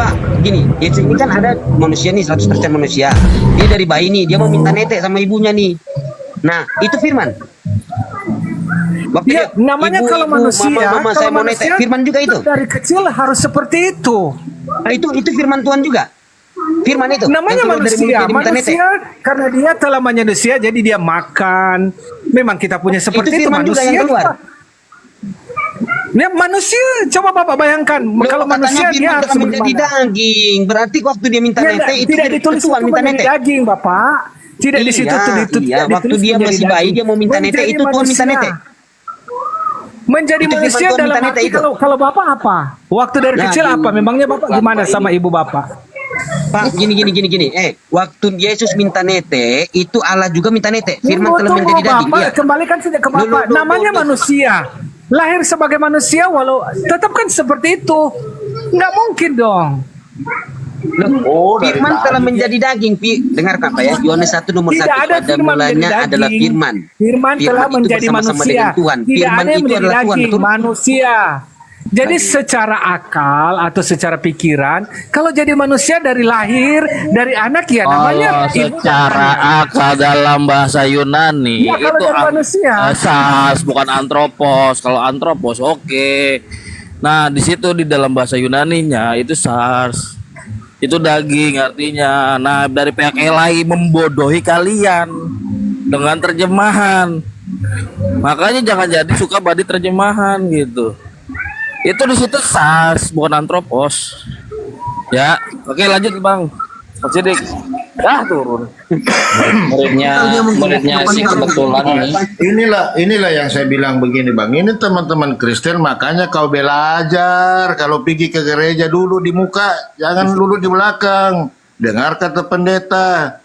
Pak, gini, Yesus ini kan ada manusia nih, 100% manusia. Dia dari bayi nih, dia mau minta netek sama ibunya nih. Nah, itu firman. Waktu Ya, dia, namanya ibu, kalau ibu, manusia, mama, saya mau netek. Firman juga itu. dari kecil harus seperti itu. Nah, itu firman Tuhan juga. Firman itu. Namanya yang keluar dari mulut manusia, dia diminta netek. manusia karena dia telah manusia, jadi dia makan. Memang kita punya seperti itu, firman juga manusia. yang keluar. Ya, manusia, coba Bapak bayangkan, Loh, kalau katanya manusia dia firman harus telah menjadi bagaimana? daging. Berarti waktu dia minta Ya, netek itu tidak ditulis Tuhan itu minta menjadi netek. daging, Bapak. Tidak di situ tuh Iya, waktu dia masih bayi dia mau minta netek, itu Tuhan minta netek. Menjadi Itu firman manusia Tuhan dalam minta netek arti itu. kalau Bapak apa? Waktu dari Nah, kecil apa? Memangnya Bapak gimana sama ibu Bapak? Pak, gini. Waktu Yesus minta netek, itu Allah juga minta netek. Firman telah Tunggu, menjadi daging. Bapak, Iya. kembalikan saja ke Bapak. Namanya manusia. Lahir sebagai manusia walau tetap kan seperti itu. Nggak mungkin dong. Loh, firman telah menjadi daging. Dengarkan Pak ya, Yohanes 1 nomor 1 Tidak ada pada firman mulanya menjadi adalah daging. firman. Firman telah itu menjadi bersama-sama manusia. dengan Tuhan. Tidak Firman ada yang itu menjadi adalah Tuhan, daging, betul? manusia. Jadi secara akal atau secara pikiran, kalau jadi manusia dari lahir, dari anak ya namanya Kalau secara akal dalam bahasa Yunani Ya, kalau itu dari manusia. asas bukan antropos. Kalau antropos oke. Nah, di situ di dalam bahasa Yunaninya itu sars. Itu daging artinya. Nah, dari pihak LAI membodohi kalian dengan terjemahan. Makanya jangan jadi suka badi terjemahan gitu. Itu di situ sars bukan antropos. Ya, oke lanjut Bang. Mas Sidik. Turun. Muridnya sih kebetulan nih. Inilah yang saya bilang begini Bang. Ini teman-teman Kristen makanya kau belajar. Kalau pergi ke gereja dulu di muka, jangan dulu di belakang. Dengar kata pendeta.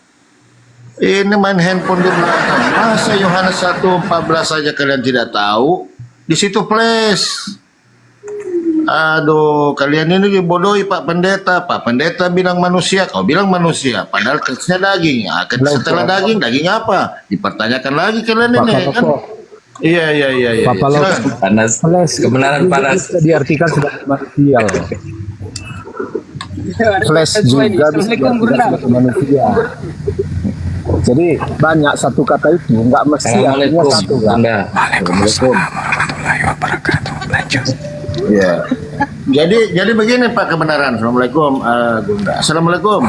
Ini main handphone di belakang. Masa Yohanes 1:14 saja kalian tidak tahu? Di situ flash. Aduh, kalian ini dibodohi Pak Pendeta. Pak Pendeta bilang manusia, kau bilang manusia. Padahal teksnya daging. Ya, setelah daging apa? Dipertanyakan lagi kalian ini kan? Iya. Papa Lo, Silakan. flash, Kebenaran panas. bisa diartikan sebagai manusia loh. Flash juga bisa diartikan sebagai manusia. Jadi banyak satu kata itu nggak mesti artinya Assalamualaikum satu kan. Bunda. Waalaikumsalam warahmatullahi wabarakatuh. Lanjut. Ya. Jadi begini Pak kebenaran. Assalamualaikum Bunda. Assalamualaikum.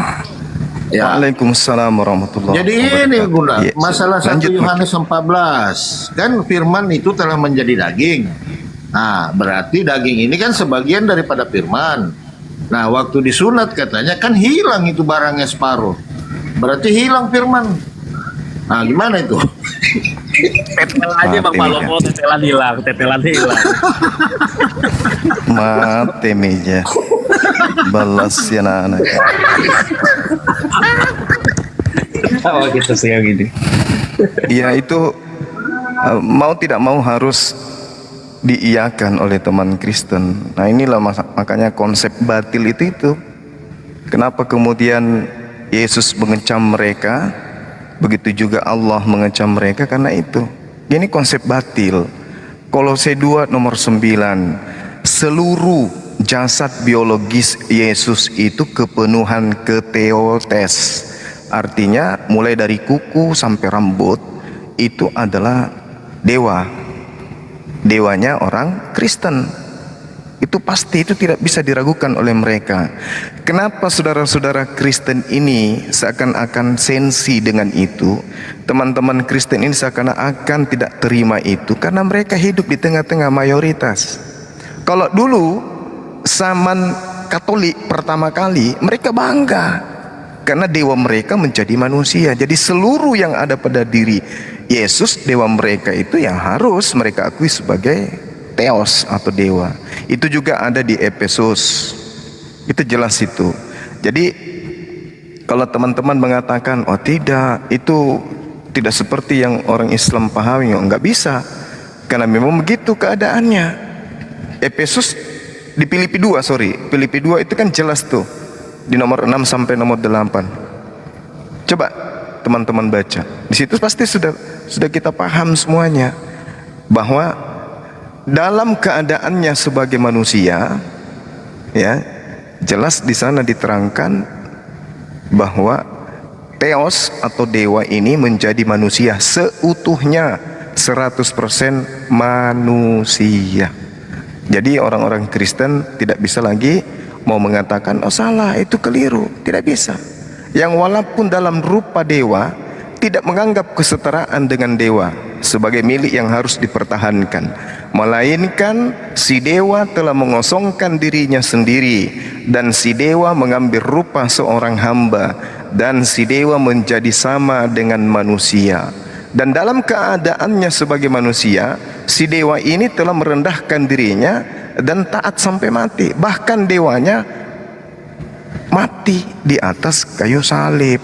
Ya. Waalaikumsalam warahmatullahi Jadi wabarakatuh. ini Bunda, Yes. masalah 1 Lanjut, Mak. Yohanes 14. Kan firman itu telah menjadi daging. Nah, berarti daging ini kan sebagian daripada firman. Nah, waktu disunat katanya kan hilang itu barangnya separuh. Berarti hilang firman. Nah, gimana itu? Tetel aja Bang Palopo, tetelan hilang. Mate meja. Balas ya anak-anak. Oh gitu sih yang ini. Ya itu mau tidak mau harus diiyakan oleh teman Kristen. Nah inilah makanya konsep batil itu. Kenapa kemudian Yesus mengecam mereka, begitu juga Allah mengecam mereka karena itu. Ini konsep batil. Kolose 2 nomor 9. Seluruh jasad biologis Yesus itu kepenuhan keteotes. Artinya mulai dari kuku sampai rambut itu adalah dewa. Dewanya orang Kristen. Itu pasti, itu tidak bisa diragukan oleh mereka. Kenapa saudara-saudara Kristen ini seakan-akan sensi dengan itu? Teman-teman Kristen ini seakan-akan tidak terima itu karena mereka hidup di tengah-tengah mayoritas. Kalau dulu zaman Katolik pertama kali mereka bangga karena dewa mereka menjadi manusia. Jadi seluruh yang ada pada diri Yesus, dewa mereka itu yang harus mereka akui sebagai Theos atau dewa. Itu juga ada di Efesus. Itu jelas itu. Jadi kalau teman-teman mengatakan oh tidak, itu tidak seperti yang orang Islam pahami, nggak bisa. Karena memang begitu keadaannya. Efesus di Filipi 2, Filipi 2 itu kan jelas tuh di nomor 6 sampai nomor 8. Coba teman-teman baca. Di situ pasti sudah kita paham semuanya bahwa dalam keadaannya sebagai manusia, ya, jelas di sana diterangkan bahwa Theos atau dewa ini menjadi manusia seutuhnya, 100% manusia. Jadi orang-orang Kristen tidak bisa lagi mau mengatakan oh salah, itu keliru, tidak bisa. Yang walaupun dalam rupa dewa tidak menganggap kesetaraan dengan dewa sebagai milik yang harus dipertahankan, melainkan si dewa telah mengosongkan dirinya sendiri, dan si dewa mengambil rupa seorang hamba, dan si dewa menjadi sama dengan manusia. Dan dalam keadaannya sebagai manusia, si dewa ini telah merendahkan dirinya dan taat sampai mati. Bahkan dewanya mati di atas kayu salib.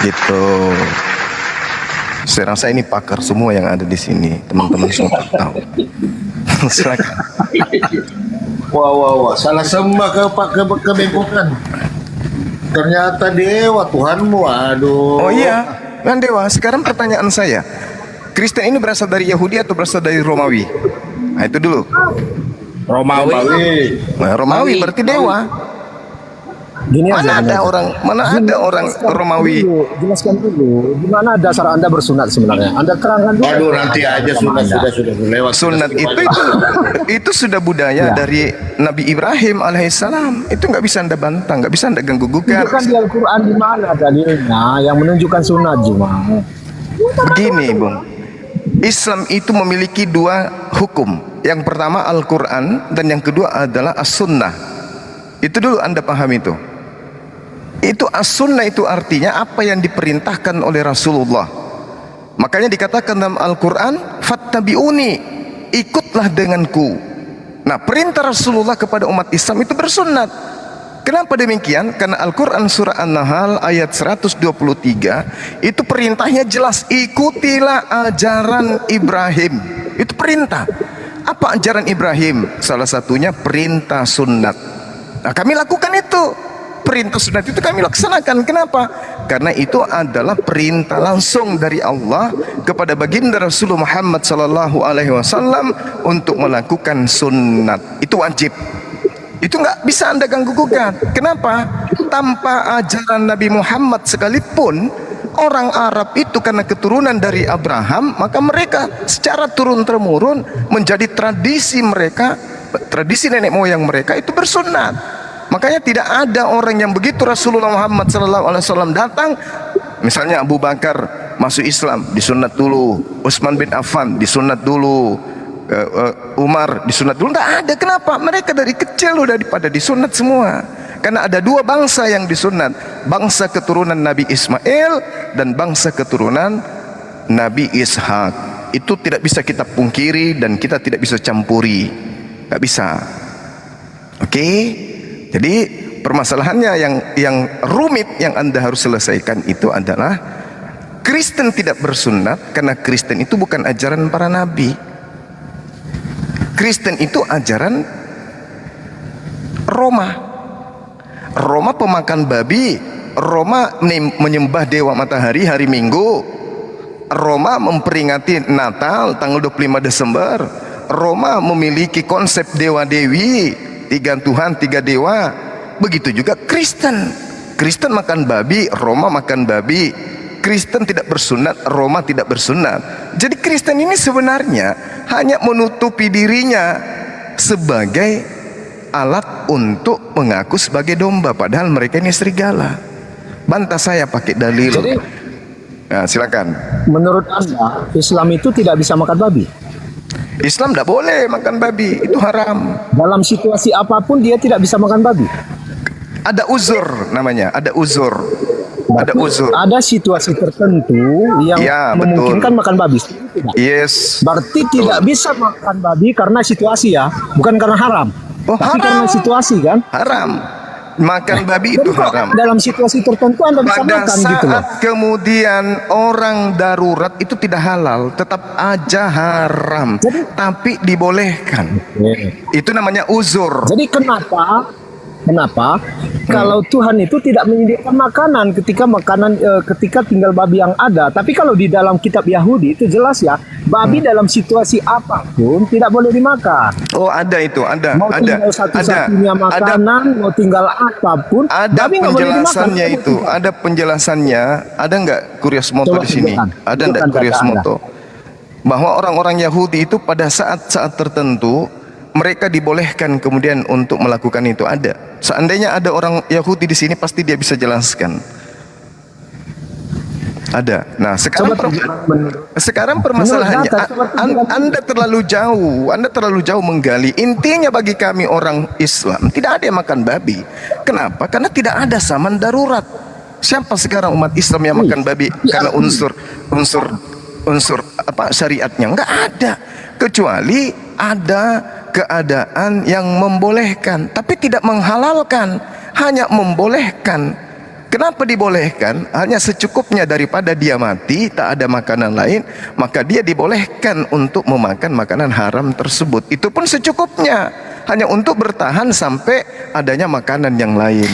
Gitu. Saya rasa ini pakar semua yang ada di sini, teman-teman semua tahu. Silakan. Wah, salah sembah kebebukan. Ternyata dewa Tuhanmu, aduh. Oh iya, kan dewa. Sekarang pertanyaan saya, Kristen ini berasal dari Yahudi atau berasal dari Romawi? Nah itu dulu. Romawi. Nah, Romawi berarti dewa. Gini Mana aja, ada orang Romawi? Jelaskan dulu, gimana dasar Anda bersunat sebenarnya? Anda terangkan dulu. Aduh, nanti aja sudah lewat. Sunat itu sudah budaya dari Nabi Ibrahim alaihissalam. Itu nggak bisa Anda bantah, nggak bisa Anda ganggu gugat. Bukan di Al-Quran, di mana dalilnya yang menunjukkan sunat cuma? Begini, Bung. Islam itu memiliki dua hukum. Yang pertama Al-Quran dan yang kedua adalah As-Sunnah. Itu dulu Anda paham itu. Itu as-sunnah itu artinya apa yang diperintahkan oleh Rasulullah. Makanya dikatakan dalam Al-Quran, fattabi'uni, ikutlah denganku. Nah, perintah Rasulullah kepada umat Islam itu bersunnat. Kenapa demikian? Karena Al-Quran surah An-Nahl ayat 123 itu perintahnya jelas, ikutilah ajaran Ibrahim. Itu perintah. Apa ajaran Ibrahim? Salah satunya perintah sunnat. Nah, kami lakukan itu. Perintah sunat itu kami laksanakan. Kenapa? Karena itu adalah perintah langsung dari Allah kepada baginda Rasulullah Muhammad SAW untuk melakukan sunat. Itu wajib. Itu nggak bisa Anda ganggu gugat. Kenapa? Tanpa ajaran Nabi Muhammad sekalipun, orang Arab itu karena keturunan dari Abraham, maka mereka secara turun-temurun menjadi tradisi mereka, tradisi nenek moyang mereka itu bersunat. Makanya tidak ada orang yang begitu Rasulullah Muhammad SAW datang, misalnya Abu Bakar masuk Islam disunat dulu, Utsman bin Affan disunat dulu, Umar disunat dulu. Tidak ada. Kenapa? Mereka dari kecil udah pada disunat semua. Karena ada dua bangsa yang disunat, bangsa keturunan Nabi Ismail dan bangsa keturunan Nabi Ishak. Itu tidak bisa kita pungkiri dan kita tidak bisa campuri, nggak bisa. Oke? Jadi permasalahannya yang rumit yang Anda harus selesaikan itu adalah Kristen tidak bersunat karena Kristen itu bukan ajaran para nabi. Kristen itu ajaran Roma. Roma pemakan babi, Roma menyembah dewa matahari hari Minggu, Roma memperingati Natal tanggal 25 Desember, Roma memiliki konsep dewa-dewi, 3 Tuhan, 3 dewa. Begitu juga Kristen. Kristen makan babi, Roma makan babi. Kristen tidak bersunat, Roma tidak bersunat. Jadi Kristen ini sebenarnya hanya menutupi dirinya sebagai alat untuk mengaku sebagai domba, padahal mereka ini serigala. Bantah saya pakai dalil. Jadi, nah, silakan. menurut Anda, Islam itu tidak bisa makan babi? Islam tidak boleh makan babi, itu haram. Dalam situasi apapun dia tidak bisa makan babi? Ada uzur namanya, ada uzur. Ada uzur. Ada situasi tertentu yang Ya, memungkinkan betul. makan babi. Tidak. Yes. Berarti tidak bisa makan babi karena situasi ya, bukan karena haram. Oh, Tapi haram. karena situasi kan? Haram. Makan babi itu Jadi kok haram. dalam situasi tertentu Anda bisa Pada makan gitu loh. saat kemudian orang darurat itu tidak halal, tetap aja haram, tapi dibolehkan. Itu namanya uzur. Jadi kenapa kalau Tuhan itu tidak menyediakan makanan ketika ketika tinggal babi yang ada, tapi kalau di dalam kitab Yahudi itu jelas ya, babi dalam situasi apapun tidak boleh dimakan. Oh, ada itu, ada, Mau tinggal satu-satunya makanan, mau tinggal apapun, ada babi nggak boleh dimakan. penjelasannya itu, ada penjelasannya. Ada nggak Kurios Moto Coba di sini? tunjukkan. Ada nggak Tunjukkan Kurios data Anda. Moto? Bahwa orang-orang Yahudi itu pada saat-saat tertentu mereka dibolehkan kemudian untuk melakukan itu, ada. Seandainya ada orang Yahudi di sini pasti dia bisa jelaskan. Ada. Nah, sekarang permasalahannya, Anda terlalu jauh menggali. Intinya bagi kami orang Islam tidak ada yang makan babi. Kenapa? Karena tidak ada zaman darurat. Siapa sekarang umat Islam yang makan babi karena unsur apa syariatnya? Enggak ada. Kecuali ada keadaan yang membolehkan, tapi tidak menghalalkan, hanya membolehkan. Kenapa dibolehkan? Hanya secukupnya, daripada dia mati tak ada makanan lain, maka dia dibolehkan untuk memakan makanan haram tersebut. Itu pun secukupnya, hanya untuk bertahan sampai adanya makanan yang lain.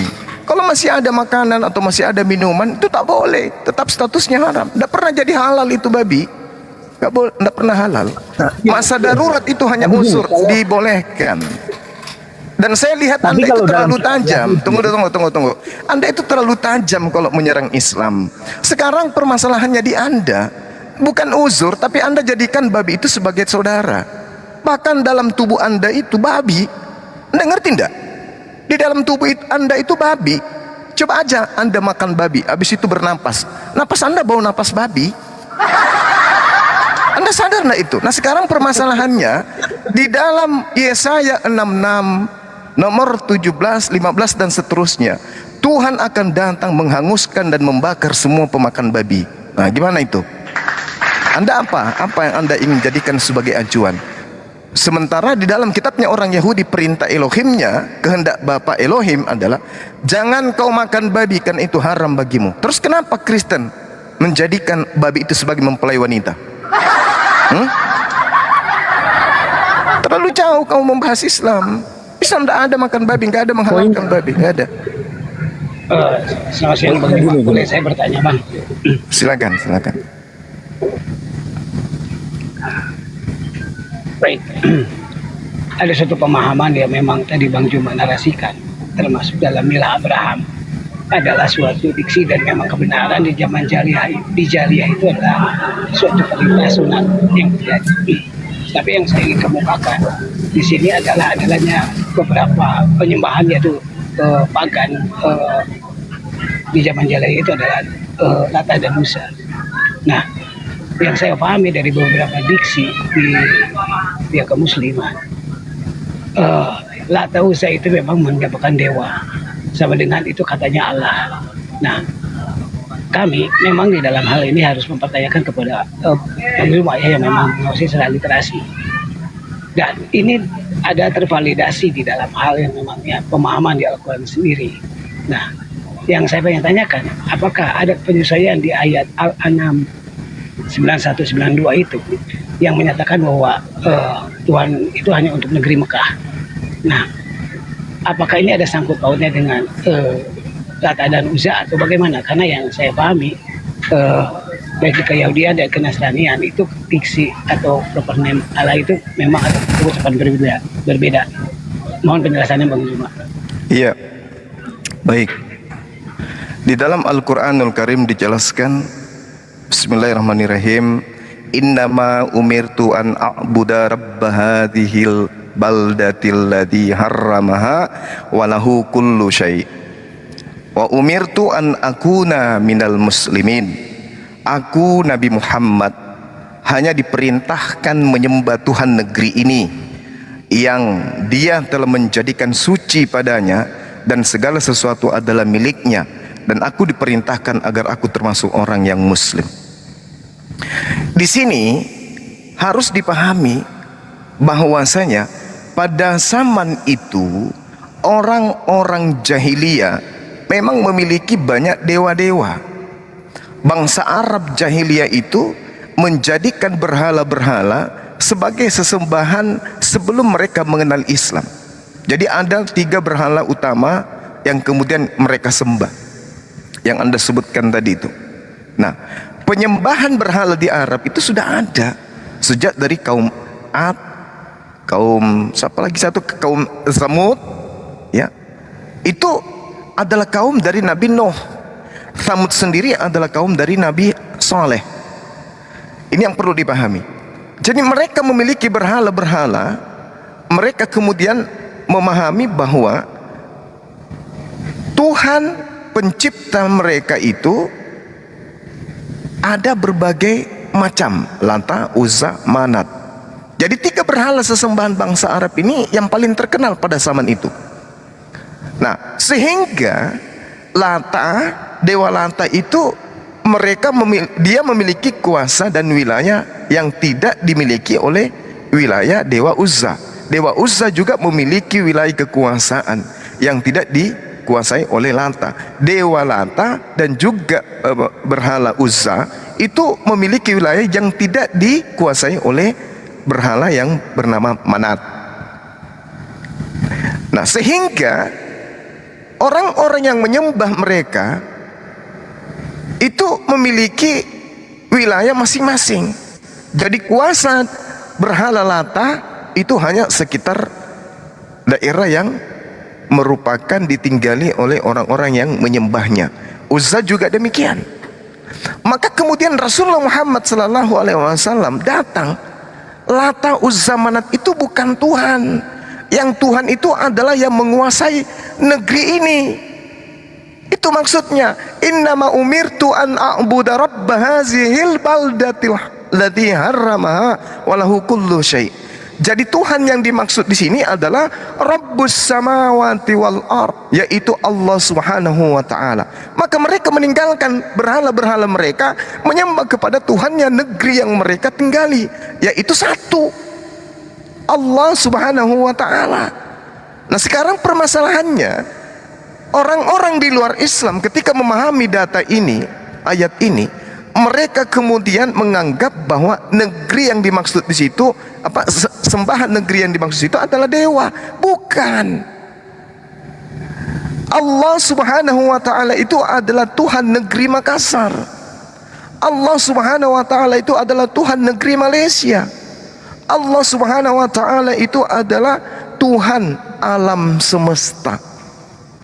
Kalau masih ada makanan atau masih ada minuman, itu tak boleh, tetap statusnya haram. Tidak pernah jadi halal itu babi, tidak pernah halal. Masa darurat itu hanya unsur dibolehkan. Dan saya lihat Anda itu terlalu tajam. Tunggu. Anda itu terlalu tajam kalau menyerang Islam. Sekarang permasalahannya di Anda, bukan uzur, tapi Anda jadikan babi itu sebagai saudara. Bahkan dalam tubuh Anda itu babi. Anda ngerti enggak? Di dalam tubuh Anda itu babi. Coba aja Anda makan babi, habis itu bernapas. Napas Anda bau napas babi. Anda sadar enggak itu? Nah, sekarang permasalahannya di dalam Yesaya 66 nomor 17, 15 dan seterusnya, Tuhan akan datang menghanguskan dan membakar semua pemakan babi. Nah, gimana itu? Anda apa yang Anda ingin jadikan sebagai acuan? Sementara di dalam kitabnya orang Yahudi, perintah Elohimnya, kehendak Bapa Elohim adalah jangan kau makan babi, kan itu haram bagimu. Terus kenapa Kristen menjadikan babi itu sebagai mempelai wanita? Terlalu jauh kamu membahas Islam. Islam tidak ada makan babi, nggak ada menghalalkan babi, nggak ada. Selamat siang Bang Imam. Boleh saya bertanya Bang? Silakan. Baik. Ada satu pemahaman yang memang tadi Bang Juma narasikan, termasuk dalam Milah Abraham, adalah suatu diksi dan memang kebenaran di zaman Jaliyah itu adalah suatu perintah sunat yang terjadi. Tapi yang saya ingin kemukakan di sini adalah adanya beberapa penyembahan, yaitu pagan di zaman Jaliyah itu adalah Lata dan Uzza. Nah, yang saya pahami dari beberapa diksi di pihak kemusliman, Lata Uzza itu memang merupakan dewa, sama dengan itu katanya Allah. Nah, kami memang di dalam hal ini harus mempertanyakan kepada Bang yang memang menguasai secara literasi, dan ini ada tervalidasi di dalam hal yang memangnya pemahaman di Al-Quran sendiri. Nah, yang saya pengen tanyakan, apakah ada penyesuaian di ayat Al-An'am 91-92 itu yang menyatakan bahwa Tuhan itu hanya untuk negeri Mekah. Nah, apakah ini ada sangkut pautnya dengan Lata dan Uzza atau bagaimana? Karena yang saya pahami baik di Keyahudian dan Kenasranian itu diksi atau proper name Allah itu memang ada ucapan berbeda. Mohon penjelasannya Bang Juma. Iya. Baik. Di dalam Al-Qur'anul Karim dijelaskan, Bismillahirrahmanirrahim, innama umirtu an a'buda rabb hadhil baldatil ladzi harramaha wa lahu kullu syai' wa umirtu an akuna minal muslimin. Aku Nabi Muhammad hanya diperintahkan menyembah Tuhan negeri ini yang Dia telah menjadikan suci padanya dan segala sesuatu adalah miliknya, dan aku diperintahkan agar aku termasuk orang yang muslim. Di sini harus dipahami bahwasanya pada zaman itu orang-orang jahiliyah memang memiliki banyak dewa-dewa. Bangsa Arab jahiliyah itu menjadikan berhala-berhala sebagai sesembahan sebelum mereka mengenal Islam. Jadi ada 3 berhala utama yang kemudian mereka sembah, yang Anda sebutkan tadi itu. Nah, penyembahan berhala di Arab itu sudah ada sejak dari kaum Ad, kaum siapa lagi satu, kaum Samud, ya, itu adalah kaum dari Nabi Nuh. Samud sendiri adalah kaum dari Nabi Saleh. Ini yang perlu dipahami. Jadi mereka memiliki berhala-berhala, mereka kemudian memahami bahwa Tuhan pencipta mereka itu ada berbagai macam, Lata, Uzza, Manat. Jadi 3 berhala sesembahan bangsa Arab ini yang paling terkenal pada zaman itu. Nah, sehingga Lata, dewa Lata itu dia memiliki kuasa dan wilayah yang tidak dimiliki oleh wilayah dewa Uzza. Dewa Uzza juga memiliki wilayah kekuasaan yang tidak dikuasai oleh Lata. Dewa Lata dan juga berhala Uzza itu memiliki wilayah yang tidak dikuasai oleh berhala yang bernama Manat. Nah, sehingga orang-orang yang menyembah mereka itu memiliki wilayah masing-masing. Jadi kuasa berhala Lata itu hanya sekitar daerah yang merupakan ditinggali oleh orang-orang yang menyembahnya. Uzza juga demikian. Maka kemudian Rasulullah Muhammad SAW datang. Lata, Uzza, Manat itu bukan Tuhan. Yang Tuhan itu adalah yang menguasai negeri ini. Itu maksudnya, innama umirtu an a'budu rabb hazihil baldatil lati harramaha walahu kullu syai'. Jadi Tuhan yang dimaksud di sini adalah Rabbus samawati wal ard, yaitu Allah Subhanahu wa taala. Maka mereka meninggalkan berhala-berhala mereka, menyembah kepada Tuhan yang negeri yang mereka tinggali, yaitu satu, Allah Subhanahu wa taala. Nah, sekarang permasalahannya, orang-orang di luar Islam ketika memahami data ini, ayat ini, mereka kemudian menganggap bahwa negeri yang dimaksud di situ, sembahan negeri yang dimaksud itu adalah dewa. Bukan. Allah Subhanahu wa taala itu adalah Tuhan negeri Makassar. Allah Subhanahu wa taala itu adalah Tuhan negeri Malaysia. Allah Subhanahu wa taala itu adalah Tuhan alam semesta.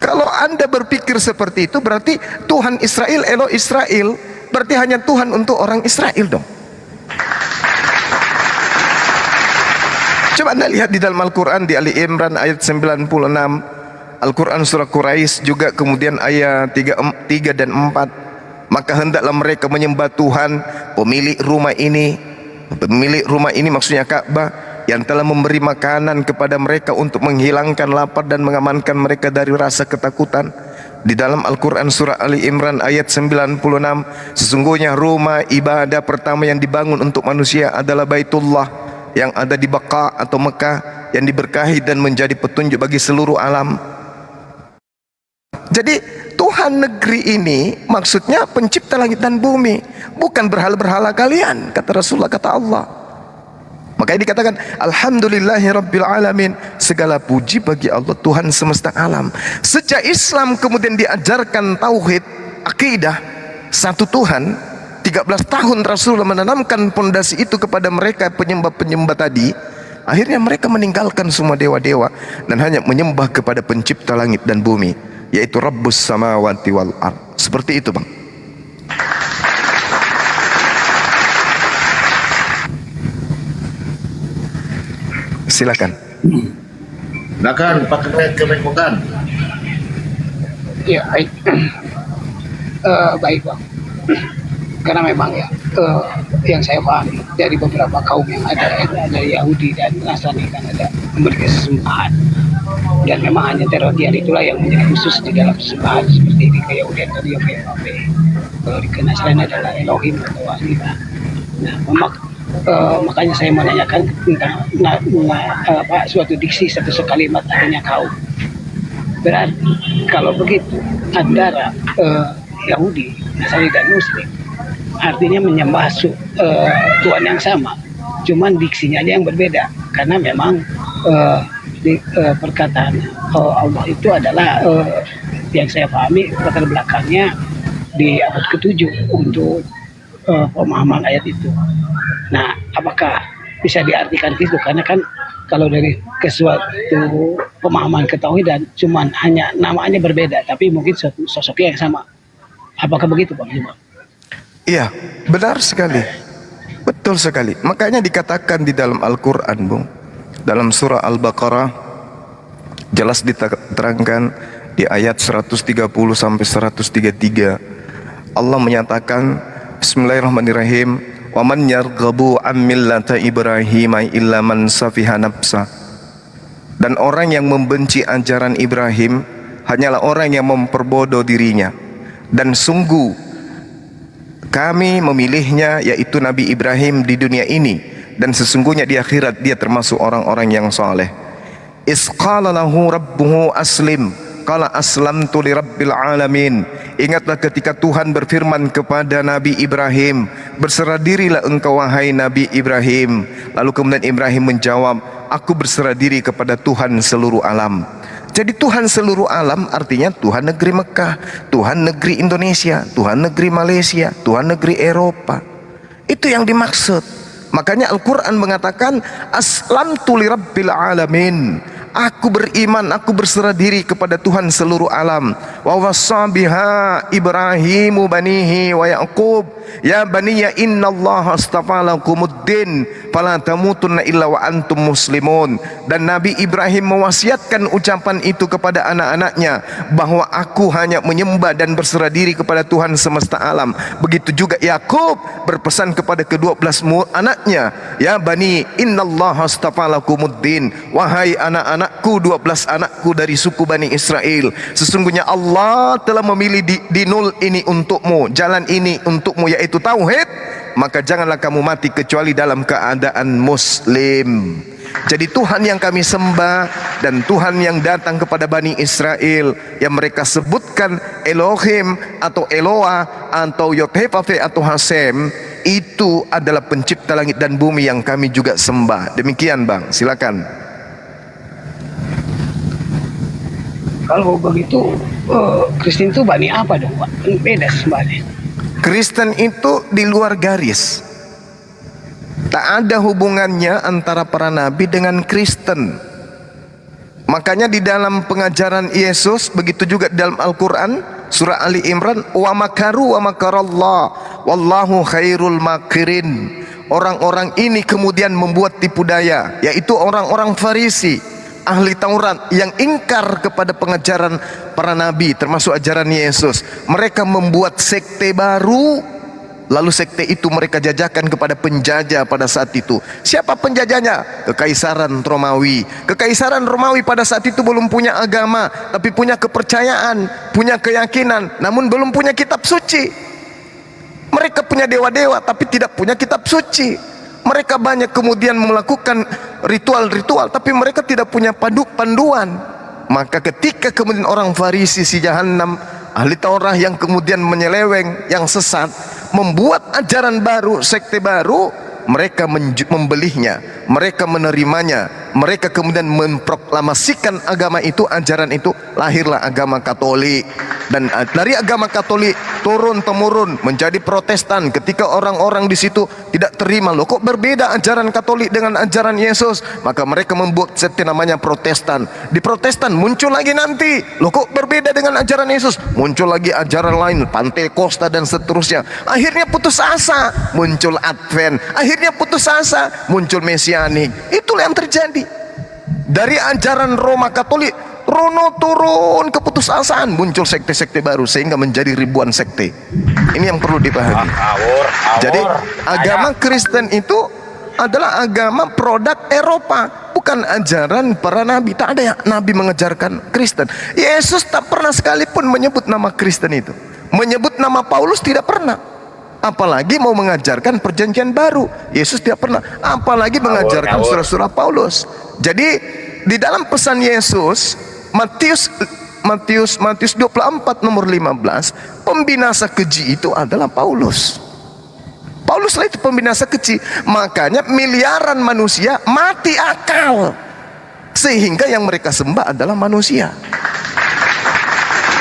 Kalau Anda berpikir seperti itu, berarti Tuhan Israel, Elo Israel, berarti hanya Tuhan untuk orang Israel dong. Coba Anda lihat di dalam Al-Quran, di Ali Imran ayat 96, Al-Quran surah Quraisy juga kemudian ayat 3 dan 4. Maka hendaklah mereka menyembah Tuhan pemilik rumah ini. Pemilik rumah ini maksudnya Ka'bah, yang telah memberi makanan kepada mereka untuk menghilangkan lapar dan mengamankan mereka dari rasa ketakutan. Di dalam Al-Quran surah Ali Imran ayat 96, sesungguhnya rumah ibadah pertama yang dibangun untuk manusia adalah Baitullah yang ada di Baqa atau Mekah, yang diberkahi dan menjadi petunjuk bagi seluruh alam. Jadi Tuhan negeri ini maksudnya pencipta langit dan bumi, bukan berhala-berhala kalian, kata Rasulullah, kata Allah. Makanya dikatakan alhamdulillahi rabbil alamin, segala puji bagi Allah Tuhan semesta alam. Sejak Islam kemudian diajarkan tauhid, akidah satu Tuhan, 13 tahun Rasulullah menanamkan pondasi itu kepada mereka penyembah-penyembah tadi. Akhirnya mereka meninggalkan semua dewa-dewa dan hanya menyembah kepada pencipta langit dan bumi, yaitu Rabbus samawati wal ard. Seperti itu, Bang. Silakan. Silakan Pak Kemenkogan. Ya, baik. Baik, Bang. Karena memang ya, yang saya pahami dari beberapa kaum yang ada Yahudi dan Nasrani kan ada memiliki sesembahan, dan memang hanya terodian itulah yang menjadi khusus di dalam sesembahan. Seperti di Yahudian tadi yang Yahweh, kalau di Nasrani adalah Elohim atau Allah. Nah, memang makanya saya menanyakan tentang suatu diksi, satu sekalimat adanya kaum. Berarti kalau begitu antara Yahudi, Nasrani dan Muslim artinya menyembah Tuhan yang sama, cuman diksinya aja yang berbeda. Karena memang perkataan Allah itu adalah yang saya pahami latar belakangnya di abad ke-7 untuk pemahaman ayat itu. Nah, apakah bisa diartikan itu, karena kan kalau dari suatu pemahaman ketauhidan cuman hanya namanya berbeda tapi mungkin suatu sosoknya yang sama. Apakah begitu Pak Juma? Iya, benar sekali. Betul sekali. Makanya dikatakan di dalam Al-Quran, Bung, dalam surah Al-Baqarah jelas diterangkan di ayat 130 sampai 133, Allah menyatakan, Bismillahirrahmanirrahim, wa man yarghabu an millata Ibrahim illa man safiha nafsa. Dan orang yang membenci ajaran Ibrahim hanyalah orang yang memperbodoh dirinya. Dan sungguh kami memilihnya, yaitu Nabi Ibrahim, di dunia ini, dan sesungguhnya di akhirat dia termasuk orang-orang yang soleh. Isqala lahu rabbuhu aslim, qala aslamtu li rabbil alamin. Ingatlah ketika Tuhan berfirman kepada Nabi Ibrahim, berserah dirilah engkau wahai Nabi Ibrahim. Lalu kemudian Ibrahim menjawab, aku berserah diri kepada Tuhan seluruh alam. Jadi Tuhan seluruh alam artinya Tuhan negeri Mekah, Tuhan negeri Indonesia, Tuhan negeri Malaysia, Tuhan negeri Eropa. Itu yang dimaksud. Makanya Al-Quran mengatakan, aslamtu li rabbil alamin. Aku beriman, aku berserah diri kepada Tuhan seluruh alam. Wa wassa biha Ibrahimu banihi wa Yaqub, ya baniya innallaha astafa lakumuddin fala tamutunna illa wa antum muslimun. Dan Nabi Ibrahim mewasiatkan ucapan itu kepada anak-anaknya, bahwa aku hanya menyembah dan berserah diri kepada Tuhan semesta alam. Begitu juga Yakub berpesan kepada ke-12 anaknya, ya bani innallaha astafa lakumuddin, wahai anak-anakku, 12 anakku dari suku Bani Israel, sesungguhnya Allah telah memilih dinul ini untukmu, jalan ini untukmu, yaitu tauhid, maka janganlah kamu mati kecuali dalam keadaan muslim. Jadi Tuhan yang kami sembah dan Tuhan yang datang kepada Bani Israel yang mereka sebutkan Elohim atau Eloah atau Yod-Heh-Vav-Heh atau Hasem, itu adalah pencipta langit dan bumi yang kami juga sembah. Demikian Bang, silakan. Kalau begitu Kristen itu Bani apa dong Pak? Beda sembahnya. Kristen itu di luar garis. Tak ada hubungannya antara para nabi dengan Kristen. Makanya di dalam pengajaran Yesus, begitu juga di dalam Al-Quran, surah Ali Imran, wa makaru wa makarallah wallahu khairul makirin. Orang-orang ini kemudian membuat tipu daya, yaitu orang-orang Farisi, ahli Taurat yang ingkar kepada pengajaran para nabi, termasuk ajaran Yesus. Mereka membuat sekte baru, lalu sekte itu mereka jajakan kepada penjajah pada saat itu. Siapa penjajahnya? Kekaisaran Romawi. Kekaisaran Romawi pada saat itu belum punya agama, tapi punya kepercayaan, punya keyakinan, namun belum punya kitab suci. Mereka punya dewa-dewa tapi tidak punya kitab suci. Mereka banyak kemudian melakukan ritual-ritual, tapi mereka tidak punya panduan. Maka ketika kemudian orang Farisi si Jahannam, ahli Taurat yang kemudian menyeleweng, yang sesat, membuat ajaran baru, sekte baru, mereka membelihnya, mereka menerimanya, mereka kemudian memproklamasikan agama itu, ajaran itu, lahirlah agama Katolik. Dan dari agama Katolik turun temurun menjadi Protestan. Ketika orang-orang di situ tidak terima, loh kok berbeda ajaran Katolik dengan ajaran Yesus, maka mereka membuat sekte namanya Protestan. Di Protestan muncul lagi nanti, loh kok berbeda dengan ajaran Yesus, muncul lagi ajaran lain, Pantekosta dan seterusnya. Akhirnya putus asa, muncul Advent. Akhirnya putus asa, muncul Mesianik. Itulah yang terjadi. Dari ajaran Roma Katolik turun keputusasaan, muncul sekte-sekte baru sehingga menjadi ribuan sekte. Ini yang perlu dipahami. Jadi agama Kristen itu adalah agama produk Eropa, bukan ajaran para nabi. Tak ada yang nabi mengajarkan Kristen. Yesus tak pernah sekalipun menyebut nama Kristen itu. Menyebut nama Paulus tidak pernah. Apalagi mau mengajarkan perjanjian baru. Yesus tidak pernah. Apalagi mengajarkan surah-surah Paulus. Jadi di dalam pesan Yesus, Matius 24 nomor 15, pembinasa keji itu adalah Paulus. Paulus lah itu pembinasa keji. Makanya miliaran manusia mati akal, sehingga yang mereka sembah adalah manusia.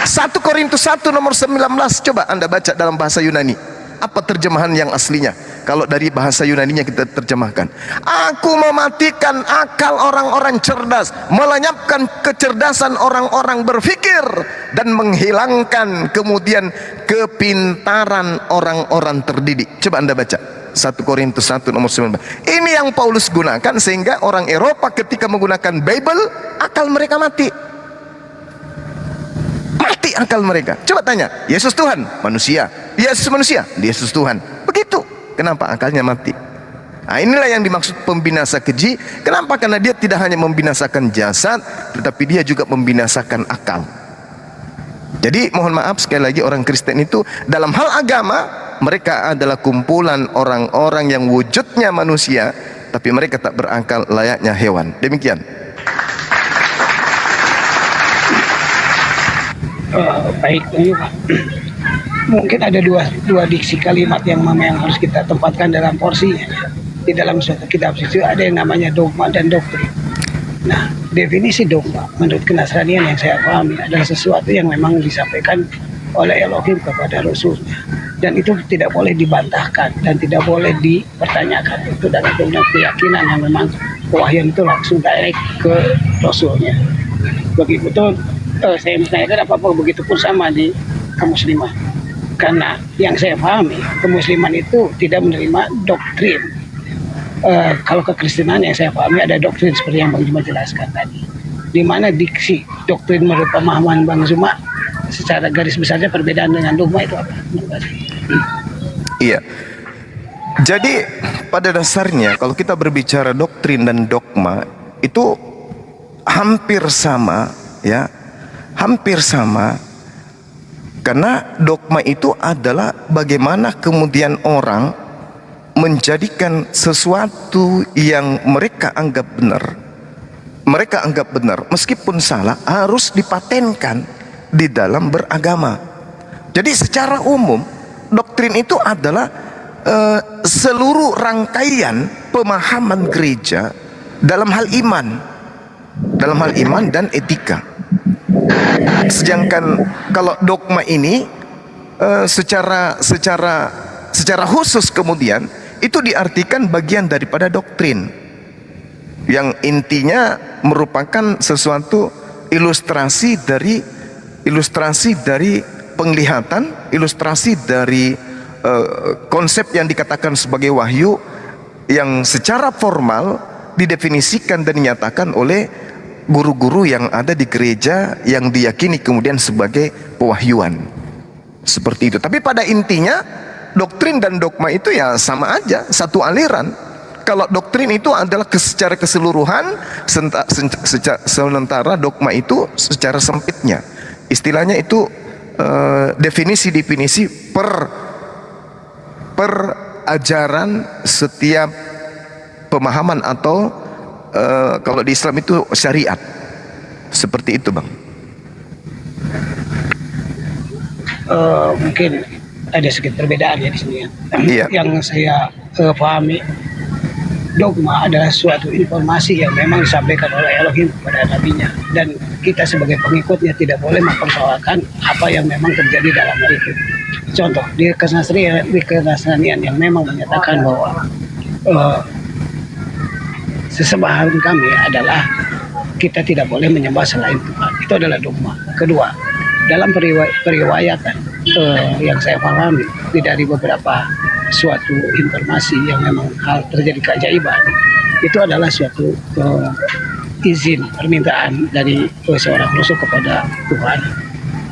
1 Korintus 1 nomor 19, coba Anda baca dalam bahasa Yunani. Apa terjemahan yang aslinya? Kalau dari bahasa Yunaninya kita terjemahkan, aku mematikan akal orang-orang cerdas, melenyapkan kecerdasan orang-orang berpikir, dan menghilangkan kemudian kepintaran orang-orang terdidik. Coba Anda baca 1 Korintus 1 nomor 19. Ini yang Paulus gunakan sehingga orang Eropa ketika menggunakan Bible, akal mereka mati. Mati akal mereka. Coba tanya, Yesus Tuhan, manusia. Yesus manusia, Yesus Tuhan. Begitu. Kenapa akalnya mati? Nah, inilah yang dimaksud pembinasa keji. Kenapa? Karena dia tidak hanya membinasakan jasad, tetapi dia juga membinasakan akal. Jadi mohon maaf sekali lagi, orang Kristen itu dalam hal agama mereka adalah kumpulan orang-orang yang wujudnya manusia, tapi mereka tak berakal layaknya hewan. Demikian. Baik, ini Pak. Mungkin ada dua diksi kalimat yang memang harus kita tempatkan dalam porsinya. Di dalam suatu kitab suci ada yang namanya dogma dan doktrin. Nah, definisi dogma menurut kenasranian yang saya pahami adalah sesuatu yang memang disampaikan oleh Elohim kepada Rasulnya, dan itu tidak boleh dibantahkan dan tidak boleh dipertanyakan. Itu dalam keyakinan yang memang wahyu itu langsung direct ke Rasulnya. Begitu saya menanyakan apakah begitu pun sama di kemusliman. Karena yang saya pahami, kemusliman itu tidak menerima doktrin. Kalau kekristenan yang saya pahami ada doktrin seperti yang Bang Zuma jelaskan tadi. Di mana diksi doktrin menurut pemahaman Bang Zuma secara garis besarnya perbedaan dengan dogma itu apa? Iya. Jadi pada dasarnya kalau kita berbicara doktrin dan dogma itu hampir sama, ya. Hampir sama. Karena dogma itu adalah bagaimana kemudian orang menjadikan sesuatu yang mereka anggap benar, meskipun salah, harus dipatenkan di dalam beragama. Jadi secara umum doktrin itu adalah seluruh rangkaian pemahaman gereja dalam hal iman dan etika. Sedangkan kalau dogma ini secara khusus kemudian itu diartikan bagian daripada doktrin yang intinya merupakan sesuatu ilustrasi dari penglihatan, ilustrasi dari konsep yang dikatakan sebagai wahyu yang secara formal didefinisikan dan dinyatakan oleh guru-guru yang ada di gereja yang diyakini kemudian sebagai pewahyuan. Seperti itu. Tapi pada intinya doktrin dan dogma itu ya sama aja, satu aliran. Kalau doktrin itu adalah secara keseluruhan, sementara dogma itu secara sempitnya. Istilahnya itu definisi per ajaran setiap pemahaman atau kalau di Islam itu syariat. Seperti itu, Bang. Mungkin ada sedikit perbedaan ya di sini ya. Iya. Yang saya pahami, dogma adalah suatu informasi yang memang disampaikan oleh Elohim kepada nabinya, dan kita sebagai pengikutnya tidak boleh mempersoalkan apa yang memang terjadi dalam hal itu. Contoh di kenasranian yang memang menyatakan bahwa sesembahan kami adalah kita tidak boleh menyembah selain Tuhan. Itu adalah dogma. Kedua, dalam periwayatan yang saya pahami dari beberapa suatu informasi yang memang hal terjadi keajaiban, itu adalah suatu izin permintaan dari seorang rasul kepada Tuhan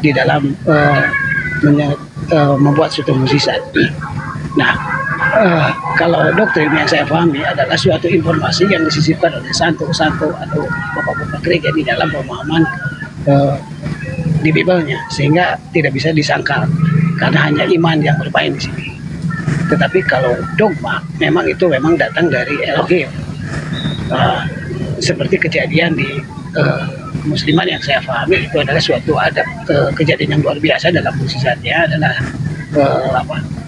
di dalam membuat suatu mukjizat. Nah, kalau doktrin yang saya pahami adalah suatu informasi yang disisipkan oleh santo-santo atau bapak-bapak gereja di dalam pemahaman di Bible-nya, sehingga tidak bisa disangkal karena hanya iman yang bermain di sini. Tetapi kalau dogma memang itu memang datang dari Elohim, seperti kejadian di Musliman yang saya pahami itu adalah suatu adab kejadian yang luar biasa dalam mukjizatnya adalah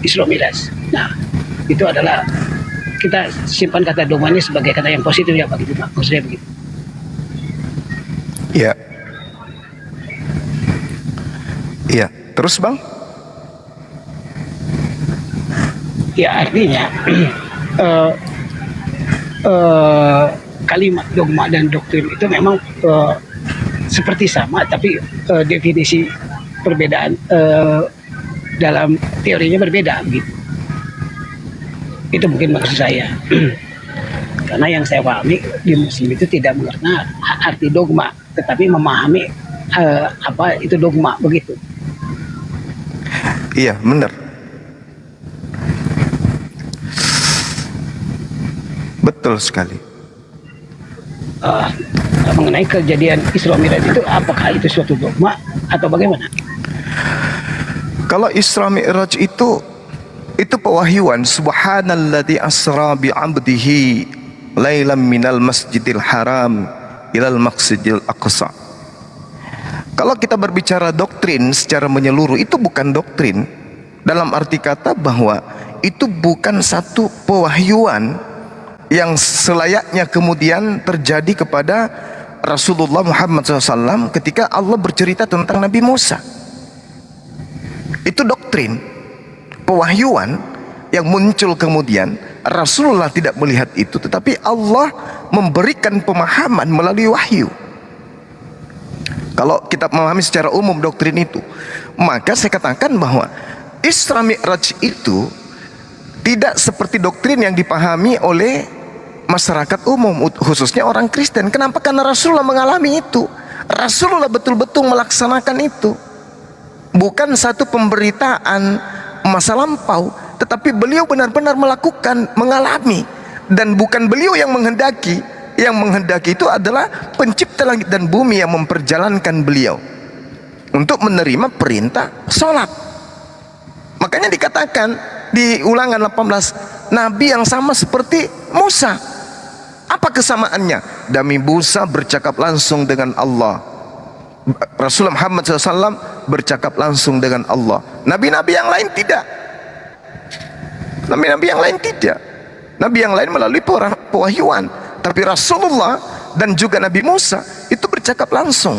Isra Mi'raj. Nah, itu adalah kita simpan kata dogma ini sebagai kata yang positif ya Pak, gitu Pak. Maksudnya begitu. Iya. Iya, terus Bang? Ya artinya kalimat dogma dan doktrin itu memang seperti sama, tapi definisi perbedaan dalam teorinya berbeda gitu. Itu mungkin maksud saya. Karena yang saya pahami di Muslim itu tidak mengenal arti dogma, tetapi memahami apa itu dogma begitu. Iya, benar. Betul sekali. Mengenai kejadian Isra Mi'raj itu, apakah itu suatu dogma atau bagaimana? Kalau Isra Mi'raj itu pewahyuan. Subhanalladzi asra bi 'abdihi lailam minal masjidil haram ilal masjidil aqsa. Kalau kita berbicara doktrin secara menyeluruh, itu bukan doktrin dalam arti kata bahwa itu bukan satu pewahyuan yang selayaknya kemudian terjadi kepada Rasulullah Muhammad SAW ketika Allah bercerita tentang Nabi Musa. Itu doktrin, pewahyuan yang muncul kemudian. Rasulullah tidak melihat itu, tetapi Allah memberikan pemahaman melalui wahyu. Kalau kita memahami secara umum doktrin itu, maka saya katakan bahwa Isra Mi'raj itu tidak seperti doktrin yang dipahami oleh masyarakat umum, khususnya orang Kristen. Kenapa? Karena Rasulullah mengalami itu. Rasulullah betul-betul melaksanakan itu. Bukan satu pemberitaan masa lampau, tetapi beliau benar-benar melakukan, mengalami. Dan bukan beliau yang menghendaki. Yang menghendaki itu adalah pencipta langit dan bumi yang memperjalankan beliau untuk menerima perintah sholat. Makanya dikatakan di Ulangan 18, Nabi yang sama seperti Musa. Apa kesamaannya? Nabi Musa bercakap langsung dengan Allah, Rasulullah Muhammad SAW bercakap langsung dengan Allah. Nabi-nabi yang lain tidak. Nabi-nabi yang lain tidak. Nabi yang lain melalui pewahyuan. Tapi Rasulullah dan juga Nabi Musa itu bercakap langsung.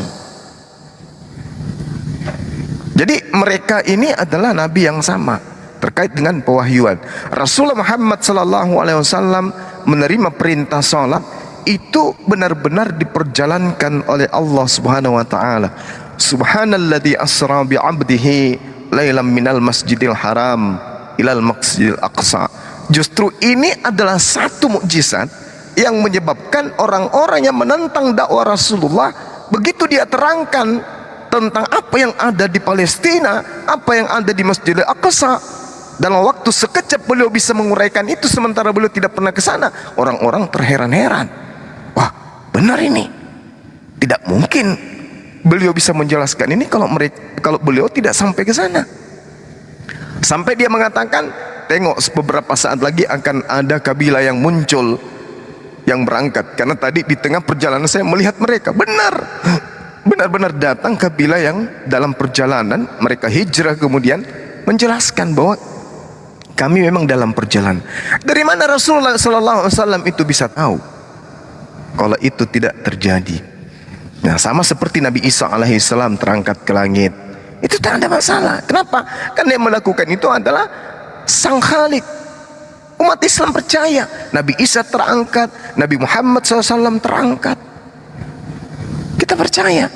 Jadi mereka ini adalah nabi yang sama terkait dengan pewahyuan. Rasulullah Muhammad SAW menerima perintah salat itu benar-benar diperjalankan oleh Allah Subhanahu wa taala. Subhanalladzi asra bi 'abdihi lailam minal masjidil haram ilal masjidil aqsa. Justru ini adalah satu mukjizat yang menyebabkan orang-orang yang menentang dakwah Rasulullah, begitu dia terangkan tentang apa yang ada di Palestina, apa yang ada di Masjidil Aqsa, dalam waktu sekejap beliau bisa menguraikan itu, sementara beliau tidak pernah ke sana. Orang-orang terheran-heran. Wah, benar ini. Tidak mungkin beliau bisa menjelaskan ini kalau beliau tidak sampai ke sana. Sampai dia mengatakan, tengok beberapa saat lagi akan ada kabilah yang muncul, yang berangkat. Karena tadi di tengah perjalanan saya melihat mereka, benar-benar datang kabilah yang dalam perjalanan mereka hijrah kemudian menjelaskan bahwa kami memang dalam perjalanan. Dari mana Rasulullah SAW itu bisa tahu kalau itu tidak terjadi? Nah, sama seperti Nabi Isa alaihissalam terangkat ke langit, itu tak ada masalah. Kenapa? Karena yang melakukan itu adalah Sang Khalik. Umat Islam percaya Nabi Isa terangkat, Nabi Muhammad SAW terangkat. Kita percaya.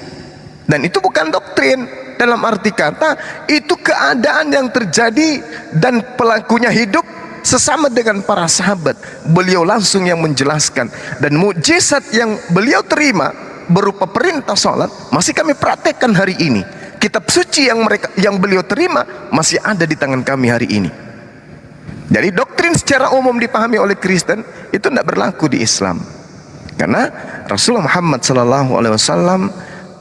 Dan itu bukan doktrin dalam arti kata, itu keadaan yang terjadi dan pelakunya hidup sesama dengan para sahabat. Beliau langsung yang menjelaskan, dan mukjizat yang beliau terima berupa perintah sholat masih kami praktekkan hari ini. Kitab suci yang beliau terima masih ada di tangan kami hari ini. Jadi doktrin secara umum dipahami oleh Kristen itu tidak berlaku di Islam, karena Rasulullah Muhammad SAW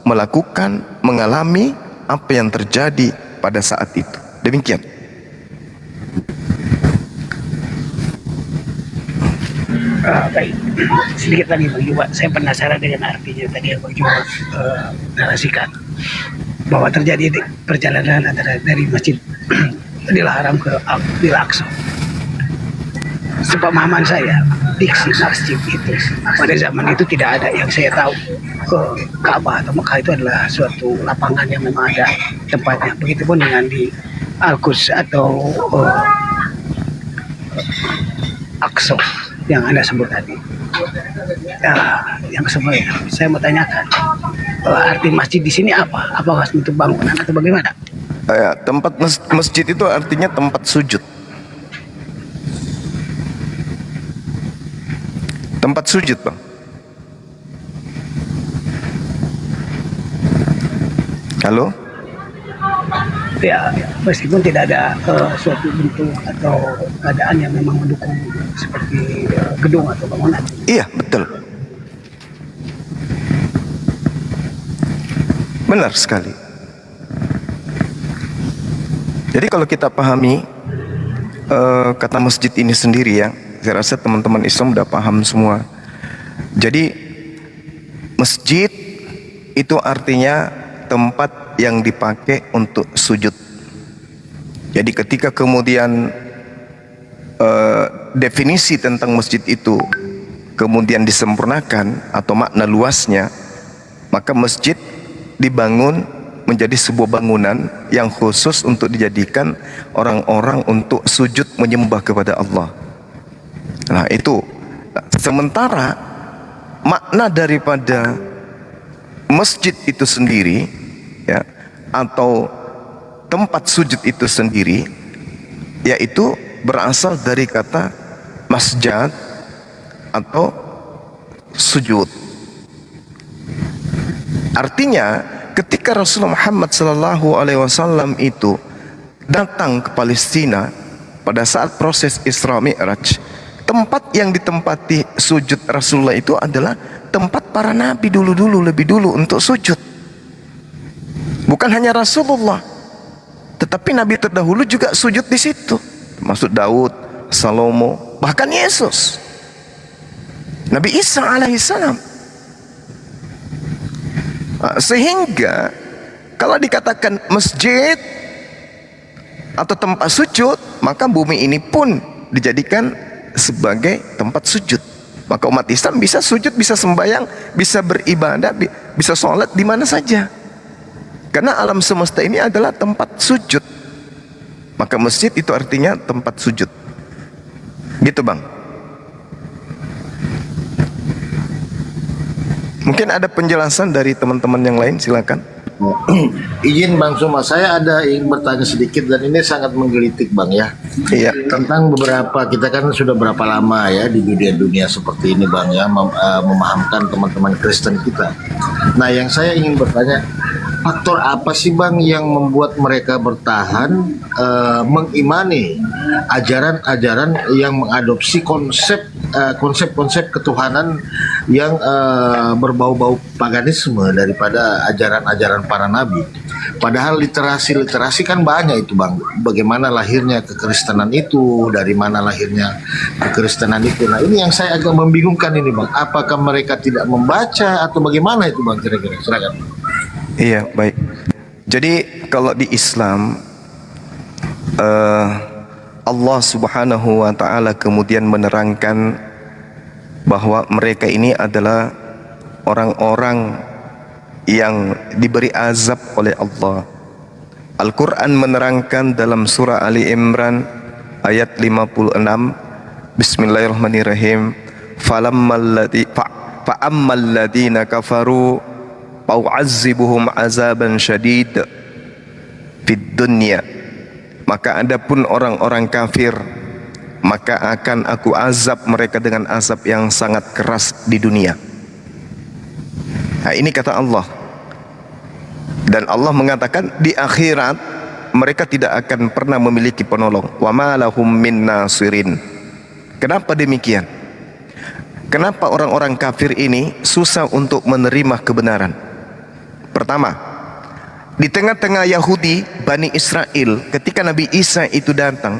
melakukan, mengalami apa yang terjadi pada saat itu. Demikian. Baik, sedikit lagi Bang Juba, saya penasaran dengan artinya tadi yang Bang Juba narasikan, bahwa terjadi perjalanan antara dari Masjid Masjidil Haram ke Masjidil Aqsa. Sepemahaman saya, diksi masjid itu pada zaman itu tidak ada. Yang saya tahu, Ka'bah atau Mekah itu adalah suatu lapangan yang memang ada tempatnya. Begitupun dengan di Al-Quds atau Aqsa yang Anda sebut tadi. Yang sebenarnya saya mau tanyakan, arti masjid di sini apa? Apakah bentuk bangunan atau bagaimana? Tempat masjid itu artinya tempat sujud. Tempat sujud, Bang. Halo? Ya, meskipun tidak ada suatu bentuk atau keadaan yang memang mendukung seperti gedung atau bangunan. Iya, betul. Benar sekali. Jadi kalau kita pahami kata masjid ini sendiri ya, saya rasa teman-teman Islam udah paham semua. Jadi masjid itu artinya tempat yang dipakai untuk sujud. Jadi ketika kemudian definisi tentang masjid itu kemudian disempurnakan atau makna luasnya, maka masjid dibangun menjadi sebuah bangunan yang khusus untuk dijadikan orang-orang untuk sujud menyembah kepada Allah. Nah itu. Sementara makna daripada masjid itu sendiri ya, atau tempat sujud itu sendiri, yaitu berasal dari kata masjad atau sujud. Artinya ketika Rasulullah Muhammad SAW itu datang ke Palestina pada saat proses Isra Mi'raj, tempat yang ditempati sujud Rasulullah itu adalah tempat para nabi lebih dulu untuk sujud. Bukan hanya Rasulullah, tetapi nabi terdahulu juga sujud di situ, termasuk Daud, Salomo, bahkan Yesus, Nabi Isa alaihissalam. Sehingga kalau dikatakan masjid atau tempat sujud, maka bumi ini pun dijadikan sebagai tempat sujud. Maka umat Islam bisa sujud, bisa sembahyang, bisa beribadah, bisa sholat di mana saja. Karena alam semesta ini adalah tempat sujud. Maka masjid itu artinya tempat sujud. Gitu, Bang. Mungkin ada penjelasan dari teman-teman yang lain, silakan. Izin Bang Suma, saya ada ingin bertanya sedikit dan ini sangat menggelitik Bang ya. Iya. Tentang beberapa, kita kan sudah berapa lama ya di dunia seperti ini Bang ya, memahamkan teman-teman Kristen kita. Nah yang saya ingin bertanya, faktor apa sih Bang yang membuat mereka bertahan mengimani ajaran-ajaran yang mengadopsi konsep-konsep ketuhanan yang berbau-bau paganisme daripada ajaran-ajaran para nabi. Padahal literasi kan banyak itu Bang. Bagaimana lahirnya kekristenan itu, dari mana lahirnya kekristenan itu. Nah ini yang saya agak membingungkan ini Bang. Apakah mereka tidak membaca atau bagaimana itu Bang kira-kira? Silakan. Iya, baik. Jadi kalau di Islam Allah Subhanahu wa taala kemudian menerangkan bahwa mereka ini adalah orang-orang yang diberi azab oleh Allah. Al-Qur'an menerangkan dalam surah Ali Imran ayat 56, Bismillahirrahmanirrahim, fa'ammal ladina kafaru fa'u'azzibuhum azaban syadid fid dunya. Maka adapun orang-orang kafir, maka akan aku azab mereka dengan azab yang sangat keras di dunia. Nah, ini kata Allah. Dan Allah mengatakan di akhirat mereka tidak akan pernah memiliki penolong. Wa ma lahum min nasirin. Kenapa demikian? Kenapa orang-orang kafir ini susah untuk menerima kebenaran? Pertama, di tengah-tengah Yahudi, Bani Israel, ketika Nabi Isa itu datang,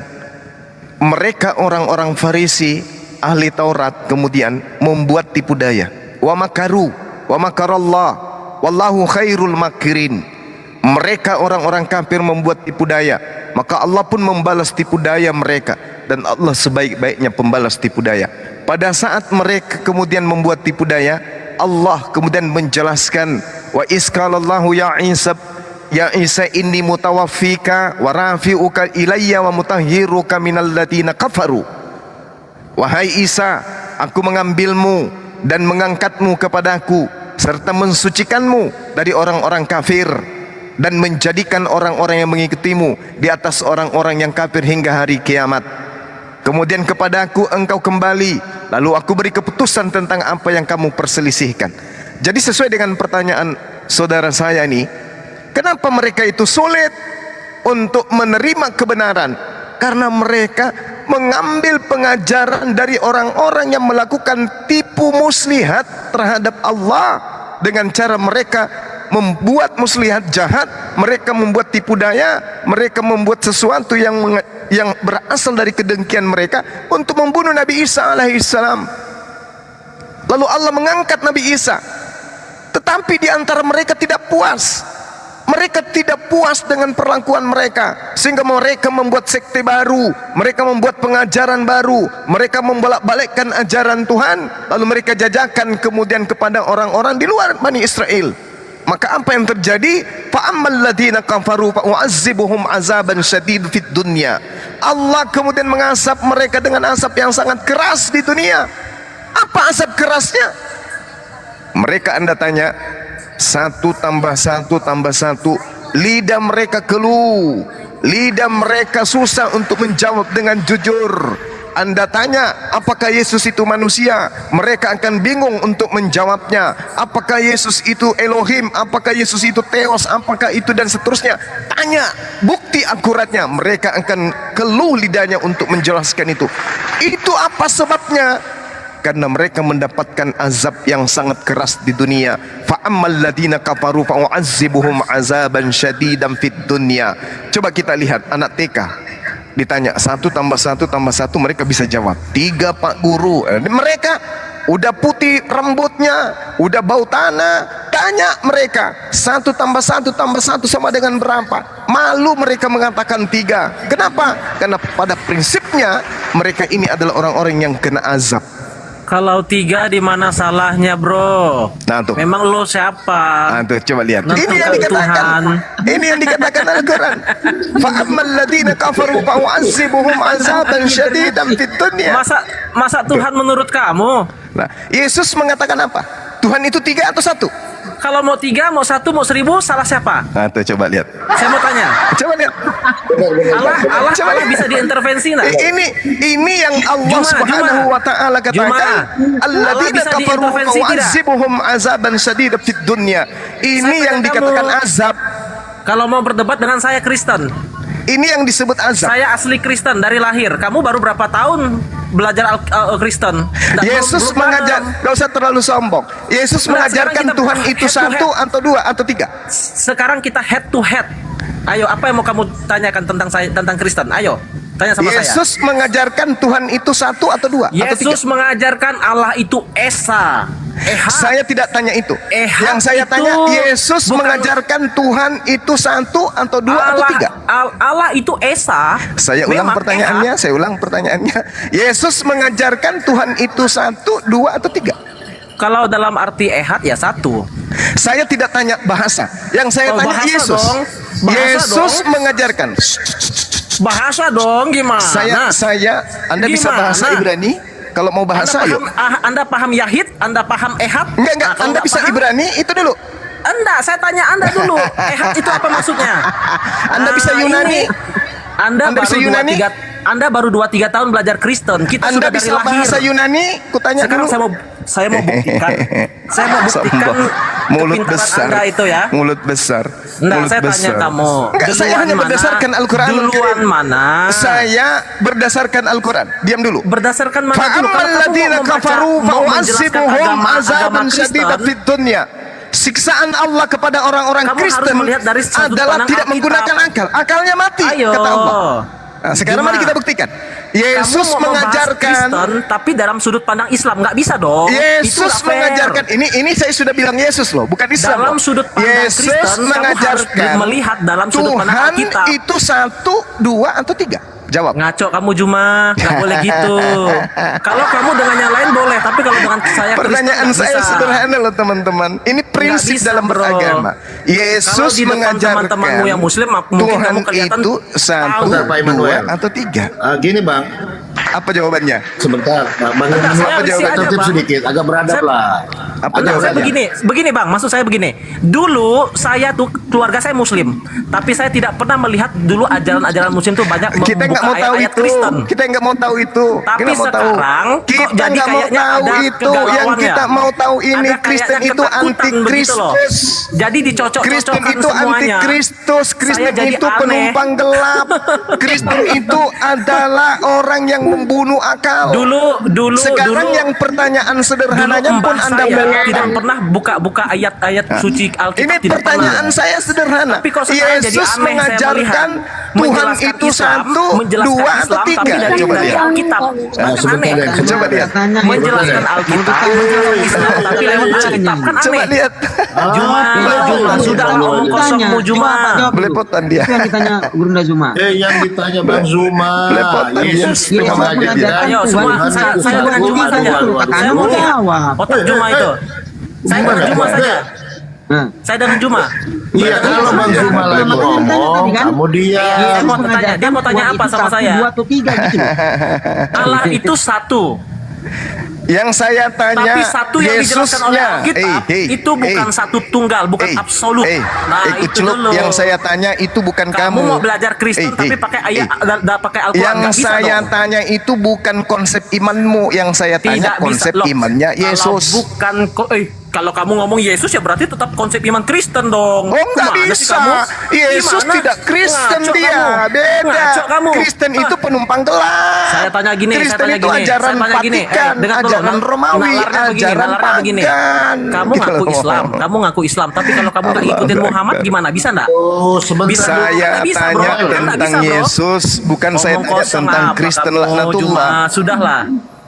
mereka orang-orang Farisi, ahli Taurat, kemudian membuat tipu daya. Wa makaru, wa makarallah, wallahu khairul makirin. Mereka orang-orang kafir membuat tipu daya, maka Allah pun membalas tipu daya mereka, dan Allah sebaik-baiknya pembalas tipu daya. Pada saat mereka kemudian membuat tipu daya, Allah kemudian menjelaskan, wa iskalallahu ya Isa inni mutawaffika wa rafi'uka ilayya wa mutahhiruka minal ladina kafaru Wahai Isa, aku mengambilmu dan mengangkatmu kepadaku serta mensucikanmu dari orang-orang kafir dan menjadikan orang-orang yang mengikutimu di atas orang-orang yang kafir hingga hari kiamat. Kemudian kepadaku engkau kembali, lalu aku beri keputusan tentang apa yang kamu perselisihkan. Jadi sesuai dengan pertanyaan saudara saya nih, kenapa mereka itu sulit untuk menerima kebenaran? Karena mereka mengambil pengajaran dari orang-orang yang melakukan tipu muslihat terhadap Allah dengan cara mereka membuat muslihat jahat, mereka membuat tipu daya, mereka membuat sesuatu yang berasal dari kedengkian mereka untuk membunuh Nabi Isa alaihissalam. Lalu Allah mengangkat Nabi Isa, tetapi di antara mereka tidak puas. Mereka tidak puas dengan perlakuan mereka, sehingga mereka membuat sekte baru, mereka membuat pengajaran baru, mereka membolak-balikkan ajaran Tuhan, lalu mereka jajakan kemudian kepada orang-orang di luar Bani Israel. Maka apa yang terjadi? Fa'ammal ladzina kafaru fa'u'azzibuhum azaban syadid fid dunya. Allah kemudian mengasap mereka dengan asap yang sangat keras di dunia. Apa asap kerasnya? Mereka Anda tanya, 1 tambah 1 tambah 1, lidah mereka keluh, lidah mereka susah untuk menjawab dengan jujur. Anda tanya, apakah Yesus itu manusia? Mereka akan bingung untuk menjawabnya. Apakah Yesus itu Elohim? Apakah Yesus itu Theos? Apakah itu dan seterusnya? Tanya, bukti akuratnya. Mereka akan keluh lidahnya untuk menjelaskan itu. Itu apa sebabnya? Karena mereka mendapatkan azab yang sangat keras di dunia. Fa'ammal ladzina kafaru fa'u'azzibuhum azaban syadidan fid dunya. Coba kita lihat anak TK ditanya 1 tambah 1 tambah 1, mereka bisa jawab 3 Pak Guru. Mereka udah putih rambutnya, udah bau tanah. Tanya mereka 1 tambah 1 tambah 1 sama dengan berapa? Malu mereka mengatakan 3. Kenapa? Karena pada prinsipnya mereka ini adalah orang-orang yang kena azab. Kalau 3 di mana salahnya, bro? Nah tuh, Memang lo siapa? nah tuh coba lihat. Nentukan Ini yang dikatakan. Tuhan. Ini yang dikatakan Al-Quran. Fa'ammal ladzina kafaru fa'u'azzibuhum azaban syadidan fid dunya. Masa Tuhan menurut kamu? Nah, Yesus mengatakan apa? Tuhan itu 3 atau 1? Kalau mau 3, mau 1, mau 1000, salah siapa? Nah tuh coba lihat. Saya mau tanya. Coba lihat. Allah bisa diintervensi nah? Ini yang Allah Subhanahu wa taala katakan, alladzina kafaru fa'u'azzibuhum azaban syadidan fid dunya. Ini yang dikatakan azab. Kalau mau berdebat dengan saya Kristen, Ini yang disebut azab. saya asli Kristen dari lahir. Kamu baru berapa tahun belajar Kristen? Yesus mengajar, gak usah terlalu sombong. Yesus mengajarkan Tuhan itu 1 atau 2 atau 3. Sekarang kita head to head. Ayo, apa yang mau kamu tanyakan tentang saya, tentang Kristen? Ayo, tanya sama saya. Yesus mengajarkan Tuhan itu 1 atau 2 atau 3. Yesus mengajarkan Allah itu Esa. Saya tidak tanya itu. Yang saya itu tanya, Yesus bukan- mengajarkan Tuhan itu 1 atau 2 atau 3. Allah itu Esa. Saya ulang Memang pertanyaannya, saya ulang pertanyaannya. Yesus mengajarkan Tuhan itu 1, 2 atau 3. Kalau dalam arti ehad ya 1. Saya tidak tanya bahasa. Yang saya tanya bahasa Yesus. dong. Bahasa Yesus dong. mengajarkan. Bahasa dong gimana? Anda bisa Gimana? bahasa Ibrani? Kalau mau bahasa, Anda yuk. paham, Anda paham Yahid? Anda paham ehad? Enggak, Nah, kalau Anda nggak bisa paham, Ibrani itu dulu. Enggak, saya tanya Anda dulu. Ehad itu apa maksudnya? Anda bisa Yunani? Anda Anda bisa baru Yunani? 2-3 Anda baru 2-3 tahun belajar Kristen. Kita Anda sudah dari bisa lahir. bahasa Yunani? Kutanya Sekarang dulu. saya mau buktikan. Saya mau buktikan Sombong. Mulut kepintaran besar. Anda itu ya. Mulut besar. Enggak, Mulut saya besar. tanya kamu. Enggak, saya Duluan hanya mana? berdasarkan Al-Quran. Duluan mana? Saya berdasarkan Al-Quran. Diam dulu. Berdasarkan mana dulu? Kalau Fa'ammal kamu ladzina mau kafaru mau menjelaskan fa'u'azzibuhum azaban Kristen, syadidan fid dunya. Siksaan Allah kepada orang-orang Kamu harus Kristen melihat dari sudut adalah pandang tidak Alkitab. menggunakan akal. Akalnya mati, Ayo. kata Allah. Nah, sekarang mari Gimana? kita buktikan. Yesus Kamu mau membahas mengajarkan. Kristen, tapi dalam sudut pandang Islam nggak bisa dong. Itu Yesus nggak fair. mengajarkan ini saya sudah bilang Yesus loh, bukan Islam. Dalam loh. sudut pandang Yesus Kristen, kamu mengajarkan harus melihat dalam sudut pandang Tuhan Alkitab. itu 1, 2 atau 3. Jawab. Ngaco kamu Juma, nggak boleh gitu. Kalau kamu dengan yang lain boleh, tapi kalau dengan saya Pertanyaan Kristen, nggak saya bisa. sederhana loh teman-teman. Ini prinsip bisa, dalam bro. beragama. Kalau Yesus di depan mengajarkan teman-temanmu yang Muslim, mungkin Tuhan kamu kelihatan itu 1, Bentar, Pak 2 Immanuel. atau 3. Gini bang, Apa jawabannya? Sebentar, Bang. saya Apa isi jawaban aja, tertib Bang. sedikit, agak beradab Saya- lah. Apa Agak Saya beradab. begini Bang, maksud saya begini. Dulu saya tuh keluarga saya Muslim, tapi saya tidak pernah melihat dulu ajaran-ajaran Muslim tuh banyak Kita nggak membuka mau tahu ayat-ayat itu. Kristen. Kita nggak mau tahu itu. Tapi Kita mau tahu. sekarang kok Kita jadi nggak mau kayaknya tahu ada itu. Yang kegalauannya. kita mau tahu ini Ada Kristen kayaknya itu ketakutan begitu loh. antikristus. Jadi dicocok-cocokkan Kristen itu semuanya. antikristus. Kristen Saya jadi itu aneh. penumpang gelap. Kristen itu adalah orang yang membunuh akal. Dulu Sekarang yang pertanyaan sederhananya dulu pun mbah Anda saya belok. tidak pernah buka ayat-ayat suci Alkitab. Ini tidak pertanyaan pernah. saya sederhana. Tapi kok sekarang jadi Yesus aneh saya mengajarkan melihat Tuhan menjelaskan itu Islam, satu, menjelaskan dua atau Islam, tapi tiga. dari Coba lihat. Alkitab. Kan sebentar, aneh. Den. Coba lihat. Menjelaskan Alkitab, menjelaskan Islam, tapi lewat Alkitab kan Coba aneh. lihat. Juma, sudah ngomong kosongmu Juma. Belepotan dia. Itu yang ditanya Gurunda Zuma. Yang ditanya Bang Zuma. Belepotan dia. Yesus mengajarkan Ayo semua, saya dengan Juma saja. Saya mau lihat otak Juma itu. Saya dengan Juma saja. Saya dengan Juma. Iya, kalau Bang Zuma lagi ngomong, kamu Iya, diam. saya mau tanya, dia mau tanya apa sama saya? 2 atau 3 gitu. Allah itu satu. Yang saya tanya, Tapi satu yang dijelaskan oleh Alkitab itu bukan satu tunggal, bukan absolut. Nah, ikut itu celup. dulu. Yang saya tanya itu bukan kamu. Kamu mau belajar Kristen tapi pakai ayat, pakai Al-Quran. Yang Nggak bisa saya dong. tanya itu bukan konsep imanmu. Yang saya tanya Tidak bisa. konsep Loh, imannya Yesus. Kalau bukan kalau kamu ngomong Yesus ya berarti tetap konsep iman Kristen dong. Oh, nggak Gimana sih bisa. kamu? Yesus Gimana? tidak Kristen Ngaco dia. kamu. Beda. Ngaco kamu. Kristen Ah. itu penumpang gelap. Saya tanya gini, Kristen saya tanya itu gini, ajaran saya tanya gini. Vatikan, Dengar dulu, ajaran Romawi, ajaran begini. pagan. Kamu Gitu ngaku loh. Islam, kamu ngaku Islam, tapi kalau kamu nggak Allah ikutin Akbar. Muhammad gimana? Bisa nggak? Oh, sebentar. Bisa. Saya Nggak bisa, tanya bro. Nggak tentang bisa, bro. Yesus, bukan saya Ngomong tanya kosong tentang apa Kristen kamu, laknatullah. Juma? Sudahlah.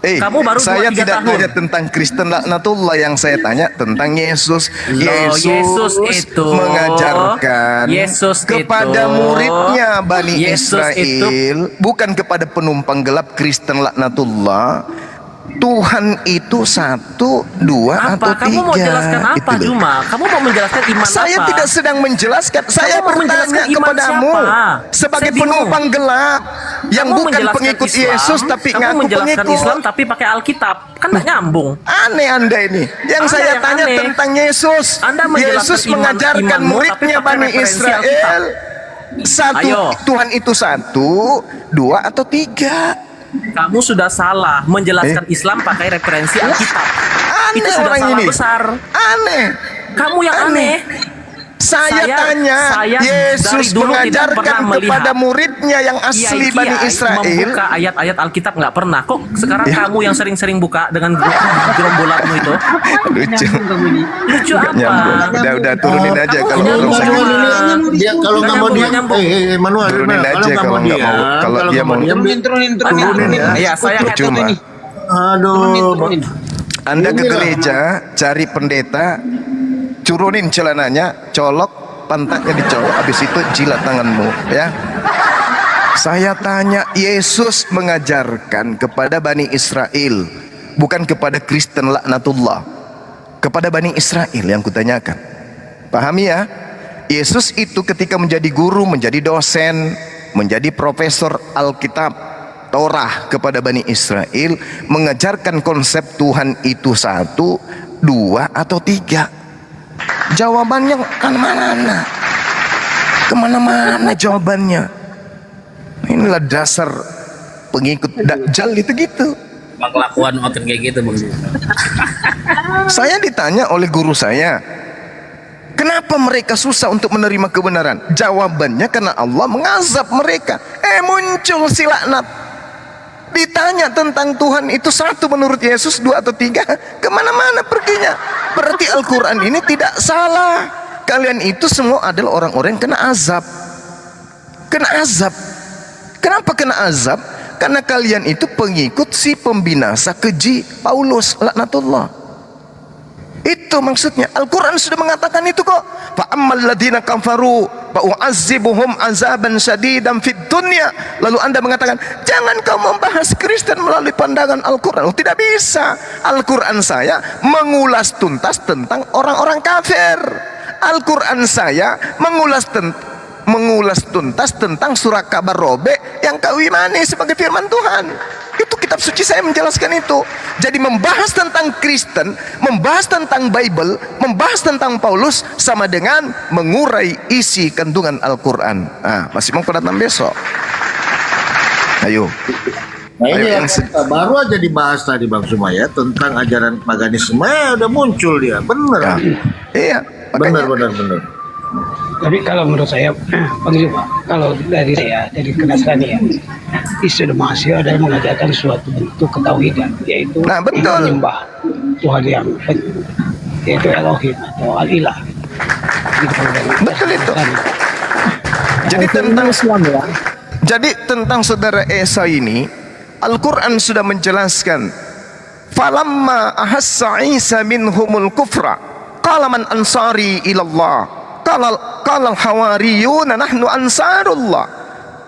Kamu baru saya 2-3 tidak tahun. tanya tentang Kristen laknatullah, yang saya tanya tentang Yesus. Yesus itu mengajarkan Yesus kepada itu muridnya Bani Yesus Israel, bukan kepada penumpang gelap Kristen laknatullah. Tuhan itu satu, dua atau Apa? Kamu tiga. mau jelaskan apa, Itu loh. Juma? Kamu mau menjelaskan iman Saya apa? tidak sedang menjelaskan. Saya mau bertanya menjelaskan iman kepadamu siapa? sebagai Saya bingung. penumpang gelap yang Kamu bukan menjelaskan pengikut Islam, Yesus tapi kamu ngaku menjelaskan pengikut. Islam tapi pakai Alkitab. Kan nggak nyambung. Aneh Anda ini. Yang Anda saya yang tanya aneh. tentang Yesus. Anda menjelaskan Yesus iman- mengajarkan imanmu, muridnya tapi pakai Bani referensi Israel. Satu, Ayo. Tuhan itu satu, dua atau tiga. Kamu sudah salah menjelaskan Islam pakai referensi Alkitab. Aneh Itu sudah orang salah ini. besar. Aneh. Kamu yang aneh. Saya tanya, saya Yesus dari dulu tidak pernah mengajarkan melihat kepada muridnya yang asli Bani Israel. membuka ayat-ayat Alkitab nggak pernah. Kok sekarang kamu yang sering-sering buka dengan gerombolanmu itu? Lucu. Lucu Nggak apa? nyambung. Udah turunin aja Kamu kalau ini orang sakit. Dia kalau nggak mau diam, nyambung. Manuel, Turunin kalau aja nggak kalau mau nggak diam, mau. Kalau dia mau diam, Turunin. Iya, saya cuma. Turunin. Anda ke gereja cari pendeta, curunin celananya, colok pantatnya dicolok, habis itu jilat tanganmu, ya. Saya tanya, Yesus mengajarkan kepada Bani Israel, bukan kepada Kristen laknatullah. Kepada Bani Israel yang kutanyakan. Pahami ya? Yesus itu ketika menjadi guru, menjadi dosen, menjadi profesor Alkitab Torah kepada Bani Israel, mengajarkan konsep Tuhan itu satu, dua atau tiga. Jawabannya kemana-mana, kemana-mana jawabannya. Inilah dasar pengikut Dajjal itu gitu. Bang kelakuan makin kayak gitu, Bang. Saya ditanya oleh guru saya, kenapa mereka susah untuk menerima kebenaran? Jawabannya karena Allah mengazab mereka. Muncul si laknat. Ditanya tentang Tuhan itu satu menurut Yesus, dua atau tiga, kemana-mana perginya. Berarti Al-Quran ini tidak salah. Kalian itu semua adalah orang-orang yang kena azab. Kena azab. Kenapa kena azab? Karena kalian itu pengikut si pembinasa keji Paulus laknatullah. Itu maksudnya. Al-Quran sudah mengatakan itu kok. Fa'ammal ladina kafaru fa'u'azzibuhum azaban syadidan fid dunya. Lalu Anda mengatakan, jangan kau membahas Kristen melalui pandangan Al-Quran. Oh, tidak bisa. Al-Quran saya mengulas tuntas tentang orang-orang kafir. Al-Quran saya mengulas tuntas tentang surah kabar robek yang kau imani sebagai firman Tuhan. Itu kitab suci saya menjelaskan itu. Jadi membahas tentang Kristen, membahas tentang Bible, membahas tentang Paulus sama dengan mengurai isi kandungan Al-Quran. Nah, masih mau datang besok. Ayo. Nah ini Ayo, yang baru aja dibahas tadi Bang Sumaya tentang ajaran paganisme, udah muncul dia, bener. Ya. Iya, bener, makanya. bener. Tapi kalau menurut saya, Bang Juma, kalau dari saya, dari Kenasranian, Islam masih adalah mengajarkan suatu bentuk ketauhidan, yaitu Nah, betul. menyembah Tuhan yang yaitu Elohim atau Al-Ilah. Betul itu. Jadi tentang tentang saudara Esa ini, Al-Quran sudah menjelaskan, falamma ahassa Isa minhumul kufra qala man ansari ilallah qala al-hawariyuna nahnu ansarullah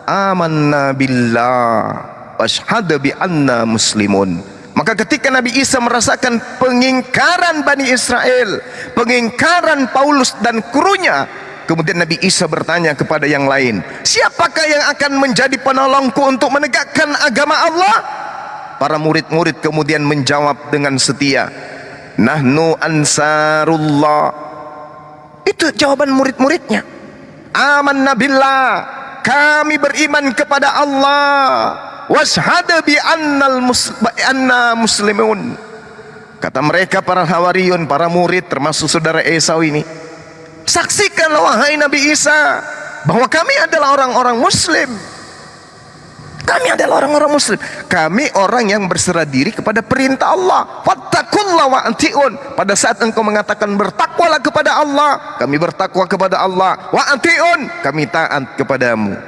amanna billah washhad bi anna muslimun. Maka ketika Nabi Isa merasakan pengingkaran Bani Israel, pengingkaran Paulus dan krunya, kemudian Nabi Isa bertanya kepada yang lain, siapakah yang akan menjadi penolongku untuk menegakkan agama Allah? Para murid-murid kemudian menjawab dengan setia, nahnu ansarullah. Itu jawaban murid-muridnya. Amanna billah, kami beriman kepada Allah. Washhada bi anna muslimun. Kata mereka para hawariyun, para murid termasuk saudara Esau ini, saksikanlah wahai Nabi Isa bahwa kami adalah orang-orang muslim. Kami adalah orang-orang muslim. Kami orang yang berserah diri kepada perintah Allah. Fattaqullaha wa atiun. Pada saat engkau mengatakan bertakwalah kepada Allah, kami bertakwa kepada Allah. Wa atiun, kami taat kepadamu.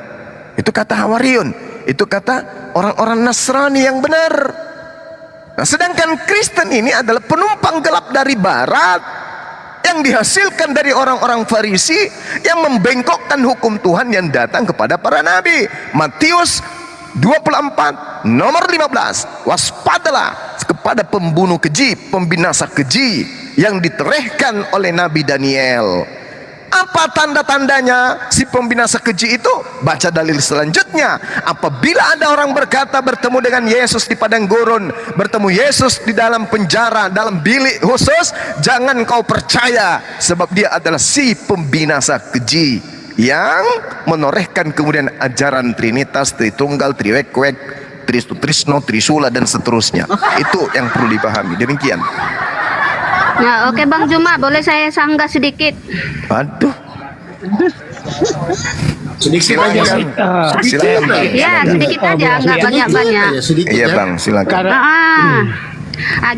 Itu kata hawariyun. Itu kata orang-orang Nasrani yang benar. Nah, sedangkan Kristen ini adalah penumpang gelap dari barat yang dihasilkan dari orang-orang Farisi yang membengkokkan hukum Tuhan yang datang kepada para nabi. Matius 24 nomor 15, waspadalah kepada pembunuh keji, pembinasa keji yang diterehkan oleh Nabi Daniel. Apa tanda-tandanya si pembinasa keji itu? Baca dalil selanjutnya. Apabila ada orang berkata bertemu dengan Yesus di padang gurun, bertemu Yesus di dalam penjara, dalam bilik khusus, jangan kau percaya, sebab dia adalah si pembinasa keji yang menorehkan kemudian ajaran Trinitas, Tritunggal, Triwekwek, Trisno, Trisula dan seterusnya. Itu yang perlu dipahami. Demikian. Nah, oke Bang Juma, boleh saya sanggah sedikit? Aduh. Sedikit aja kan. Silakan. Ya, sedikit aja, nggak banyak-banyak. Iya Bang, silakan.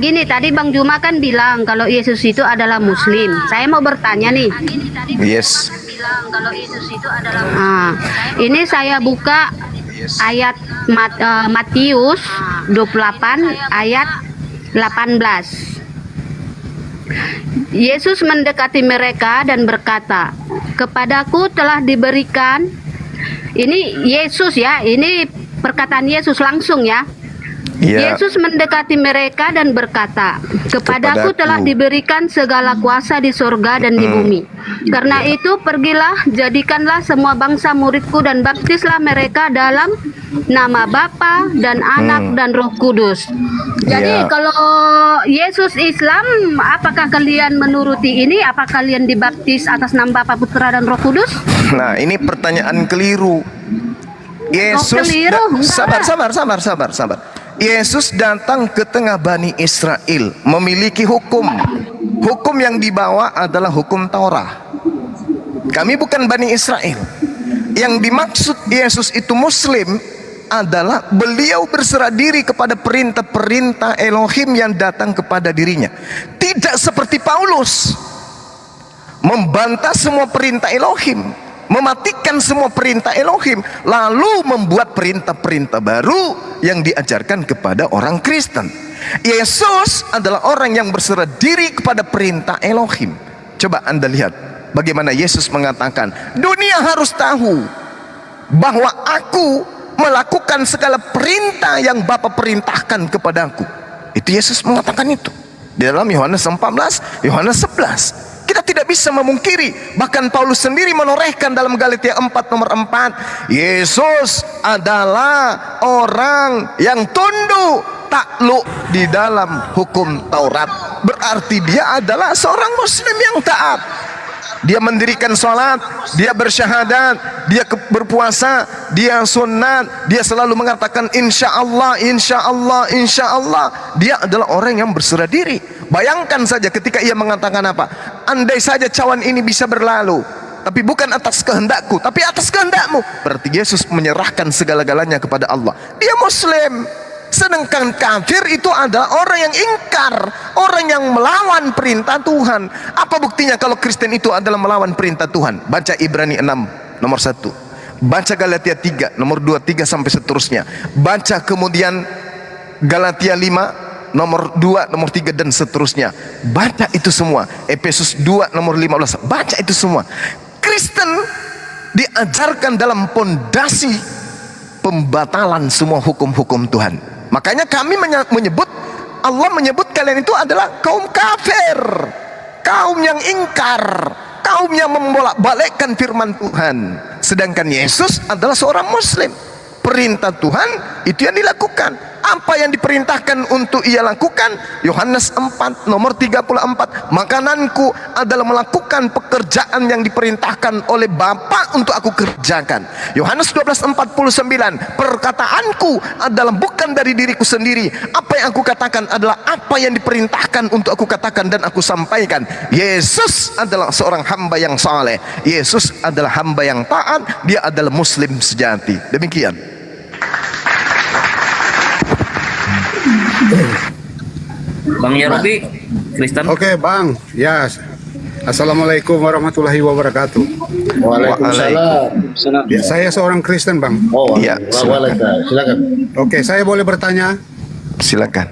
Gini, tadi Bang Juma kan bilang kalau Yesus itu adalah Muslim. Saya mau bertanya nih. Yes. Ini saya buka ayat Matius 28 ayat 18. Yesus mendekati mereka dan berkata, kepadaku telah diberikan. Ini Yesus ya, ini perkataan Yesus langsung ya. Ya. Yesus mendekati mereka dan berkata, kepadaku telah diberikan segala kuasa di surga dan di bumi. Karena itu pergilah, jadikanlah semua bangsa muridku dan baptislah mereka dalam nama Bapa dan Anak dan Roh Kudus. Jadi kalau Yesus Islam, apakah kalian menuruti ini? Apa kalian dibaptis atas nama Bapa, Putra dan Roh Kudus? Nah, ini pertanyaan keliru. Yesus sabar. Yesus datang ke tengah Bani Israel, memiliki hukum. Hukum yang dibawa adalah hukum Taurat. Kami bukan Bani Israel. Yang dimaksud Yesus itu Muslim adalah beliau berserah diri kepada perintah-perintah Elohim yang datang kepada dirinya. Tidak seperti Paulus membantah semua perintah Elohim, mematikan semua perintah Elohim, lalu membuat perintah-perintah baru yang diajarkan kepada orang Kristen. Yesus adalah orang yang berserah diri kepada perintah Elohim. Coba Anda lihat bagaimana Yesus mengatakan, dunia harus tahu bahwa aku melakukan segala perintah yang Bapa perintahkan kepadaku. Itu Yesus mengatakan itu di dalam Yohanes 14, Yohanes 11. Kita tidak bisa memungkiri. Bahkan Paulus sendiri menorehkan dalam Galatia 4 nomor 4, Yesus adalah orang yang tunduk takluk di dalam hukum Taurat. Berarti dia adalah seorang muslim yang taat. Dia mendirikan sholat, dia bersyahadat, dia berpuasa, dia sunat, dia selalu mengatakan insya Allah, insya Allah, insya Allah. Dia adalah orang yang berserah diri. Bayangkan saja ketika ia mengatakan apa? Andai saja cawan ini bisa berlalu, tapi bukan atas kehendakku, tapi atas kehendakmu. Berarti Yesus menyerahkan segala-galanya kepada Allah. Dia muslim. Sedangkan kafir itu adalah orang yang ingkar, orang yang melawan perintah Tuhan. Apa buktinya kalau Kristen itu adalah melawan perintah Tuhan? Baca Ibrani 6 nomor 1, baca Galatia 3 nomor 2, 3 sampai seterusnya. Baca kemudian Galatia 5 nomor 2, nomor 3 dan seterusnya. Baca itu semua. Efesus 2 nomor 15. Baca itu semua. Kristen diajarkan dalam pondasi pembatalan semua hukum-hukum Tuhan. Makanya kami menyebut, Allah menyebut kalian itu adalah kaum kafir, kaum yang ingkar, kaum yang membolak-balikkan firman Tuhan. Sedangkan Yesus adalah seorang muslim. Perintah Tuhan itu yang dilakukan. Apa yang diperintahkan untuk ia lakukan? Yohanes 4 nomor 34, makananku adalah melakukan pekerjaan yang diperintahkan oleh Bapa untuk aku kerjakan. Yohanes 12:49, perkataanku adalah bukan dari diriku sendiri. Apa yang aku katakan adalah apa yang diperintahkan untuk aku katakan dan aku sampaikan. Yesus adalah seorang hamba yang saleh. Yesus adalah hamba yang taat. Dia adalah muslim sejati. Demikian. Bang Yarobi, Kristen. Oke, Bang. Ya. Assalamualaikum warahmatullahi wabarakatuh. Waalaikumsalam. Ya, saya seorang Kristen, Bang. Oh, Iya, silakan. Oke, saya boleh bertanya Silakan.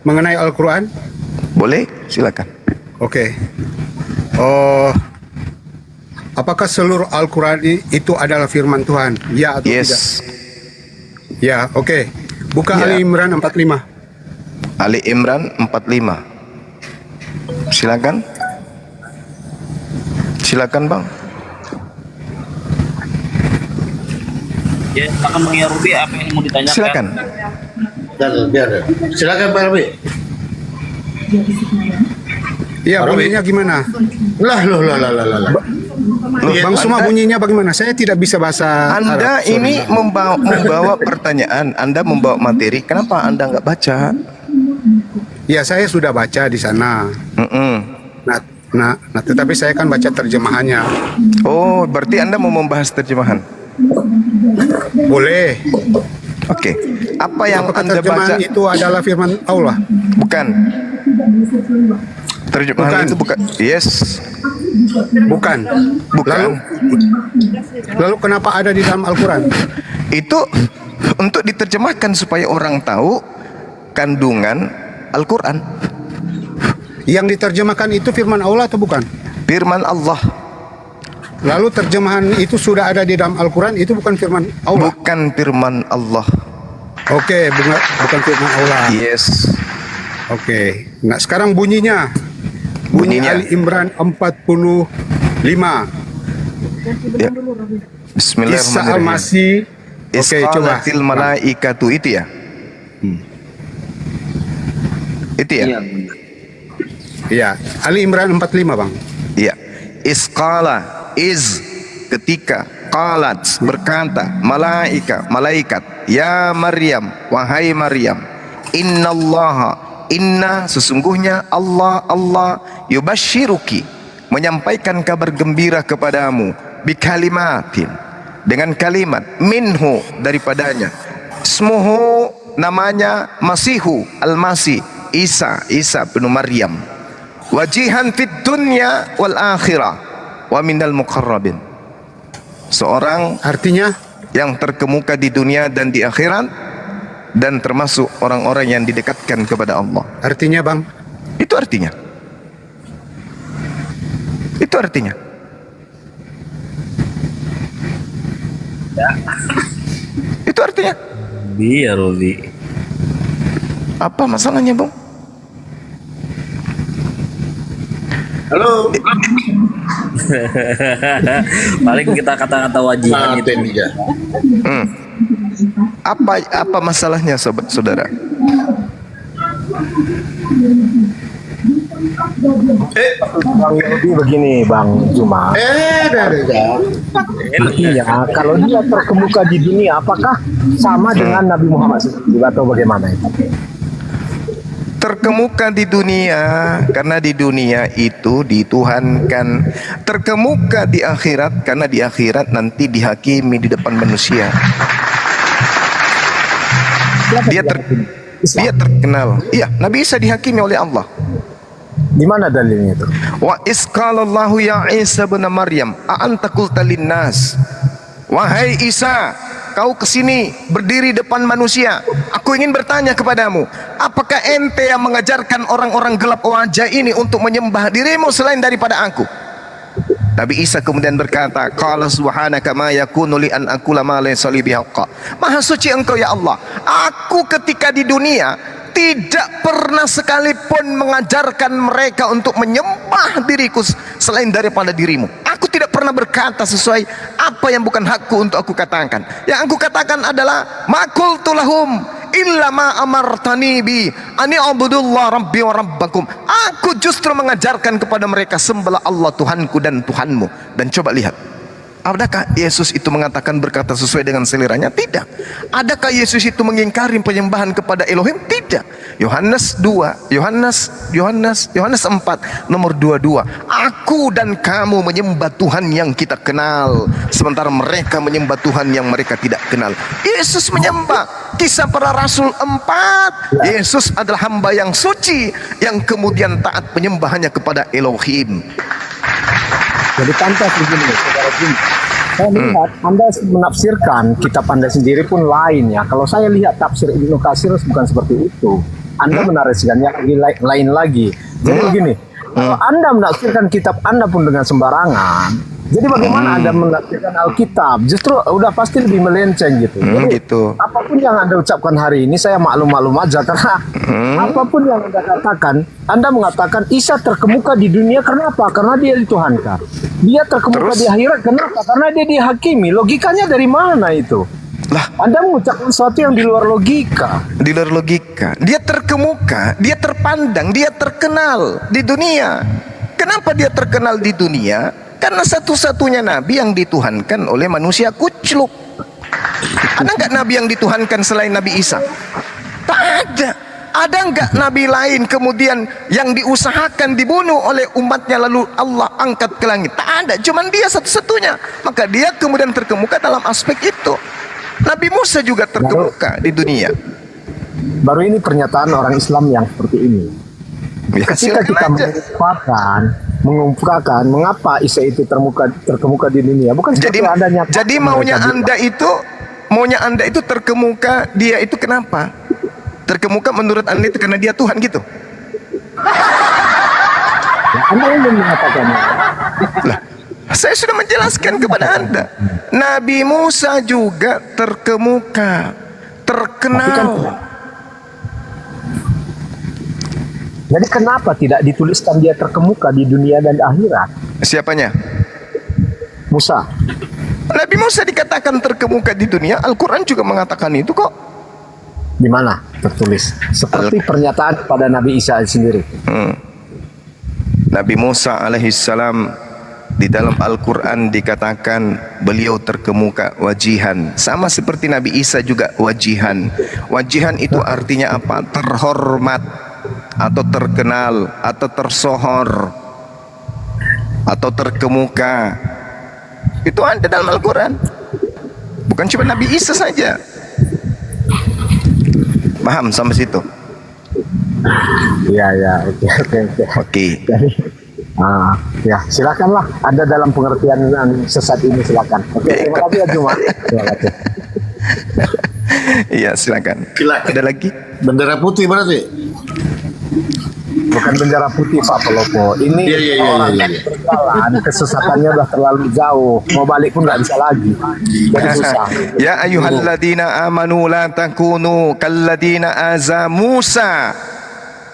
mengenai Al-Quran? Boleh? Silakan. Oke. Oh, apakah seluruh Al-Quran itu adalah firman Tuhan? Ya atau tidak? Yes. Ya, oke. Buka Ya. Ali Imran 45. Ali Imran 45. Silakan. Silakan, Bang. Ya, silakan Bang Yarobi, apa yang mau ditanyakan? Silakan. Biar. Silakan Pak Rabi. Iya, bunyinya gimana? Lah. Bang Suma, bunyinya bagaimana? Saya tidak bisa bahasa Anda Arab, sorry. ini membawa pertanyaan, Anda membawa materi. Kenapa Anda nggak baca? Ya, saya sudah baca di sana. Nah, tetapi saya kan baca terjemahannya. Oh, berarti Anda mau membahas terjemahan? Boleh. Oke. Apa yang Apakah Anda baca? terjemahan itu adalah firman Allah? Bukan. Terjemahan Bukan. itu bukan. Yes. Bukan. Bukan. Lalu kenapa ada di dalam Al-Quran? Itu untuk diterjemahkan supaya orang tahu kandungan Al-Quran. Yang diterjemahkan itu firman Allah atau bukan? Firman Allah. Lalu terjemahan itu sudah ada di dalam Al-Quran, itu bukan firman Allah? Bukan firman Allah. Oke, bukan firman Allah. Yes. Oke. Nah, sekarang bunyinya. Bunyi Bunyinya. Ali Imran 45. Ya. Isa Bismillahirrahmanirrahim. al-Masih. Oke, coba. Isqalatil malaikatu itu ya. Itu ya. Iya, Ali Imran 45, Bang. Iya. Isqala is ketika, qalat berkata, malaikat, ya Maryam, wahai Maryam, inna sesungguhnya Allah yubashiruki menyampaikan kabar gembira kepadamu bikalimatin dengan kalimat minhu daripadanya, ismuhu namanya Masihu al-Masih, Isa bin Maryam, wajihan fid dunya wal akhirah wa minal muqarrabin, seorang Artinya? yang terkemuka di dunia dan di akhirat, dan termasuk orang-orang yang didekatkan kepada Allah. Artinya, Bang? Itu artinya. Itu artinya. Itu artinya. Iya, Robi. Apa masalahnya, Bang? Halo. Paling kita kata-kata wajiban itu. Maafin dia. Apa masalahnya saudara? Bang Yodi begini Bang Juma. Artinya kalau dia terkemuka di dunia, apakah sama dengan Nabi Muhammad SAW atau bagaimana itu? Terkemuka di dunia karena di dunia itu dituhankan, terkemuka di akhirat karena di akhirat nanti dihakimi di depan manusia. Dia terkenal. Iya, Nabi Isa dihakimi oleh Allah. Di mana dalilnya itu? Wa isqalallahu ya Isa bin Maryam a anta qulta linnas, wahai Isa, kau kesini berdiri depan manusia, aku ingin bertanya kepadamu, apakah ente yang mengajarkan orang-orang gelap wajah ini untuk menyembah dirimu selain daripada aku? Nabi Isa kemudian berkata, qala subhanaka ma yakunu li an aqula ma laysa li bihaqqa. Maha suci engkau ya Allah, aku ketika di dunia tidak pernah sekalipun mengajarkan mereka untuk menyembah diriku selain daripada dirimu. Aku tidak pernah berkata sesuai apa yang bukan hakku untuk aku katakan. Yang aku katakan adalah ma qultu lahum illa ma amartani bi ani abudullah rabbi wa rabbakum. Aku justru mengajarkan kepada mereka sembahlah Allah Tuhanku dan Tuhanmu. Dan coba lihat, adakah Yesus itu mengatakan berkata sesuai dengan seleranya? Tidak. Adakah Yesus itu mengingkari penyembahan kepada Elohim? Tidak. Yohanes 4 nomor 22. Aku dan kamu menyembah Tuhan yang kita kenal, sementara mereka menyembah Tuhan yang mereka tidak kenal. Yesus menyembah. Kisah para Rasul 4. Yesus adalah hamba yang suci yang kemudian taat penyembahannya kepada Elohim. Jadi pantas begini, saudara Jim. Saya lihat Anda menafsirkan kitab Anda sendiri pun lain ya. Kalau saya lihat tafsir Ibnu Katsir bukan seperti itu. Anda menafsirkannya lain lagi. Jadi begini, kalau Anda menafsirkan kitab Anda pun dengan sembarangan, jadi bagaimana Anda menafsirkan Alkitab? Justru udah pasti lebih melenceng gitu. Jadi apapun yang Anda ucapkan hari ini saya maklum-maklum aja, karena apapun yang Anda katakan, Anda mengatakan Isa terkemuka di dunia, kenapa? Karena dia dituhankan. Dia terkemuka di akhirat, kenapa? Karena dia dihakimi. Logikanya dari mana itu? Lah, Anda mengucapkan sesuatu yang di luar logika. Di luar logika. Dia terkemuka, dia terpandang, dia terkenal di dunia. Kenapa dia terkenal di dunia? Karena satu-satunya nabi yang dituhankan oleh manusia kucluk. Ada nggak nabi yang dituhankan selain Nabi Isa? Tak ada. Ada nggak nabi lain kemudian yang diusahakan dibunuh oleh umatnya lalu Allah angkat ke langit? Tak ada. Cuman dia satu-satunya. Maka dia kemudian terkemuka dalam aspek itu. Nabi Musa juga terkemuka di dunia. Baru ini pernyataan orang Islam yang seperti ini. Ya, ketika kita mengungkapkan mengapa Isa itu terkemuka di dunia, bukan jadi adanya. Jadi maunya Anda itu terkemuka, dia itu kenapa? Terkemuka menurut Anda itu karena dia Tuhan gitu? Ya, Anda yang mengatakannya. Lah, saya sudah menjelaskan kepada Anda. Nabi Musa juga terkemuka, terkenal. Jadi kenapa tidak dituliskan dia terkemuka di dunia dan akhirat? Siapanya? Musa. Nabi Musa dikatakan terkemuka di dunia. Al-Quran juga mengatakan itu kok. Di mana tertulis? Seperti pernyataan pada Nabi Isa sendiri. Nabi Musa alaihissalam di dalam Al-Quran dikatakan beliau terkemuka wajihan. Sama seperti Nabi Isa juga wajihan. Wajihan itu artinya apa? Terhormat, atau terkenal, atau tersohor, atau terkemuka. Itu ada dalam Al-Quran. Bukan cuma Nabi Isa saja. Paham sampai situ? Ya, oke. Jadi, ya silakanlah. Ada dalam pengertian sesat ini, silakan. Oke, terima kasih ya Juma. Terima kasih. Iya, silakan. Ada lagi? Bendera putih berarti? Bukan bendera putih Pak Palopo. Ini orang yang berjalan kesesatannya udah terlalu jauh. Mau balik pun nggak bisa lagi. Jadi susah. Ya ayyuhalladzina amanu la takunu kalladina aza Musa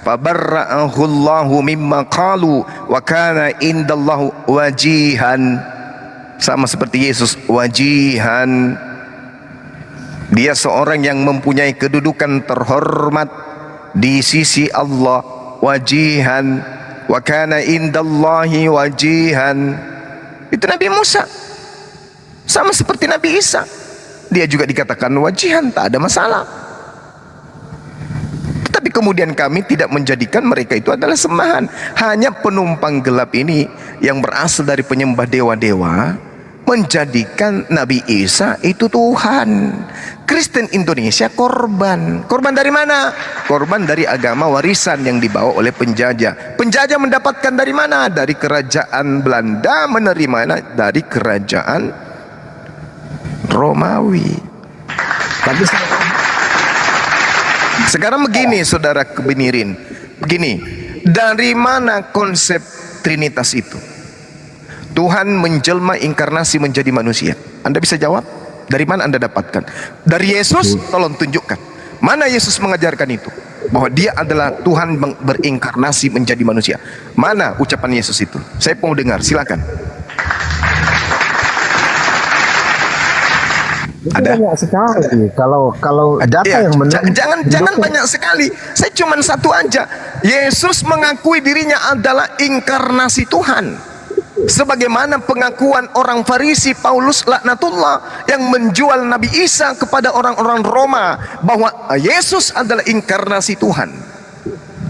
fabarra'ahu Allahu mimma qalu wa kana indallahu wajihan. Sama seperti Yesus, wajihan. Dia seorang yang mempunyai kedudukan terhormat di sisi Allah, wajihan. Wa kana indallahi wajihan. Itu Nabi Musa. Sama seperti Nabi Isa, dia juga dikatakan wajihan, tak ada masalah. Tetapi kemudian kami tidak menjadikan mereka itu adalah sembahan. Hanya penumpang gelap ini yang berasal dari penyembah dewa-dewa menjadikan Nabi Isa itu Tuhan. Kristen Indonesia korban. Korban dari mana? Korban dari agama warisan yang dibawa oleh penjajah. Penjajah mendapatkan dari mana? Dari kerajaan Belanda, menerimanya dari kerajaan Romawi. Tapi sekarang begini, saudara Kebenirin, begini, dari mana konsep Trinitas itu? Tuhan menjelma inkarnasi menjadi manusia. Anda bisa jawab? Dari mana Anda dapatkan? Dari Yesus? Tolong tunjukkan. Mana Yesus mengajarkan itu? Bahwa dia adalah Tuhan berinkarnasi menjadi manusia. Mana ucapan Yesus itu? Saya mau dengar, silakan. Ada banyak sekali. Kalau data ya, yang jangan banyak sekali. Saya cuma satu aja. Yesus mengakui dirinya adalah inkarnasi Tuhan. Sebagaimana pengakuan orang Farisi Paulus laknatullah yang menjual Nabi Isa kepada orang-orang Roma bahwa Yesus adalah inkarnasi Tuhan.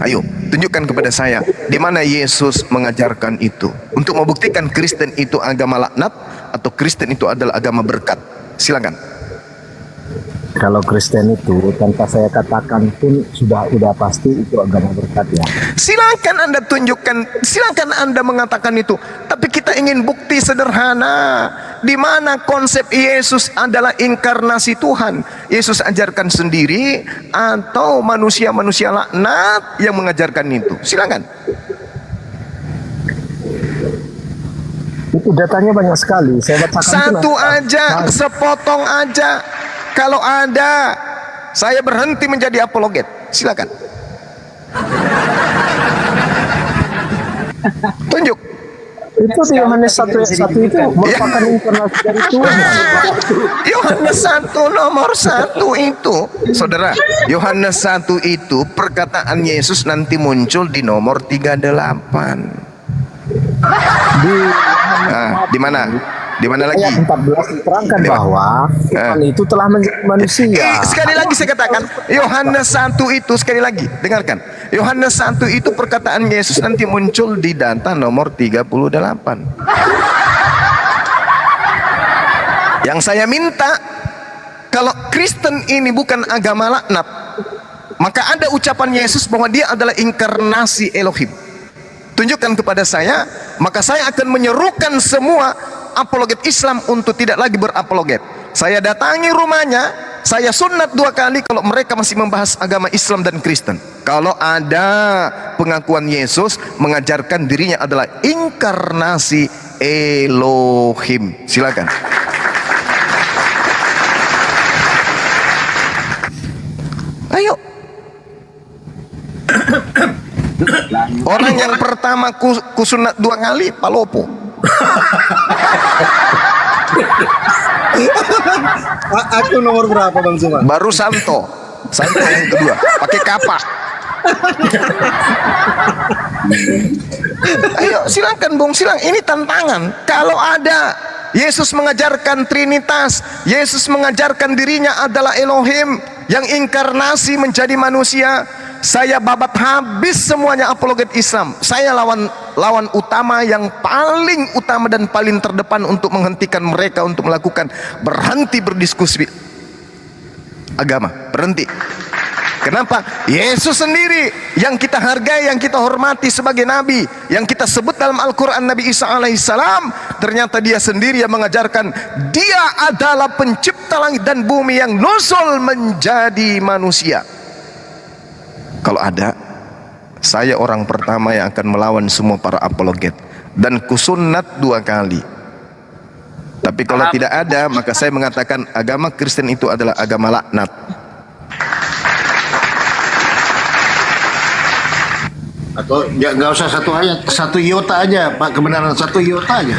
Ayo, tunjukkan kepada saya di mana Yesus mengajarkan itu. Untuk membuktikan Kristen itu agama laknat atau Kristen itu adalah agama berkat. Silakan. Kalau Kristen itu tanpa saya katakan pun sudah pasti itu agama berkat ya. Silakan Anda tunjukkan, silakan Anda mengatakan itu. Tapi kita ingin bukti sederhana. Di mana konsep Yesus adalah inkarnasi Tuhan? Yesus ajarkan sendiri atau manusia-manusia laknat yang mengajarkan itu? Silakan. Itu datanya banyak sekali. Saya bacakan satu aja, sepotong aja. Kalau ada, saya berhenti menjadi apologet. Silakan. Tunjuk. Itu di Yohanes 1 itu merupakan inkarnasi dari Tuhan. Yohanes 1 nomor 1 itu, saudara. Yohanes 1 itu perkataan Yesus nanti muncul di nomor 38. Di mana? Di mana lagi? Ayat 14 diterangkan bahwa Tuhan itu telah menjadi manusia. Sekali lagi saya katakan, Yohanes 1 itu, sekali lagi dengarkan. Yohanes 1 itu perkataan Yesus nanti muncul di data nomor 38. Yang saya minta, kalau Kristen ini bukan agama laknat, maka ada ucapan Yesus bahwa dia adalah inkarnasi Elohim. Tunjukkan kepada saya, maka saya akan menyerukan semua apologet Islam untuk tidak lagi berapologet. Saya datangi rumahnya, saya sunat 2 kali kalau mereka masih membahas agama Islam dan Kristen. Kalau ada pengakuan Yesus mengajarkan dirinya adalah inkarnasi Elohim. Silakan. Ayo. Orang yang pertama kusunat 2 kali Palopo. Aku nomor berapa Bang Suma? Baru Santo yang kedua pakai kapak. Ayo silakan Bung, silang. Ini tantangan. Kalau ada Yesus mengajarkan Trinitas, Yesus mengajarkan dirinya adalah Elohim yang inkarnasi menjadi manusia, saya babat habis semuanya apologet Islam. Saya lawan utama yang paling utama dan paling terdepan untuk menghentikan mereka untuk melakukan berhenti berdiskusi agama. Berhenti. Kenapa? Yesus sendiri yang kita hargai, yang kita hormati sebagai nabi, yang kita sebut dalam Al-Quran Nabi Isa alaihissalam, ternyata dia sendiri yang mengajarkan dia adalah pencipta langit dan bumi yang nusul menjadi manusia. Kalau ada, saya orang pertama yang akan melawan semua para apologet dan kusunnat 2 kali. Tapi kalau tidak ada, maka saya mengatakan agama Kristen itu adalah agama laknat. Atau ya nggak usah satu ayat, satu iota aja, Pak, kebenaran satu iota aja.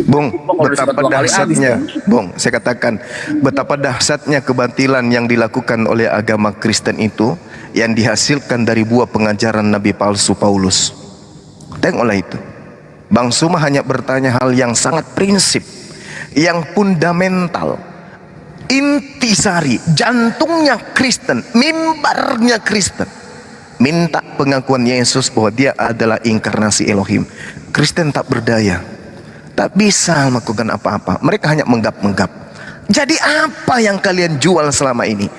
Bung, betapa dahsyatnya, Bung, saya katakan betapa dahsyatnya kebatilan yang dilakukan oleh agama Kristen itu yang dihasilkan dari buah pengajaran Nabi palsu Paulus. Tengoklah itu. Bang Suma hanya bertanya hal yang sangat prinsip, yang fundamental, intisari, jantungnya Kristen, mimbarnya Kristen. Minta pengakuan Yesus bahwa dia adalah inkarnasi Elohim. Kristen tak berdaya, tak bisa melakukan apa-apa. Mereka hanya menggap-menggap. Jadi apa yang kalian jual selama ini?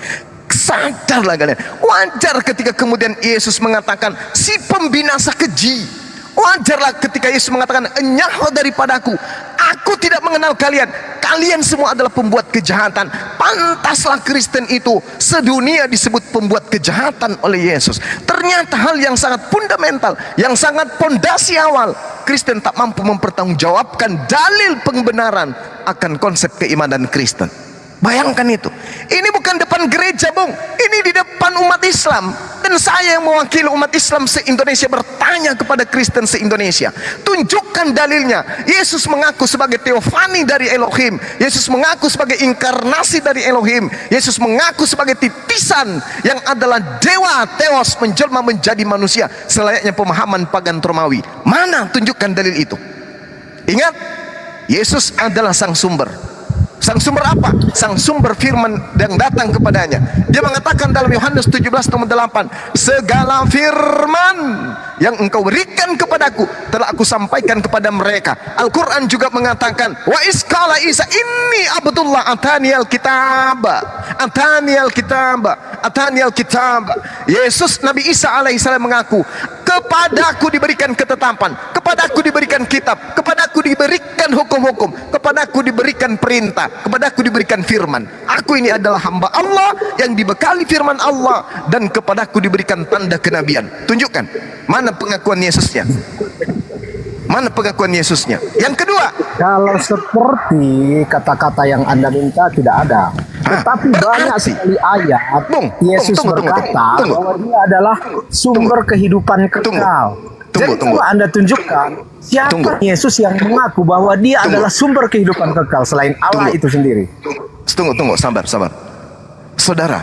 Sadarlah kalian. Wajar ketika kemudian Yesus mengatakan si pembinasa keji. Wajarlah ketika Yesus mengatakan enyahlah daripadaku, aku tidak mengenal kalian. Kalian semua adalah pembuat kejahatan. Pantaslah Kristen itu sedunia disebut pembuat kejahatan oleh Yesus. Ternyata hal yang sangat fundamental, yang sangat pondasi awal, Kristen tak mampu mempertanggungjawabkan dalil pembenaran akan konsep keimanan Kristen. Bayangkan itu. Ini bukan depan gereja, Bung. Ini di depan umat Islam. Dan saya yang mewakili umat Islam se-Indonesia bertanya kepada Kristen se-Indonesia, tunjukkan dalilnya. Yesus mengaku sebagai teofani dari Elohim. Yesus mengaku sebagai inkarnasi dari Elohim. Yesus mengaku sebagai titisan yang adalah dewa Theos menjelma menjadi manusia selayaknya pemahaman pagan Romawi. Mana tunjukkan dalil itu? Ingat, Yesus adalah sang sumber. Sang sumber apa? Sang sumber firman yang datang kepadanya. Dia mengatakan dalam Yohanes 17:8, segala firman yang engkau berikan kepadaku telah aku sampaikan kepada mereka. Al-Quran juga mengatakan, wa iskala Isa inni abdullah ataniyal kitaba, ataniyal kitaba, ataniyal kitaba. Yesus Nabi Isa alaihissalam mengaku, kepadaku diberikan ketetapan, kepadaku diberikan kitab, kepadaku diberikan hukum-hukum, kepadaku diberikan perintah, kepadaku diberikan firman. Aku ini adalah hamba Allah yang dibekali firman Allah, dan kepadaku diberikan tanda kenabian. Tunjukkan mana pengakuan Yesusnya, mana pengakuan Yesusnya. Yang kedua, kalau seperti kata-kata yang Anda minta tidak ada, tetapi banyak sekali ayat Yesus berkata bahwa dia adalah sumber kehidupan kekal. Jadi kalau Anda tunjukkan siapa Yesus yang mengaku bahwa dia adalah sumber kehidupan kekal selain Allah itu sendiri. Tunggu, sabar. Saudara,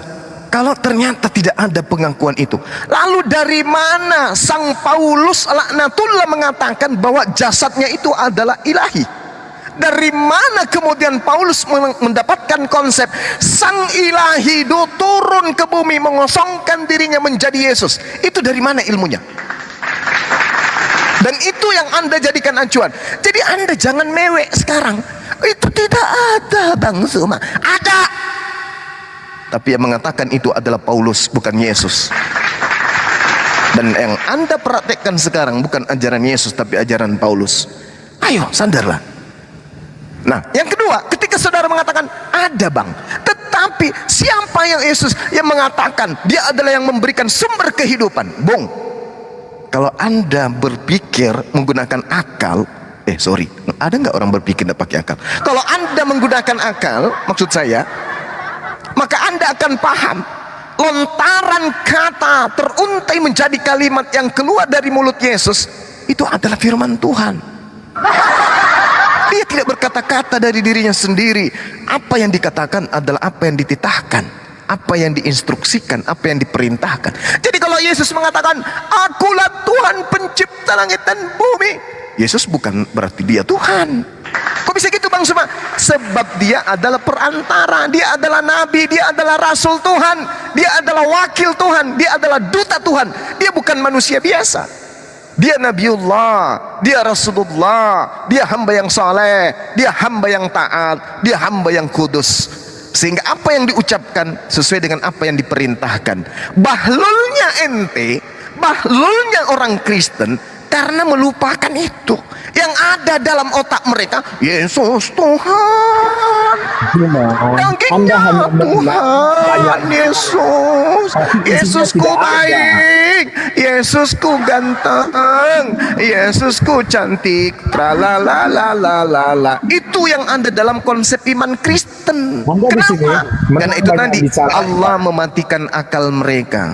kalau ternyata tidak ada pengakuan itu, lalu dari mana Sang Paulus laknatullah mengatakan bahwa jasadnya itu adalah ilahi? Dari mana kemudian Paulus mendapatkan konsep sang ilahi itu turun ke bumi mengosongkan dirinya menjadi Yesus? Itu dari mana ilmunya? Dan itu yang Anda jadikan acuan. Jadi Anda jangan mewek sekarang. Itu tidak ada, Bang Suma. Ada. Tapi yang mengatakan itu adalah Paulus, bukan Yesus. Dan yang Anda praktekkan sekarang bukan ajaran Yesus, tapi ajaran Paulus. Ayo, sadarlah. Nah, yang kedua, ketika saudara mengatakan ada, Bang, tetapi siapa yang Yesus yang mengatakan dia adalah yang memberikan sumber kehidupan? Bung, kalau Anda berpikir menggunakan akal, ada nggak orang berpikir tidak pakai akal? Kalau Anda menggunakan akal, maksud saya, maka Anda akan paham lontaran kata teruntai menjadi kalimat yang keluar dari mulut Yesus itu adalah firman Tuhan. Dia tidak berkata-kata dari dirinya sendiri. Apa yang dikatakan adalah apa yang dititahkan, apa yang diinstruksikan, apa yang diperintahkan. Jadi kalau Yesus mengatakan akulah Tuhan pencipta langit dan bumi, Yesus bukan berarti dia Tuhan. Kok bisa gitu, Bang Suma? Sebab dia adalah perantara, dia adalah nabi, dia adalah rasul Tuhan, dia adalah wakil Tuhan, dia adalah duta Tuhan. Dia bukan manusia biasa. Dia Nabiullah, dia Rasulullah, dia hamba yang saleh, dia hamba yang taat, dia hamba yang kudus. Sehingga apa yang diucapkan sesuai dengan apa yang diperintahkan. Bahlulnya ente, bahlulnya orang Kristen karena melupakan itu. Yang ada dalam otak mereka, Yesus Tuhan, dagingnya Tuhan, Yesusku baik, Yesusku ganteng, Yesusku cantik, tralalalala. Itu yang ada dalam konsep iman Kristen. Kenapa? Karena itu tadi Allah mematikan akal mereka.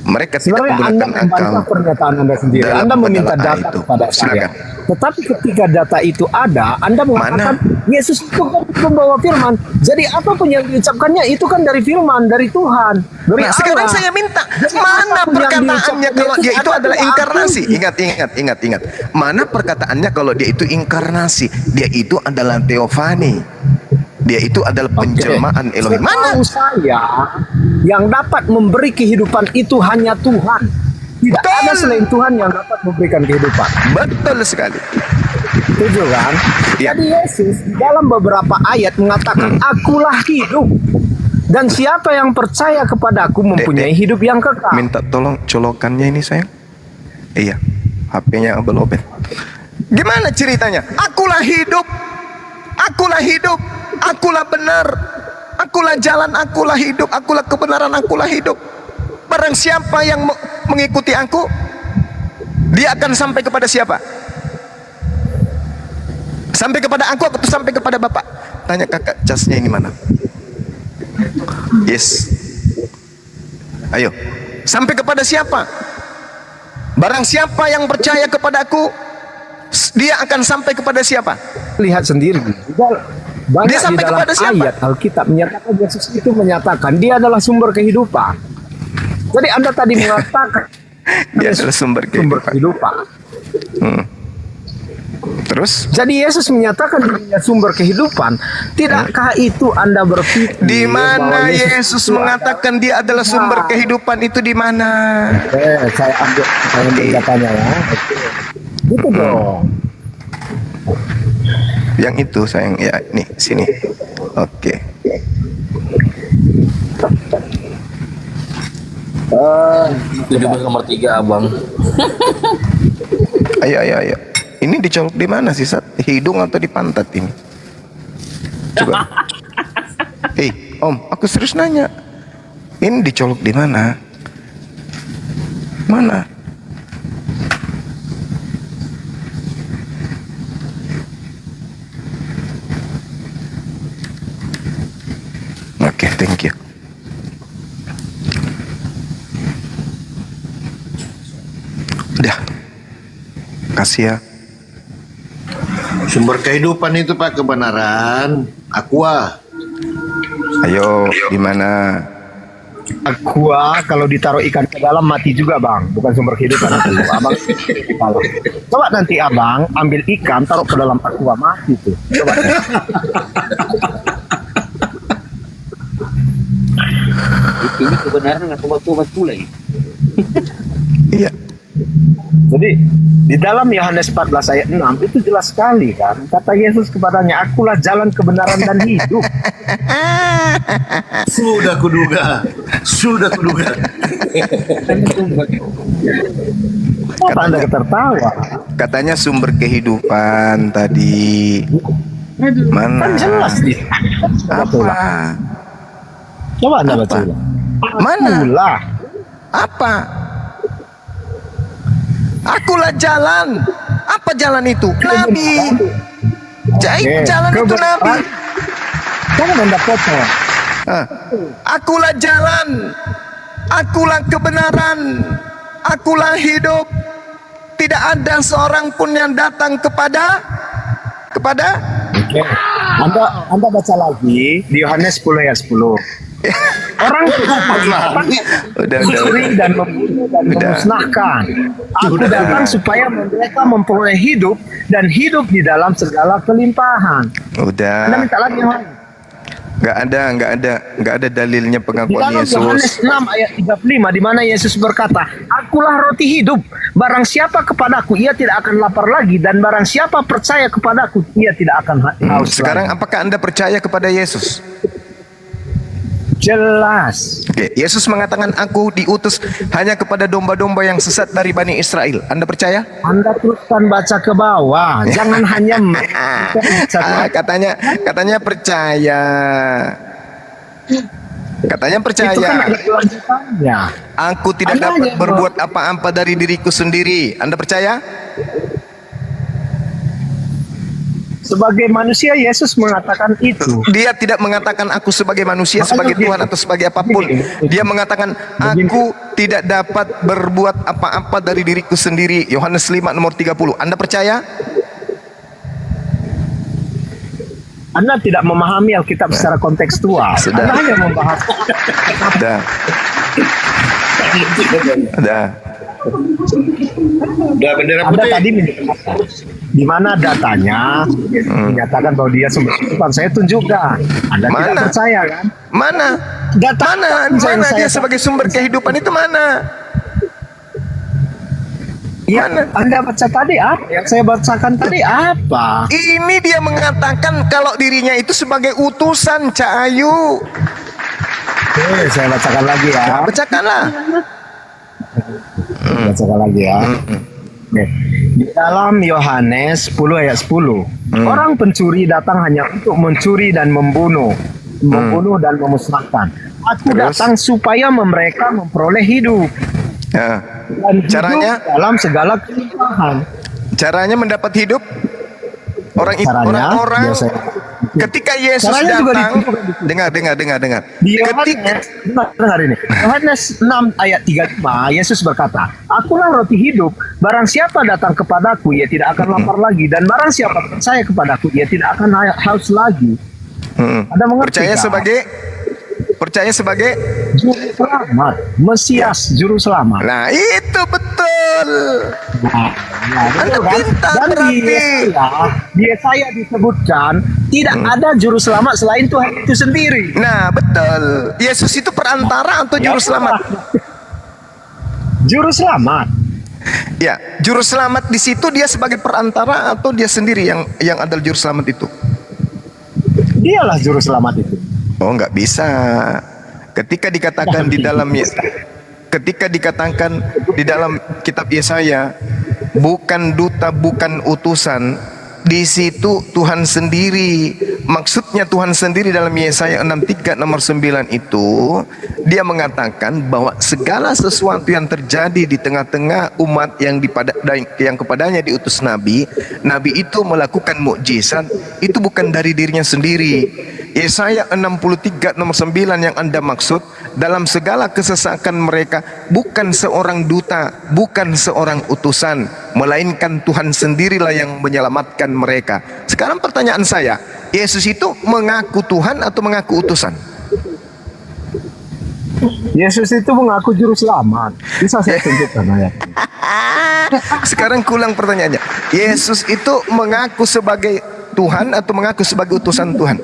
Mereka tidak Sebenarnya Anda menggunakan akal. membantah pernyataan Anda sendiri. dalam Anda meminta masalah data itu. kepada saya. Silakan. Tetapi ketika data itu ada, Anda mengatakan Yesus itu kan membawa firman. Jadi apapun yang diucapkannya itu kan dari firman, dari Tuhan, dari Nah, sekarang Allah. saya minta, Jadi mana apapun yang perkataannya diucapkan kalau Yesus dia itu adalah adalah inkarnasi? arti. Ingat. Mana perkataannya kalau dia itu inkarnasi? Dia itu adalah teofani. Dia itu adalah penjelmaan Elohim. Mana? Setahu saya, yang dapat memberi kehidupan itu hanya Tuhan. Tidak Betul. ada selain Tuhan yang dapat memberikan kehidupan. Betul sekali. Setuju kan? Ya. Jadi Yesus di dalam beberapa ayat mengatakan, akulah hidup. Dan siapa yang percaya kepadaku mempunyai hidup yang kekal. Minta tolong colokannya ini sayang. Iya, HP-nya Abel Obed. Gimana ceritanya? Akulah hidup. Akulah hidup. Akulah benar. Akulah jalan, akulah hidup, akulah kebenaran, akulah hidup. Barang siapa yang mengikuti aku, dia akan sampai kepada siapa? Sampai kepada aku atau sampai kepada Bapak? Tanya kakak casnya ini mana? Yes. Ayo. Sampai kepada siapa? Barang siapa yang percaya kepada aku, dia akan sampai kepada siapa? Lihat sendiri. Banyak Dia sampai di dalam kepada siapa? ayat Alkitab menyatakan Yesus itu menyatakan dia adalah sumber kehidupan. Jadi Anda tadi mengatakan Dia adalah sumber kehidupan. Terus? Jadi Yesus menyatakan dirinya sumber kehidupan. Tidakkah itu Anda berpikir Di mana bahwa Yesus itu mengatakan dia adalah sumber kehidupan itu di mana? saya ambil katanya ya. Gitu dong. Yang itu sayang ya, nih sini. Oke. Tujuh nomor 3 abang. Ayo. Ini dicolok di mana sih, Sat? Hidung atau di pantat ini? Coba. Om, aku serius nanya. Ini dicolok di mana? Mana? Oke, thank you. Udah. Kasih ya. Sumber kehidupan itu Pak kebenaran. Aqua. Ayo, di mana? Aqua kalau ditaruh ikan ke dalam mati juga bang, bukan sumber kehidupan itu. Abang salah. Coba nanti abang ambil ikan taruh ke dalam aqua mati tuh. Coba. Ini kebenaran atau obat pula ini. Iya. Jadi di dalam Yohanes 14 ayat 6 itu jelas sekali kan, kata Yesus kepadanya, akulah jalan kebenaran dan hidup. Sudah kuduga. Kenapa Anda tertawa? Katanya sumber kehidupan tadi. Mana? Kan jelas di. Apa? Coba Anda baca ulang. Mana? Akulah. Apa? Akulah jalan. Apa jalan itu? Nabi. Jadi jalan itu Nabi. Jangan Anda potong. Akulah jalan. Akulah kebenaran. Akulah hidup. Tidak ada seorang pun yang datang kepada Oke. Anda baca lagi di Yohanes 10 ayat 10. Orang udah. mencuri dan membunuh dan memusnahkan. Aku datang supaya mereka memperoleh hidup dan hidup di dalam segala kelimpahan. Anda Udah. minta lagi yang lain. Nggak ada dalilnya Di pengakuan dalam Yohanes Yesus. 6 ayat 35 di mana Yesus berkata, akulah roti hidup. Barang siapa kepadaku ia tidak akan lapar lagi, dan barang siapa percaya kepadaku ia tidak akan haus Sekarang lagi. apakah Anda percaya kepada Yesus? Jelas. Oke, Yesus mengatakan aku diutus hanya kepada domba-domba yang sesat dari Bani Israel. Anda percaya? Anda teruskan baca ke bawah, jangan hanya Katanya percaya. Katanya percaya. Itu kan ada kelanjutannya. Aku tidak Anda dapat hanya berbuat apa-apa dari diriku sendiri. Anda percaya? Sebagai manusia Yesus mengatakan itu. Dia tidak mengatakan aku sebagai manusia, sebagai Tuhan atau sebagai apapun. Dia mengatakan aku tidak dapat berbuat apa-apa dari diriku sendiri. Yohanes 5 nomor 30. Anda percaya? Anda tidak memahami Alkitab secara kontekstual. Sudah. Anda hanya membahas. Ada. Udah bendera Anda putih. tadi menyatakan di mana datanya menyatakan bahwa dia sumber kehidupan. Saya tunjukkan. Anda tidak Mana? percaya kan? Mana? Data Mana dia sebagai sumber kehidupan itu mana? Ya, Mana? Anda baca tadi apa? Yang saya bacakan tadi apa? Ini dia mengatakan kalau dirinya itu sebagai utusan, Cak Ayu. Oke, saya bacakan lagi ya. Nah, bacakanlah. Bacakan lagi ya. Oke. Di dalam Yohanes 10 ayat 10, orang pencuri datang hanya untuk mencuri dan membunuh dan memusnahkan. Aku Terus? datang supaya mereka memperoleh hidup Ya. dan hidup Caranya? dalam segala kelimpahan. Caranya mendapat hidup Caranya, orang-orang biasanya. ketika Yesus Caranya juga datang. ditunjukkan Dengar. Di Ketika Yohanes, dengar ini. Yohanes 6 ayat 35, Yesus berkata, "Akulah roti hidup. Barang siapa datang kepadaku, ia tidak akan lapar lagi. Dan barang siapa percaya kepadaku, ia tidak akan haus lagi." Anda mengerti percaya kan? percaya sebagai Juru selamat, Mesias, Juru selamat. Nah, itu betul. Nah, Anda betul kan? pintar Dan berarti. di Yesaya disebutkan tidak ada juru selamat selain Tuhan itu sendiri. Nah, betul. Yesus itu perantara atau juru selamat? Juru selamat. Ya, juru selamat di situ dia sebagai perantara atau dia sendiri yang adalah juru selamat itu? Dialah juru selamat itu. Oh, nggak bisa. Ketika dikatakan di dalam kitab Yesaya, bukan duta, bukan utusan, di situ Tuhan sendiri. Maksudnya Tuhan sendiri dalam Yesaya 63 nomor 9 itu, dia mengatakan bahwa segala sesuatu yang terjadi di tengah-tengah umat yang kepadanya diutus nabi itu melakukan mukjizat, itu bukan dari dirinya sendiri. Yesaya 63 nomor 9 yang Anda maksud, dalam segala kesesakan mereka bukan seorang duta, bukan seorang utusan, melainkan Tuhan sendirilah yang menyelamatkan mereka. Sekarang pertanyaan saya, Yesus itu mengaku Tuhan atau mengaku utusan? Yesus itu mengaku juru selamat. Bisa saya tunjukkan ayat. Sekarang kulang pertanyaannya, Yesus itu mengaku sebagai Tuhan atau mengaku sebagai utusan Tuhan?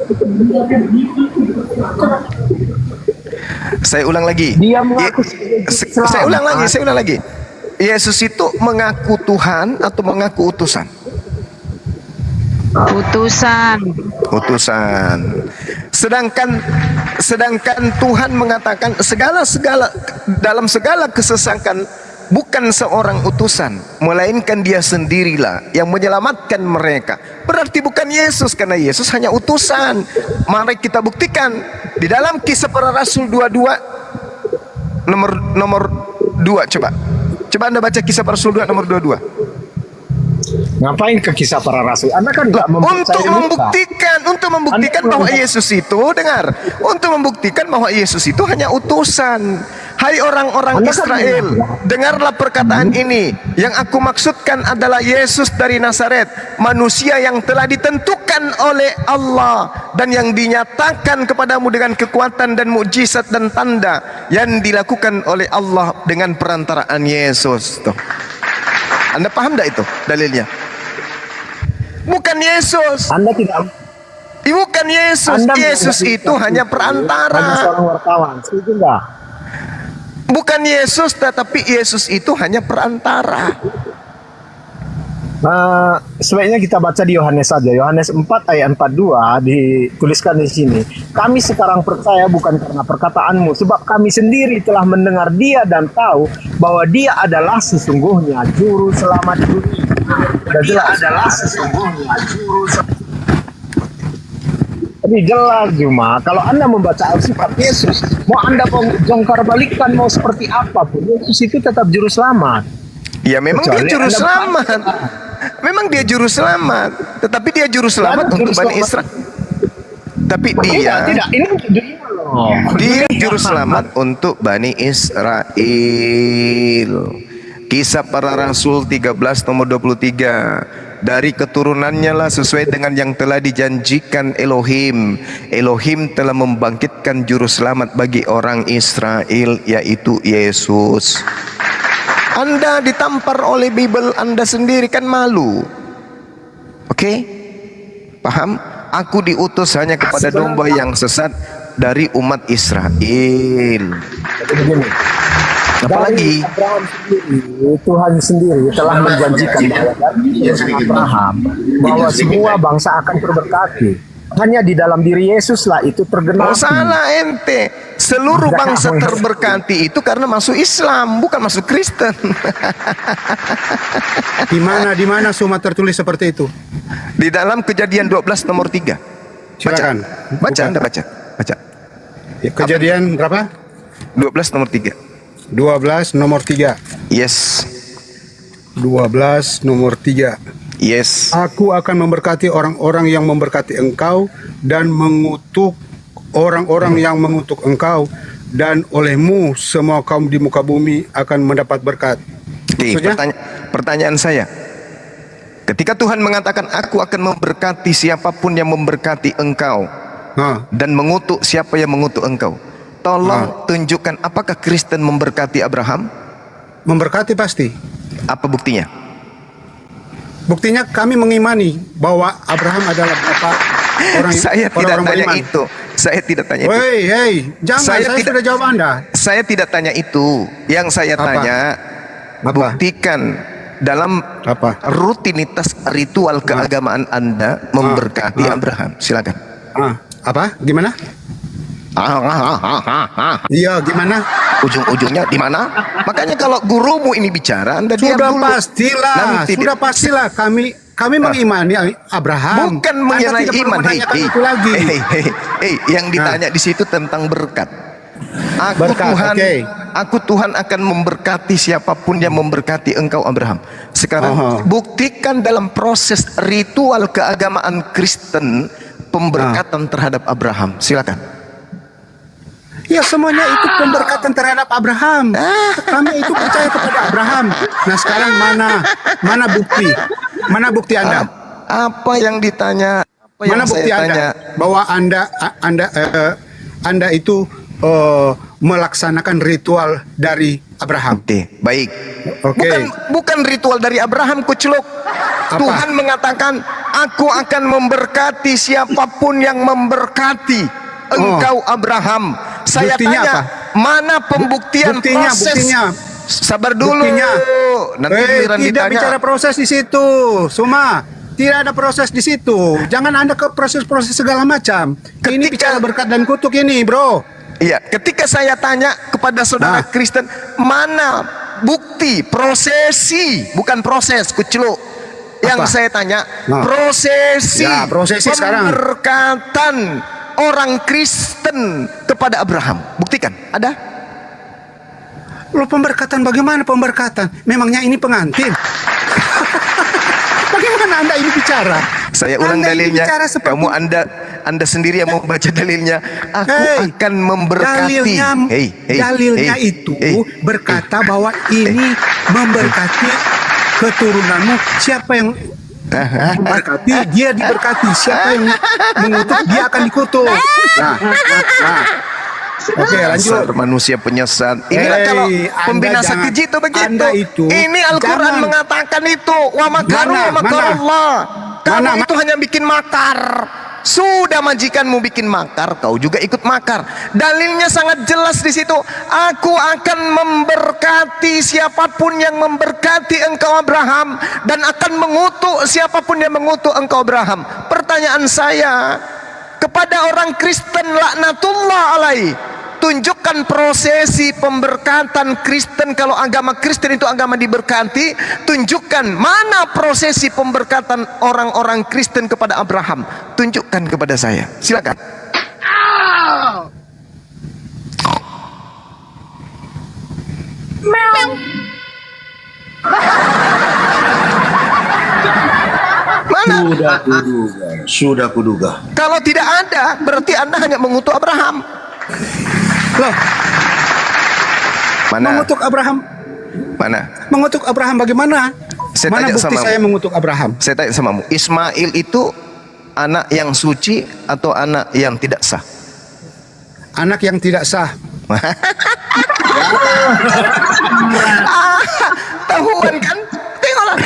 Saya ulang lagi. Dia mengaku Saya ulang lagi. Yesus itu mengaku Tuhan atau mengaku utusan? Utusan. Sedangkan Tuhan mengatakan dalam segala kesesakan bukan seorang utusan, melainkan dia sendirilah yang menyelamatkan mereka. Berarti bukan Yesus, karena Yesus hanya utusan. Mari kita buktikan di dalam Kisah Para Rasul 22 nomor 2. Coba Anda baca Kisah Para Rasul 2 nomor 22. Ngapain ke Kisah Para Rasul? Anda kan nggak Untuk membuktikan bahwa Yesus itu, untuk membuktikan bahwa Yesus itu hanya utusan. Hai orang-orang Israel, dengarlah perkataan ini. Yang aku maksudkan adalah Yesus dari Nazaret, manusia yang telah ditentukan oleh Allah dan yang dinyatakan kepadamu dengan kekuatan dan mukjizat dan tanda yang dilakukan oleh Allah dengan perantaraan Yesus. Tuh. Anda paham tidak itu dalilnya? Bukan Yesus. Anda tidak. Bukan Yesus. Yesus itu hanya perantara. Hanya seorang wartawan. Setuju enggak? Bukan Yesus, tetapi Yesus itu hanya perantara. Sebaiknya kita baca di Yohanes saja. Yohanes 4 ayat 42 dituliskan di sini. Kami sekarang percaya bukan karena perkataanmu, sebab kami sendiri telah mendengar dia dan tahu bahwa dia adalah sesungguhnya juru selamat dunia. Dia adalah sesungguhnya juru selamat. Ini jelas cuma kalau Anda membaca Alkitab Yesus, mau Anda jongkar balikkan mau seperti apapun, Yesus itu tetap juru selamat. Ya memang dia juru selamat. Memang dia juru selamat, tetapi dia juru selamat untuk Bani Israel. Tapi dia Tidak, ini untuk dunia loh. dia juru selamat untuk Bani Israel. Kisah Para Rasul 13 nomor 23. Dari keturunannya lah sesuai dengan yang telah dijanjikan Elohim. Elohim telah membangkitkan juru selamat bagi orang Israel, yaitu Yesus. Anda ditampar oleh Bible Anda sendiri, kan malu. Oke? Paham? Aku diutus hanya kepada domba yang sesat dari umat Israel. Begini, Apalagi dari Abraham sendiri, Tuhan sendiri telah menjanjikan bahwa dari Abraham bahwa semua bangsa akan terberkati. Hanya di dalam diri Yesus lah itu tergenapi. oh, salah ente. Seluruh bangsa terberkati itu karena masuk Islam, bukan masuk Kristen. Di mana semua tertulis seperti itu? Di dalam Kejadian 12 nomor 3. Silakan. Baca, Anda baca. Kejadian berapa? 12 nomor 3. 12 nomor 3. Yes. 12 nomor 3. Yes. Aku akan memberkati orang-orang yang memberkati engkau dan mengutuk orang-orang yang mengutuk engkau, dan olehmu semua kaum di muka bumi akan mendapat berkat. Oke, pertanyaan saya. Ketika Tuhan mengatakan aku akan memberkati siapapun yang memberkati engkau dan mengutuk siapa yang mengutuk engkau, tolong tunjukkan apakah Kristen memberkati Abraham? Memberkati pasti. Apa buktinya? Buktinya kami mengimani bahwa Abraham adalah bapak orang Saya tidak orang-orang tanya beriman. itu. Saya tidak tanya itu. Hei, jangan, saya sudah jawab Anda. Saya tidak tanya itu. Yang saya tanya, buktikan dalam rutinitas ritual keagamaan Anda memberkati Abraham. Silakan. Apa? Gimana? Iya, gimana? Ujung-ujungnya di mana? Makanya kalau gurumu ini bicara, Anda diam Sudah dulu. pastilah, Nanti sudah pastilah kami mengimani Abraham. Bukan mengenai iman. Itu lagi. Yang ditanya di situ tentang berkat. Aku Tuhan akan memberkati siapapun yang memberkati engkau Abraham. Sekarang buktikan dalam proses ritual keagamaan Kristen pemberkatan terhadap Abraham. Silakan. Ya, semuanya itu pemberkatan terhadap Abraham. Kami itu percaya kepada Abraham. Nah, sekarang mana bukti? Mana bukti Anda? Apa yang ditanya? Mana bukti Anda bahwa Anda itu melaksanakan ritual dari Abraham? Oke, baik. Bukan ritual dari Abraham, kuceluk. Tuhan mengatakan, aku akan memberkati siapapun yang memberkati engkau Abraham. Saya Buktinya tanya, apa? mana pembuktian proses? Buktinya. Sabar dulu. Nanti tidak ditanya. bicara proses di situ, Suma. Tidak ada proses di situ. Jangan Anda ke proses-proses segala macam. Ini bicara berkat dan kutuk ini, bro. Iya, ketika saya tanya kepada saudara Kristen, mana bukti prosesi, bukan proses, kuceluk. Yang saya tanya, prosesi pemberkatan orang Kristen kepada Abraham. Buktikan, ada? Lo pemberkatan bagaimana pemberkatan? Memangnya ini pengantin? Bagaimana Anda ini bicara? Saya ulang dalilnya. Kamu Anda sendiri yang membaca dalilnya. Aku akan memberkati. Dalilnya itu berkata bahwa ini memberkati keturunanmu. Siapa yang memberkati, dia diberkati. Siapa yang mengutuk, dia akan dikutuk. Oke, lanjut. Manusia penyesat. Inilah kalau pembinasa keji itu begitu. Ini Al-Quran mengatakan itu. Wa makaru wa makarullah. Kamu itu hanya bikin makar. Sudah majikanmu bikin makar, kau juga ikut makar. Dalilnya sangat jelas di situ. Aku akan memberkati siapapun yang memberkati engkau Abraham, dan akan mengutuk siapapun yang mengutuk engkau Abraham. Pertanyaan saya kepada orang Kristen laknatullah alaih, tunjukkan prosesi pemberkatan Kristen. Kalau agama Kristen itu agama diberkati, tunjukkan mana prosesi pemberkatan orang-orang Kristen kepada Abraham. Tunjukkan kepada saya. Silakan. Mana? Sudah kuduga. Kalau tidak ada, berarti Anda hanya mengutuk Abraham. Loh, Mana? mengutuk Abraham, Mana? mengutuk Abraham bagaimana? Saya Mana tanya bukti sama- saya mengutuk Abraham? Saya tanya samamu, Ismail itu anak yang suci atau anak yang tidak sah? Anak yang tidak sah. Tahuan kan? Tengoklah,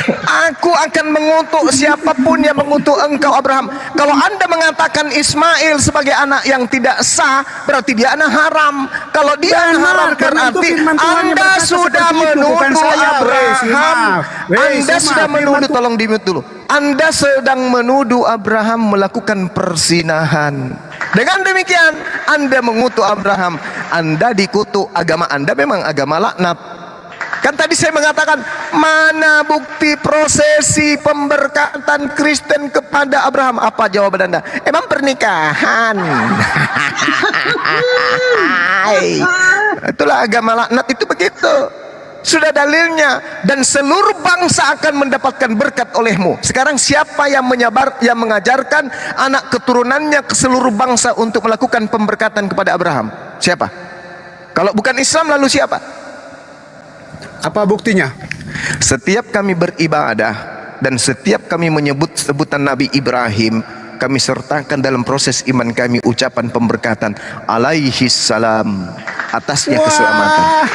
aku akan mengutuk siapapun yang mengutuk engkau Abraham. Kalau Anda mengatakan Ismail sebagai anak yang tidak sah, berarti dia anak haram. Kalau dia anak haram, karena itu berarti firman Tuhan yang Anda berkata sudah seperti itu, bukan menuduh saya. Abraham. Anda sudah menuduh, tolong di-mute dulu. Anda sedang menuduh Abraham melakukan perzinahan. Dengan demikian, Anda mengutuk Abraham. Anda dikutuk, agama Anda memang agama laknat. Kan tadi saya mengatakan, mana bukti prosesi pemberkatan Kristen kepada Abraham? Apa jawaban Anda? Emang pernikahan. Itulah agama laknat, itu begitu. Sudah dalilnya. Dan seluruh bangsa akan mendapatkan berkat olehmu. Sekarang siapa yang mengajarkan anak keturunannya ke seluruh bangsa untuk melakukan pemberkatan kepada Abraham? Siapa? Kalau bukan Islam, lalu siapa? Apa buktinya? Setiap kami beribadah dan setiap kami menyebut sebutan Nabi Ibrahim, kami sertakan dalam proses iman kami ucapan pemberkatan alaihi salam, atasnya keselamatan.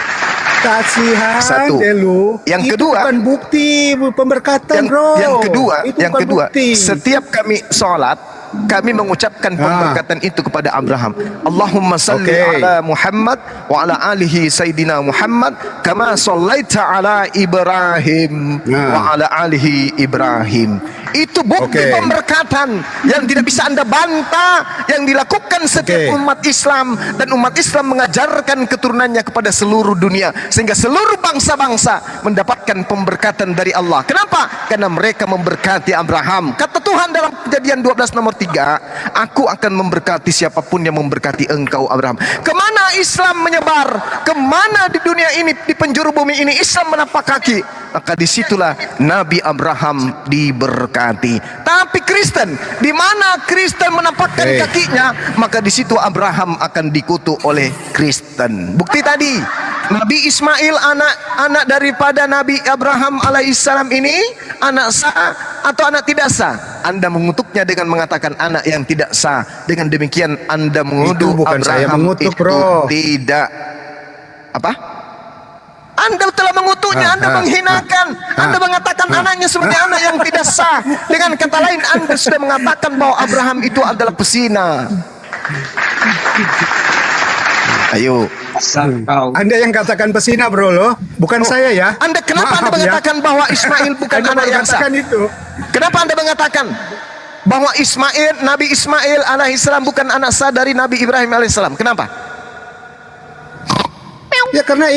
Kasihan Satu. Delu. Yang Itu kedua, bukan bukti pemberkatan, bro. yang kedua, Itu yang bukan kedua, bukti. setiap kami sholat, kami mengucapkan pemberkatan itu kepada Abraham. Allahumma salli ala Muhammad wa ala alihi Sayyidina Muhammad kama sallaita ala Ibrahim wa ala alihi Ibrahim. Itu bukti pemberkatan yang tidak bisa Anda bantah, yang dilakukan setiap umat Islam, dan umat Islam mengajarkan keturunannya kepada seluruh dunia sehingga seluruh bangsa-bangsa mendapatkan pemberkatan dari Allah. Kenapa? Karena mereka memberkati Abraham. Kata Tuhan dalam Kejadian 12 nomor 3, aku akan memberkati siapapun yang memberkati engkau Abraham. Kemana Islam menyebar? Kemana di dunia ini, di penjuru bumi ini Islam menapak kaki? Maka disitulah Nabi Abraham diberkati. Tapi Kristen, di mana Kristen menampakkan kakinya, maka di situ Abraham akan dikutuk oleh Kristen. Bukti tadi, Nabi Ismail anak daripada Nabi Abraham alaihissalam ini anak sah atau anak tidak sah? Anda mengutuknya dengan mengatakan anak yang tidak sah. Dengan demikian Anda menuduh Itu bukan Abraham saya mengutuk, itu bro. tidak apa? Anda telah mengutuknya, Anda menghinakan, Anda mengatakan anaknya sebagai anak yang tidak sah. Dengan kata lain, Anda sudah mengatakan bahwa Abraham itu adalah pesina. Ayo. Anda yang katakan pesina, bro, loh, bukan saya ya. Anda kenapa Anda mengatakan bahwa Ismail bukan Anda anak yang sah? itu. Kenapa Anda mengatakan bahwa Nabi Ismail alaihissalam bukan anak sah dari Nabi Ibrahim alaihissalam? Kenapa? Ya karena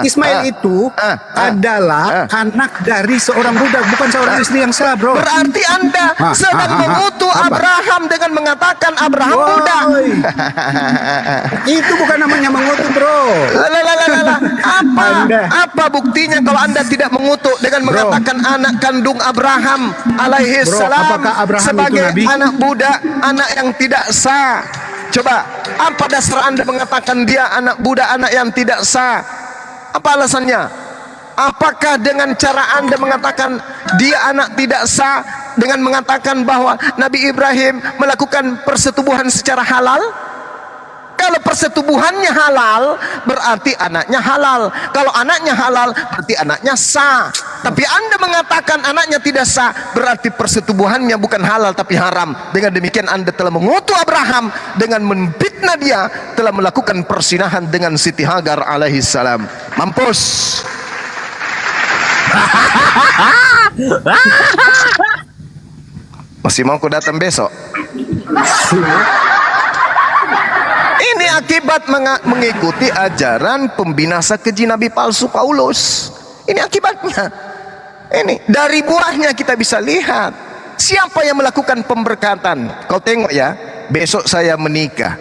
Ismail itu adalah anak dari seorang budak, bukan seorang istri yang sah, bro. Berarti Anda sedang mengutuk Abraham dengan mengatakan Abraham budak. Itu bukan namanya mengutuk, bro. Apa buktinya kalau Anda tidak mengutuk dengan mengatakan anak kandung Abraham alaihi salam apakah Abraham sebagai itu nabi? anak budak, anak yang tidak sah? Coba, apa dasar Anda mengatakan dia anak budak, anak yang tidak sah? Apa alasannya? Apakah dengan cara Anda mengatakan dia anak tidak sah dengan mengatakan bahwa Nabi Ibrahim melakukan persetubuhan secara halal? Kalau persetubuhannya halal, berarti anaknya halal. Kalau anaknya halal, berarti anaknya sah. Tapi Anda mengatakan anaknya tidak sah, berarti persetubuhannya bukan halal tapi haram. Dengan demikian Anda telah mengutuk Abraham dengan memfitnah dia telah melakukan persinahan dengan Siti Hagar alaihissalam. Mampus. Masih mau ku datang besok? Ini akibat mengikuti ajaran pembinasa keji Nabi palsu Paulus. Ini akibatnya. Ini dari buahnya kita bisa lihat siapa yang melakukan pemberkatan. Kau tengok ya, besok saya menikah,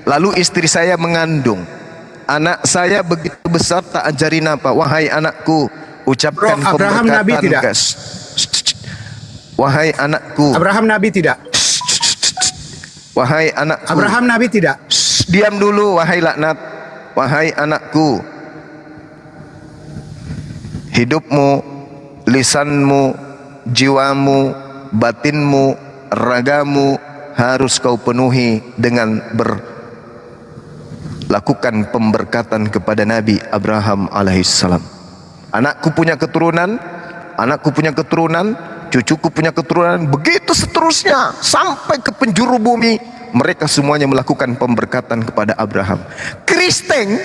lalu istri saya mengandung, anak saya begitu besar tak ajarin apa. Wahai anakku, ucapkan Bro, Abraham pemberkatan Nabi tidak? Wahai anakku. Abraham nabi tidak? Wahai anakku. Abraham nabi tidak? Diam dulu wahai laknat. Wahai anakku. Hidupmu, lisanmu, jiwamu, batinmu, ragamu harus kau penuhi dengan lakukan pemberkatan kepada Nabi Abraham alaihissalam. Anakku punya keturunan, cucuku punya keturunan, begitu seterusnya sampai ke penjuru bumi. Mereka semuanya melakukan pemberkatan kepada Abraham. Kristen,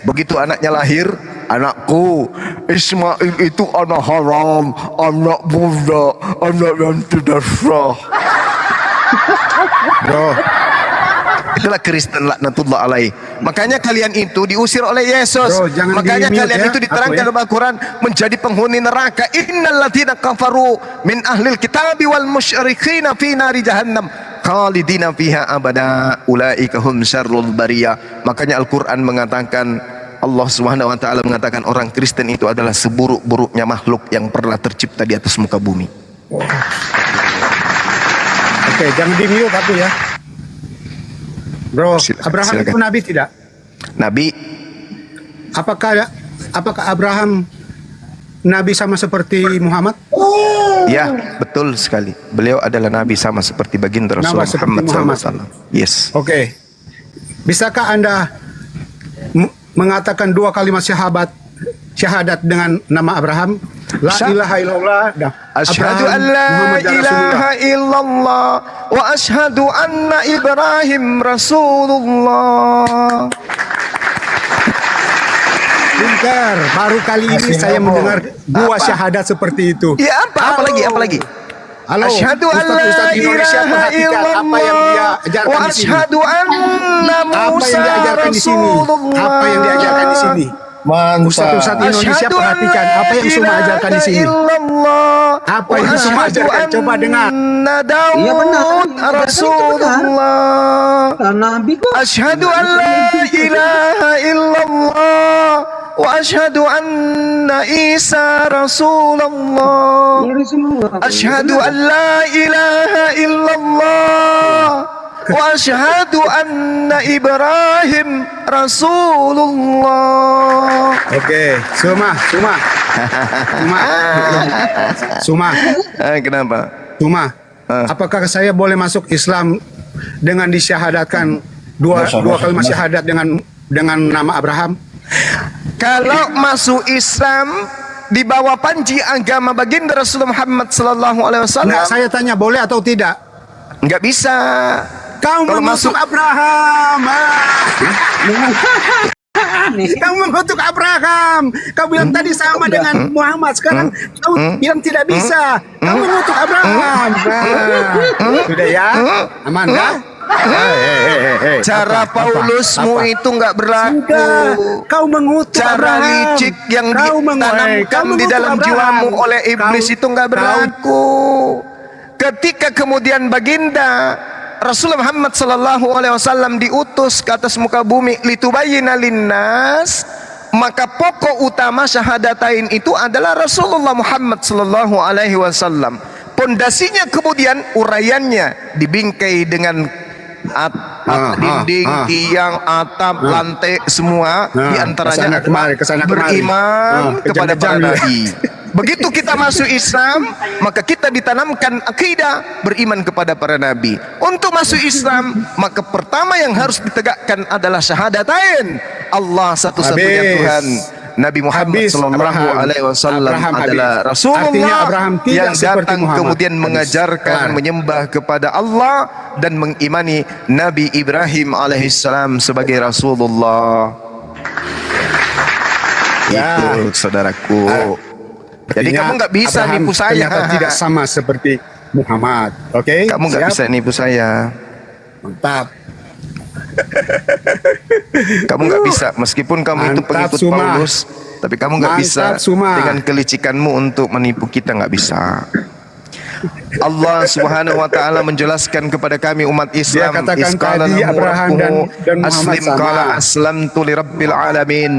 begitu anaknya lahir, anakku Ismail itu anak haram, anak budak, anak yang tidak sah. Bro, Itulah Kristen laknatullah alaih. Makanya kalian itu diusir oleh Yesus. Bro, jangan Makanya di-mute kalian ya, itu diterangkan aku ya. dalam Al-Quran menjadi penghuni neraka. Innal ladzina kafaru min ahlil kitabi wal musyrikina fi nari jahannam khalidina fiha abada ulaika hum syarrul bariyah. Makanya Al-Quran mengatakan, Allah Subhanahu wa taala mengatakan orang Kristen itu adalah seburuk-buruknya makhluk yang pernah tercipta di atas muka bumi. Oke, jangan di-mute aku ya. Bro, Abraham Silakan. itu nabi tidak? Nabi, Apakah Abraham nabi sama seperti Muhammad? ya betul sekali. Beliau adalah Nabi sama seperti baginda Rasulullah seperti Muhammad Muhammad. SAW. Yes. Oke. Bisakah Anda mengatakan 2 kalimat syahadat dengan nama Abraham? La ilaha illallah. Asyhadu an la ilaha illallah wa asyhadu anna Ibrahim Rasulullah. Pintar. Baru kali ini saya mendengar 2 syahadat seperti itu. Ya apa lagi? Halo, Asyhadu an la Ustaz Indonesia, ilaha perhatikan apa yang dia illallah ajarkan wa di sini. asyhadu anna Apa Musa yang diajarkan di sini? Rasulullah. Apa yang diajarkan di sini? Ustaz Indonesia, perhatikan apa yang Suma ajarkan di sini. Apa yang Suma ajarkan? Coba dengar. Iya benar. Rasulullah. Nabi kok. Asyhadu an la ilaha illallah wa asyhadu anna Isa Rasulullah. Asyhadu an la ilaha illallah wa asyhadu anna Ibrahim Rasulullah. Oke, Suma. Kenapa? Suma. Apakah saya boleh masuk Islam dengan disyahadatkan dua kalimat syahadat dengan nama Abraham? Kalau masuk Islam di bawah panji agama baginda Rasulullah Muhammad sallallahu alaihi wasallam, Enggak, saya tanya boleh atau tidak? enggak bisa. Kau Kalau mengutuk masuk- Abraham. Kau mengutuk Abraham. Kau bilang tadi sama dengan Muhammad. Sekarang kau bilang tidak bisa. Kau mengutuk Abraham. Sudah ya? Aman kan? Cara Paulusmu itu enggak berlaku. Enggak. Kau mengutuk Cara Abraham. licik yang Kau ditanamkan di mengutuk dalam Abraham. jiwamu oleh iblis itu enggak berlaku. Ketika kemudian baginda Rasulullah Muhammad sallallahu alaihi wasallam diutus ke atas muka bumi litubayyina linnas, maka pokok utama syahadatain itu adalah Rasulullah Muhammad sallallahu alaihi wasallam. Pondasinya kemudian uraiannya dibingkai dengan dinding, tiang, atap, lantai semua, di antaranya kesana kemari. beriman kepada para kejam-kejam ya. nabi. Begitu kita masuk Islam, maka kita ditanamkan akidah beriman kepada para nabi. Untuk masuk Islam, maka pertama yang harus ditegakkan adalah syahadatain. Allah satu-satunya Habis. Tuhan. Nabi Muhammad Habis, sallallahu Abraham. alaihi wasallam Abraham adalah habis. Rasulullah Artinya Abraham tidak yang seperti datang Muhammad. kemudian Habis. mengajarkan Kelar. menyembah kepada Allah dan mengimani Nabi Ibrahim alaihissalam sebagai Rasulullah. Ya. Itu saudaraku. Jadi Artinya kamu nggak bisa Abraham nipu saya. ternyata tidak sama seperti Muhammad. Oke? Kamu nggak Siap? bisa nipu saya. Mantap. Kamu nggak bisa, meskipun kamu itu Mantap, pengikut Suma. Paulus, tapi kamu nggak bisa Mantap, Suma. dengan kelicikanmu untuk menipu kita, nggak bisa. Allah Subhanahu wa taala menjelaskan kepada kami umat Islam, Dia katakan "Isqala tadi lahu Abraham rabbuhu dan Muhammad aslim sama. qala aslamtu lirabbil alamin."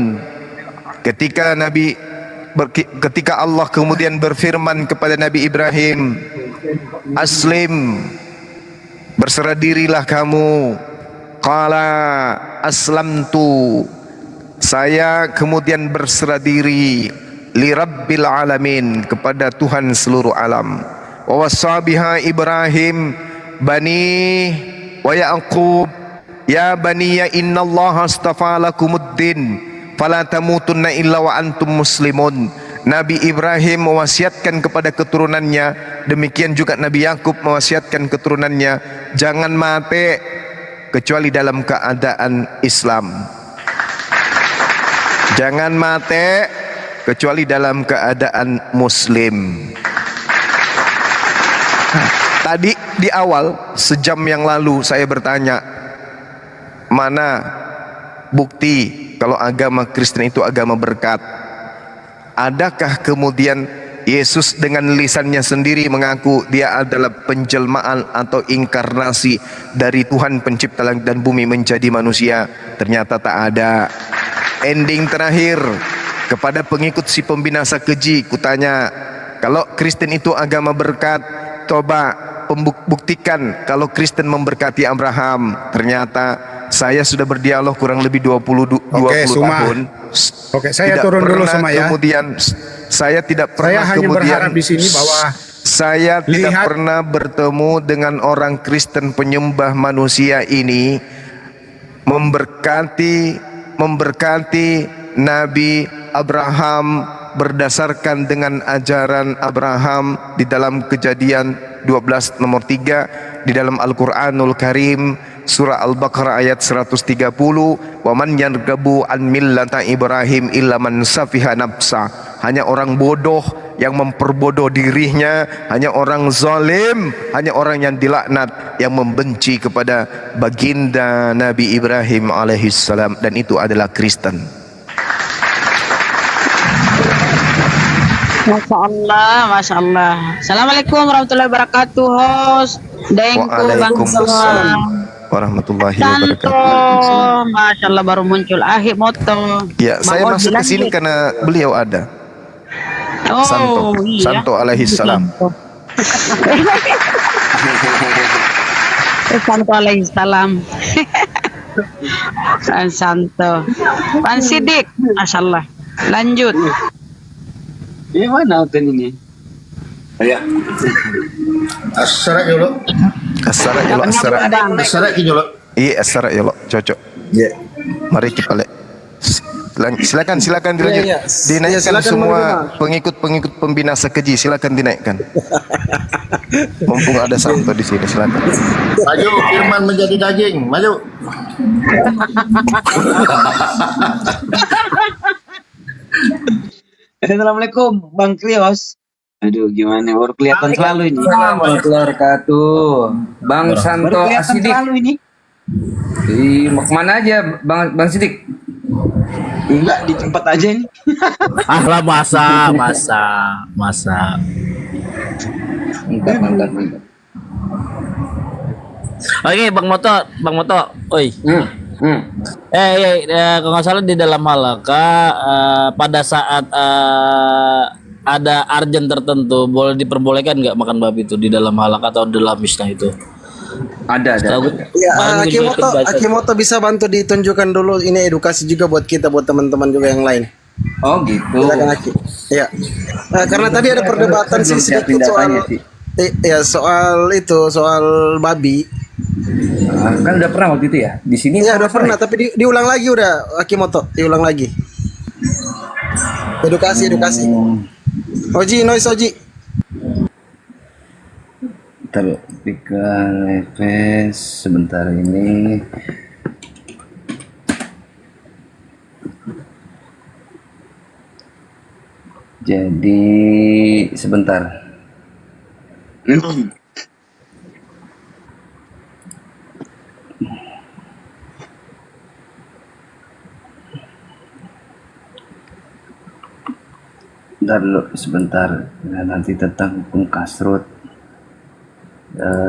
Ketika Allah kemudian berfirman kepada Nabi Ibrahim, aslim, berserah dirilah kamu. Qala aslamtu, saya kemudian berserah diri li rabbil alamin, kepada Tuhan seluruh alam. Wa wasabiha Ibrahim bani wa Yaqub ya baniya innallaha astafa lakumuddin fala tamutunna illa wa antum muslimun. Nabi Ibrahim mewasiatkan kepada keturunannya, demikian juga Nabi Yakub mewasiatkan keturunannya, jangan mati kecuali dalam keadaan Islam. Jangan mati kecuali dalam keadaan Muslim. Tadi di awal, sejam yang lalu saya bertanya, mana bukti kalau agama Kristen itu agama berkat? Adakah kemudian Yesus dengan lisannya sendiri mengaku dia adalah penjelmaan atau inkarnasi dari Tuhan pencipta langit dan bumi menjadi manusia? Ternyata tak ada. Ending terakhir kepada pengikut si pembinasa keji, kutanya, kalau Kristen itu agama berkat, coba buktikan kalau Kristen memberkati Abraham. Ternyata saya sudah berdialog kurang lebih 20 tahun. Oke, saya Tidak turun dulu pernah sama ya. Kemudian saya tidak pernah Saya hanya kemudian berharap di sini bahwa saya tidak lihat- pernah bertemu dengan orang Kristen penyembah manusia ini memberkati Nabi Abraham berdasarkan dengan ajaran Abraham di dalam Kejadian 12 nomor 3 di dalam Al-Qur'anul Karim, surah Al-Baqarah ayat 130, wa man yarghabu an millata Ibrahim illa man safiha nafsa. Hanya orang bodoh yang memperbodoh dirinya, hanya orang zalim, hanya orang yang dilaknat yang membenci kepada baginda Nabi Ibrahim alaihissalam, dan itu adalah Kristen. Masya Allah, Masya Allah. Assalamualaikum warahmatullahi wabarakatuh, host. Dengku Waalaikumsalam warahmatullahi Santo, wabarakatuh. Masya Allah, baru muncul Ahib Moto. Ya, saya masuk ke sini karena beliau ada. Oh, Santo, iya. Santo alaihissalam. Santo alaihissalam. Santo. Pan Sidik, Masya Allah. Lanjut. Di mana hotel ini? Ya. Asara dulu. Asara yolo, asara. Asara dulu. Iya, asara yolo, cocok. Ya. Mari kita lihat. Silakan dilanjut. Dinaikkan silakan, semua Bang pengikut pembinasa keji, silakan dinaikkan. Mumpung ada Santo di sini, silakan. Maju, Firman menjadi daging. Maju. Assalamualaikum Bang Krios. Aduh, gimana? Baru kelihatan selalu ini. Warahmatullahi wabarakatuh. Bang Santo Baru kelihatan Asidik. selalu ini. Di mau kemana aja Bang Sidik? Enggak, di tempat aja ini. Ah lah, masa. Mantap. Oke, Bang Moto, oi. Kalau nggak salah di dalam halaka pada saat ada arjen tertentu boleh diperbolehkan nggak makan babi itu di dalam halaka atau dalam misnah itu? Ada. Ya, Akimoto bisa bantu ditunjukkan dulu, ini edukasi juga buat kita, buat teman-teman juga yang lain. Oh gitu. Silakan Aki. Ya. Karena tadi ada perdebatan sih sedikit soal soal babi. Kan udah pernah waktu itu ya di sini. Ya udah pernah, tapi diulang lagi udah Akimoto, diulang lagi. Edukasi. Oji, noise Oji. Taruh sebentar ini. Jadi sebentar. Bentar dulu, sebentar. Nah, nanti tentang hukum kasrut.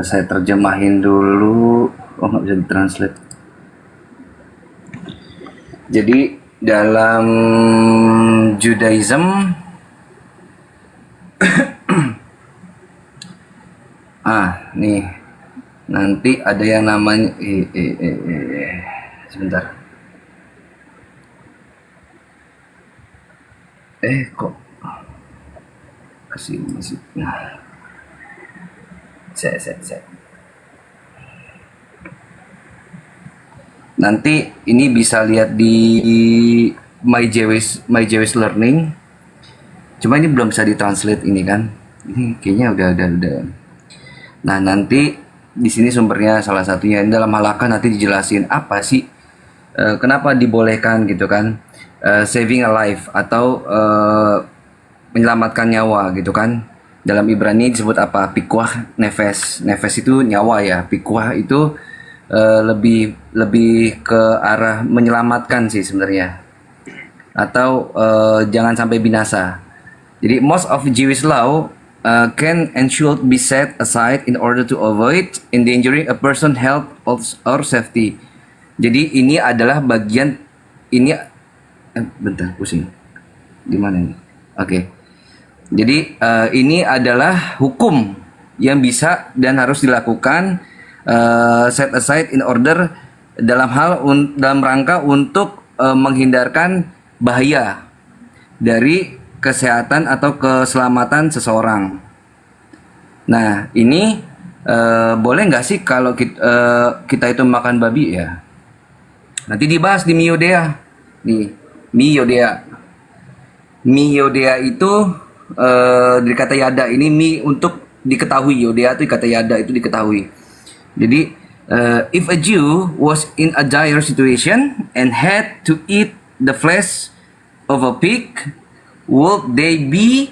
Saya terjemahin dulu. Oh, nggak bisa ditranslate. Jadi dalam Judaism Nih nanti ada yang namanya sebentar. Kok kasih musik. Saya. Nanti ini bisa lihat di My Jewish Learning. Cuma ini belum bisa ditranslate ini kan. Ini kayaknya udah. Nah, nanti di sini sumbernya salah satunya ini dalam halakah nanti dijelasin apa sih kenapa dibolehkan gitu kan. Saving a life atau menyelamatkan nyawa gitu kan. Dalam Ibrani disebut apa? Pikuah nefes. Nefes itu nyawa ya. Pikuah itu lebih ke arah menyelamatkan sih sebenarnya, atau jangan sampai binasa. Jadi most of Jewish law can and should be set aside in order to avoid endangering a person's health or safety. Jadi ini adalah bagian ini bentar pusing di mana ini? Oke. Jadi ini adalah hukum yang bisa dan harus dilakukan set aside in order dalam rangka untuk menghindarkan bahaya dari kesehatan atau keselamatan seseorang. Nah, ini boleh nggak sih kalau kita itu makan babi ya? Nanti dibahas di Miyodea. Nih, Miyodea itu dari kata yada. Ini mi untuk diketahui. Yodea itu kata yada itu diketahui. Jadi, if a Jew was in a dire situation and had to eat the flesh of a pig, would they be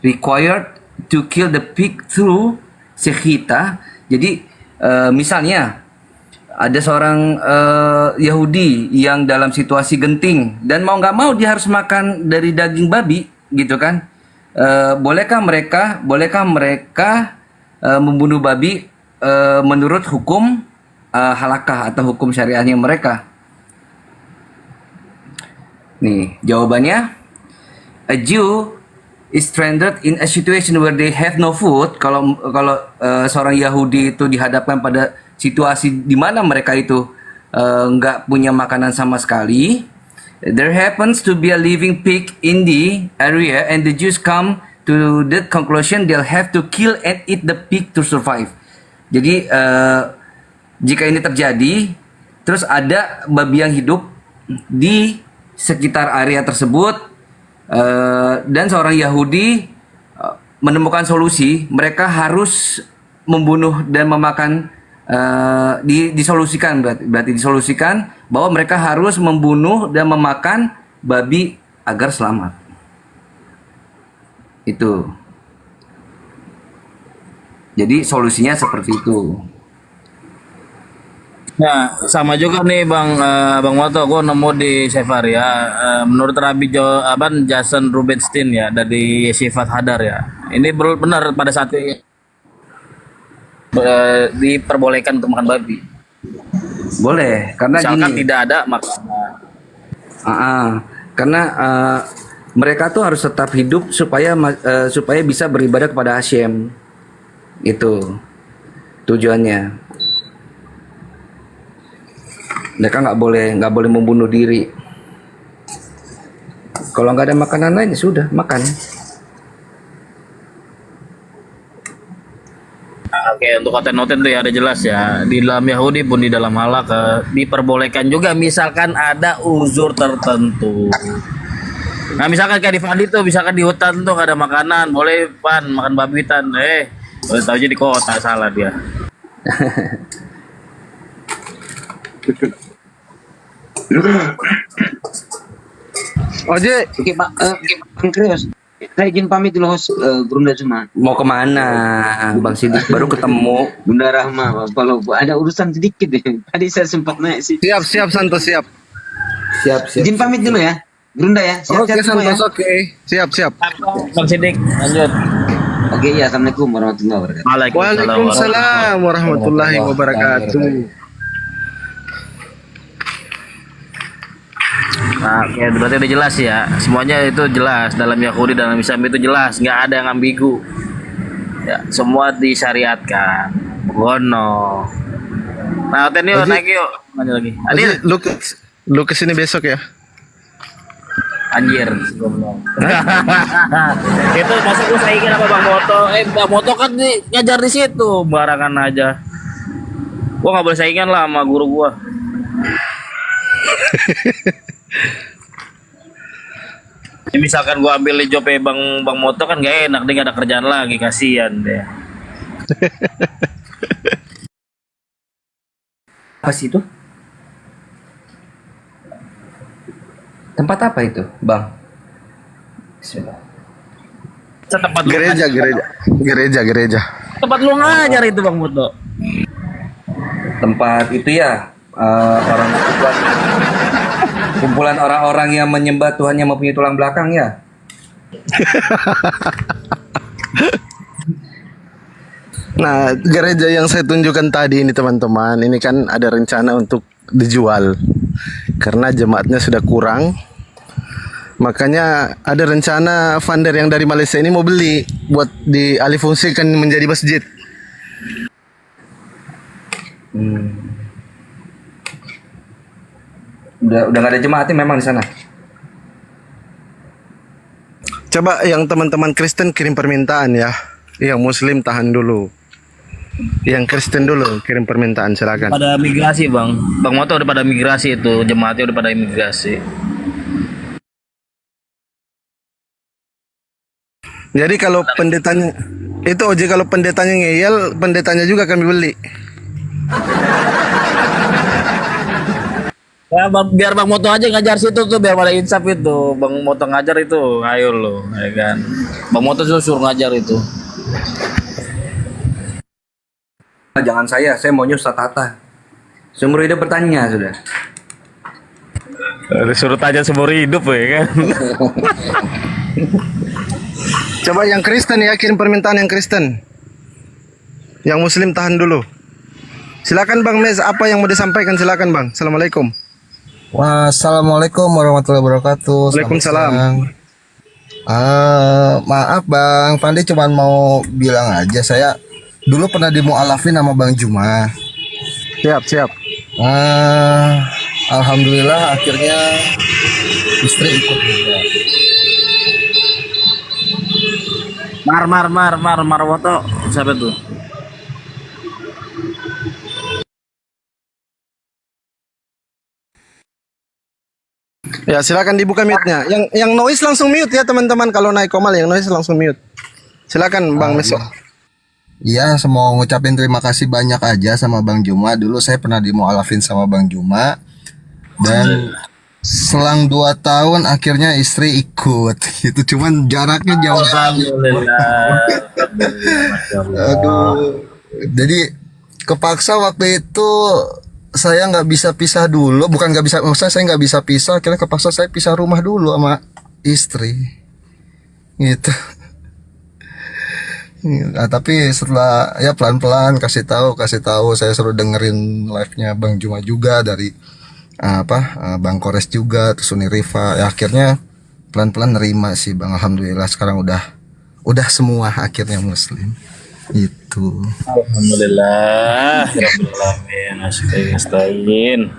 required to kill the pig through shechita? Jadi, misalnya ada seorang Yahudi yang dalam situasi genting dan mau nggak mau dia harus makan dari daging babi, gitu kan? Bolehkah mereka membunuh babi menurut hukum halakah atau hukum syariahnya mereka? Nih jawabannya, a Jew is stranded in a situation where they have no food. Kalau seorang Yahudi itu dihadapkan pada situasi di mana mereka itu nggak punya makanan sama sekali. There happens to be a living pig in the area, and the Jews come to the conclusion they'll have to kill and eat the pig to survive. Jadi jika ini terjadi, terus ada babi yang hidup di sekitar area tersebut, dan seorang Yahudi menemukan solusi, mereka harus membunuh dan memakan, disolusikan berarti disolusikan bahwa mereka harus membunuh dan memakan babi agar selamat. Itu. Jadi solusinya seperti itu. Nah, sama juga nih Bang Moto, gue nemu di Sefer ya. Menurut Rabbi Jason Rubenstein ya dari Sifat Hadar ya. Ini benar pada saat ini diperbolehkan untuk makan babi. Boleh, karena misalkan gini. tidak ada makanan. Karena mereka tuh harus tetap hidup supaya bisa beribadah kepada Hashem. Itu tujuannya. Mereka nggak boleh membunuh diri. Kalau nggak ada makanan lain ya sudah makan. Oke, untuk konten-konten tuh ya ada jelas ya. Di dalam Yahudi pun di dalam halak diperbolehkan juga misalkan ada uzur tertentu. Nah misalkan kayak di Fadi tuh, misalkan di hutan tuh gak ada makanan, boleh makan babi hutan. Boleh tahu aja di kota, salah dia. Oke Pak, Bang Krios, saya izin pamit dulu host Bunda Zuma. Mau kemana Bang Sidik? Baru ketemu Bunda Rahma, kalau ada urusan sedikit deh. Tadi saya sempat naik sih. Siap Santos, siap. Izin pamit dulu ya, Bunda ya. Oke Sehat-sehat semua Santos, ya. oke. Siap. Bang Sidik, lanjut. Oke ya, assalamualaikum warahmatullahi wabarakatuh. Waalaikumsalam warahmatullahi wabarakatuh. Nah, oke, berarti udah jelas ya. Semuanya itu jelas dalam Yahudi, dalam Islam itu jelas, nggak ada yang ambigu. Ya, semua disyariatkan. Gono. Nah, Oten yuk, naik yuk. Lanjut lagi. Adil. Lu kesini besok ya? Anjir, goblok. Itu masa gue saingin sama Bang Moto. Bang Moto kan ngajar di situ, barangan aja. Gua nggak boleh saingan lah sama guru gua. Ini misalkan gua ambil di jobnya Bang Moto kan gak enak, dia gak ada kerjaan lagi, kasihan deh. Apa sih itu? Tempat apa itu, Bang? Bismillah. Tempat lu Gereja. Tempat lu ngajar itu Bang Moto. Tempat itu ya orang kumpulan orang-orang yang menyembah Tuhan yang mempunyai tulang belakang ya. Nah, gereja yang saya tunjukkan tadi ini teman-teman, ini kan ada rencana untuk dijual karena jemaatnya sudah kurang. Makanya ada rencana funder yang dari Malaysia ini mau beli buat dialihfungsikan menjadi masjid. Udah nggak ada jemaatnya memang di sana. Coba yang teman-teman Kristen kirim permintaan ya. Yang Muslim tahan dulu. Yang Kristen dulu kirim permintaan, silakan. Pada migrasi Bang Moto udah pada migrasi itu, jemaatnya udah pada migrasi. Jadi kalau pendetanya itu Oji, kalau pendetanya ngeyel, pendetanya juga kami beli. Ya, biar Bang Moto aja ngajar situ tuh, biar pada insaf itu. Bang Moto ngajar itu, ayo lo, ya kan. Bang Moto suruh ngajar itu. Jangan saya maunya Ustaz Tata. Seumur hidup bertanya sudah. Disuruh tanya seumur hidup ya kan. Coba yang Kristen ya, kirim permintaan yang Kristen. Yang Muslim tahan dulu. Silakan Bang Mes, apa yang mau disampaikan, silakan Bang. Assalamualaikum. Wassalamualaikum warahmatullahi wabarakatuh. Waalaikumsalam. Maaf Bang Fandi, cuman mau bilang aja, saya dulu pernah dimualafin sama Bang Juma. Siap. Alhamdulillah akhirnya istri ikut juga. Mar Moto, siapa tuh? Ya, silakan dibuka mute-nya. Yang noise langsung mute ya teman-teman, kalau naik komal yang noise langsung mute. Silakan Bang Meso. Iya, mau ngucapin terima kasih banyak aja sama Bang Juma. Dulu saya pernah dimualafin sama Bang Juma. Dan selang 2 tahun akhirnya istri ikut. Itu cuman jaraknya jauh banget. Aduh. Jadi kepaksa waktu itu saya nggak bisa pisah dulu. Bukan nggak bisa, maksudnya saya nggak bisa pisah. Akhirnya kepaksa saya pisah rumah dulu sama istri. Gitu. Nah, tapi setelah ya pelan-pelan kasih tahu saya suruh dengerin live-nya Bang Juma juga, dari Bang Kores juga, terus Uni Rifa. Ya akhirnya pelan-pelan nerima sih Bang. Alhamdulillah sekarang udah semua akhirnya Muslim. Itu. Alhamdulillah. Alhamdulillah.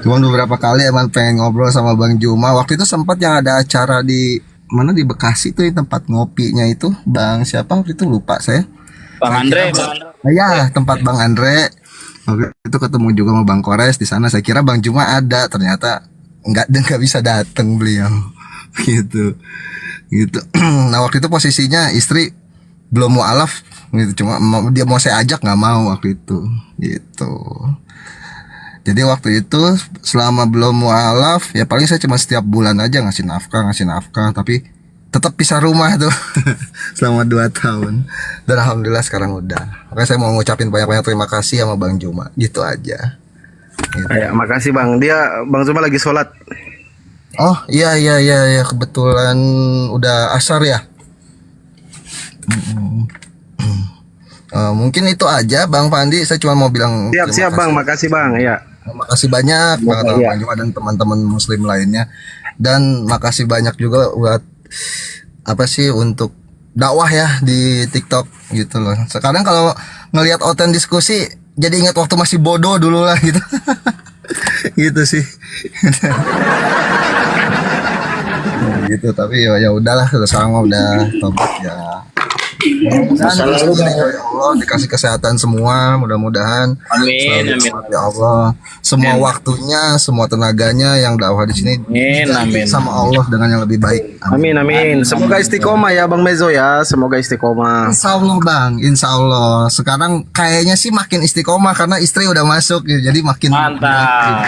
Cuma beberapa kali emang pengen ngobrol sama Bang Juma. Waktu itu sempat yang ada acara di mana, di Bekasi tuh, tempat ngopinya itu Bang siapa waktu itu lupa saya. Bang Andre. Ya, tempat Bang Andre. Waktu itu ketemu juga sama Bang Kores di sana. Saya kira Bang Juma ada, ternyata nggak bisa datang beliau. Gitu. Nah, waktu itu posisinya istri belum mualaf gitu, cuma dia mau saya ajak nggak mau waktu itu. Gitu. Jadi waktu itu selama belum mualaf ya paling saya cuma setiap bulan aja ngasih nafkah, tapi tetap pisah rumah tuh selama 2 tahun. Dan alhamdulillah sekarang udah. Makanya saya mau ngucapin banyak-banyak terima kasih sama Bang Juma. Gitu aja. Gitu. Ya, makasih Bang. Bang Juma lagi sholat. Oh iya kebetulan udah asar ya. Mungkin itu aja Bang Pandi. Saya cuma mau bilang siap Bang, makasih Bang. Ya. Makasih banyak buat Bang Juma dan teman-teman Muslim lainnya. Dan makasih banyak juga buat untuk dakwah ya di TikTok gitu loh. Sekarang kalau ngelihat Oten diskusi jadi ingat waktu masih bodoh dulu lah gitu. Gitu sih. Gitu, tapi ya udahlah, sekarang udah tobat ya. Mudah-mudahan ya Allah dikasih kesehatan semua, mudah-mudahan. Amin, amin. Ya Allah, semua waktunya, semua tenaganya yang dakwah di sini Amin. sama Allah dengan yang lebih baik. Amin, amin. Semoga istiqomah ya Bang Mezo ya. Semoga istiqomah. Insya Allah Bang, Insya Allah. Sekarang kayaknya sih makin istiqomah karena istri udah masuk, jadi makin Mantap.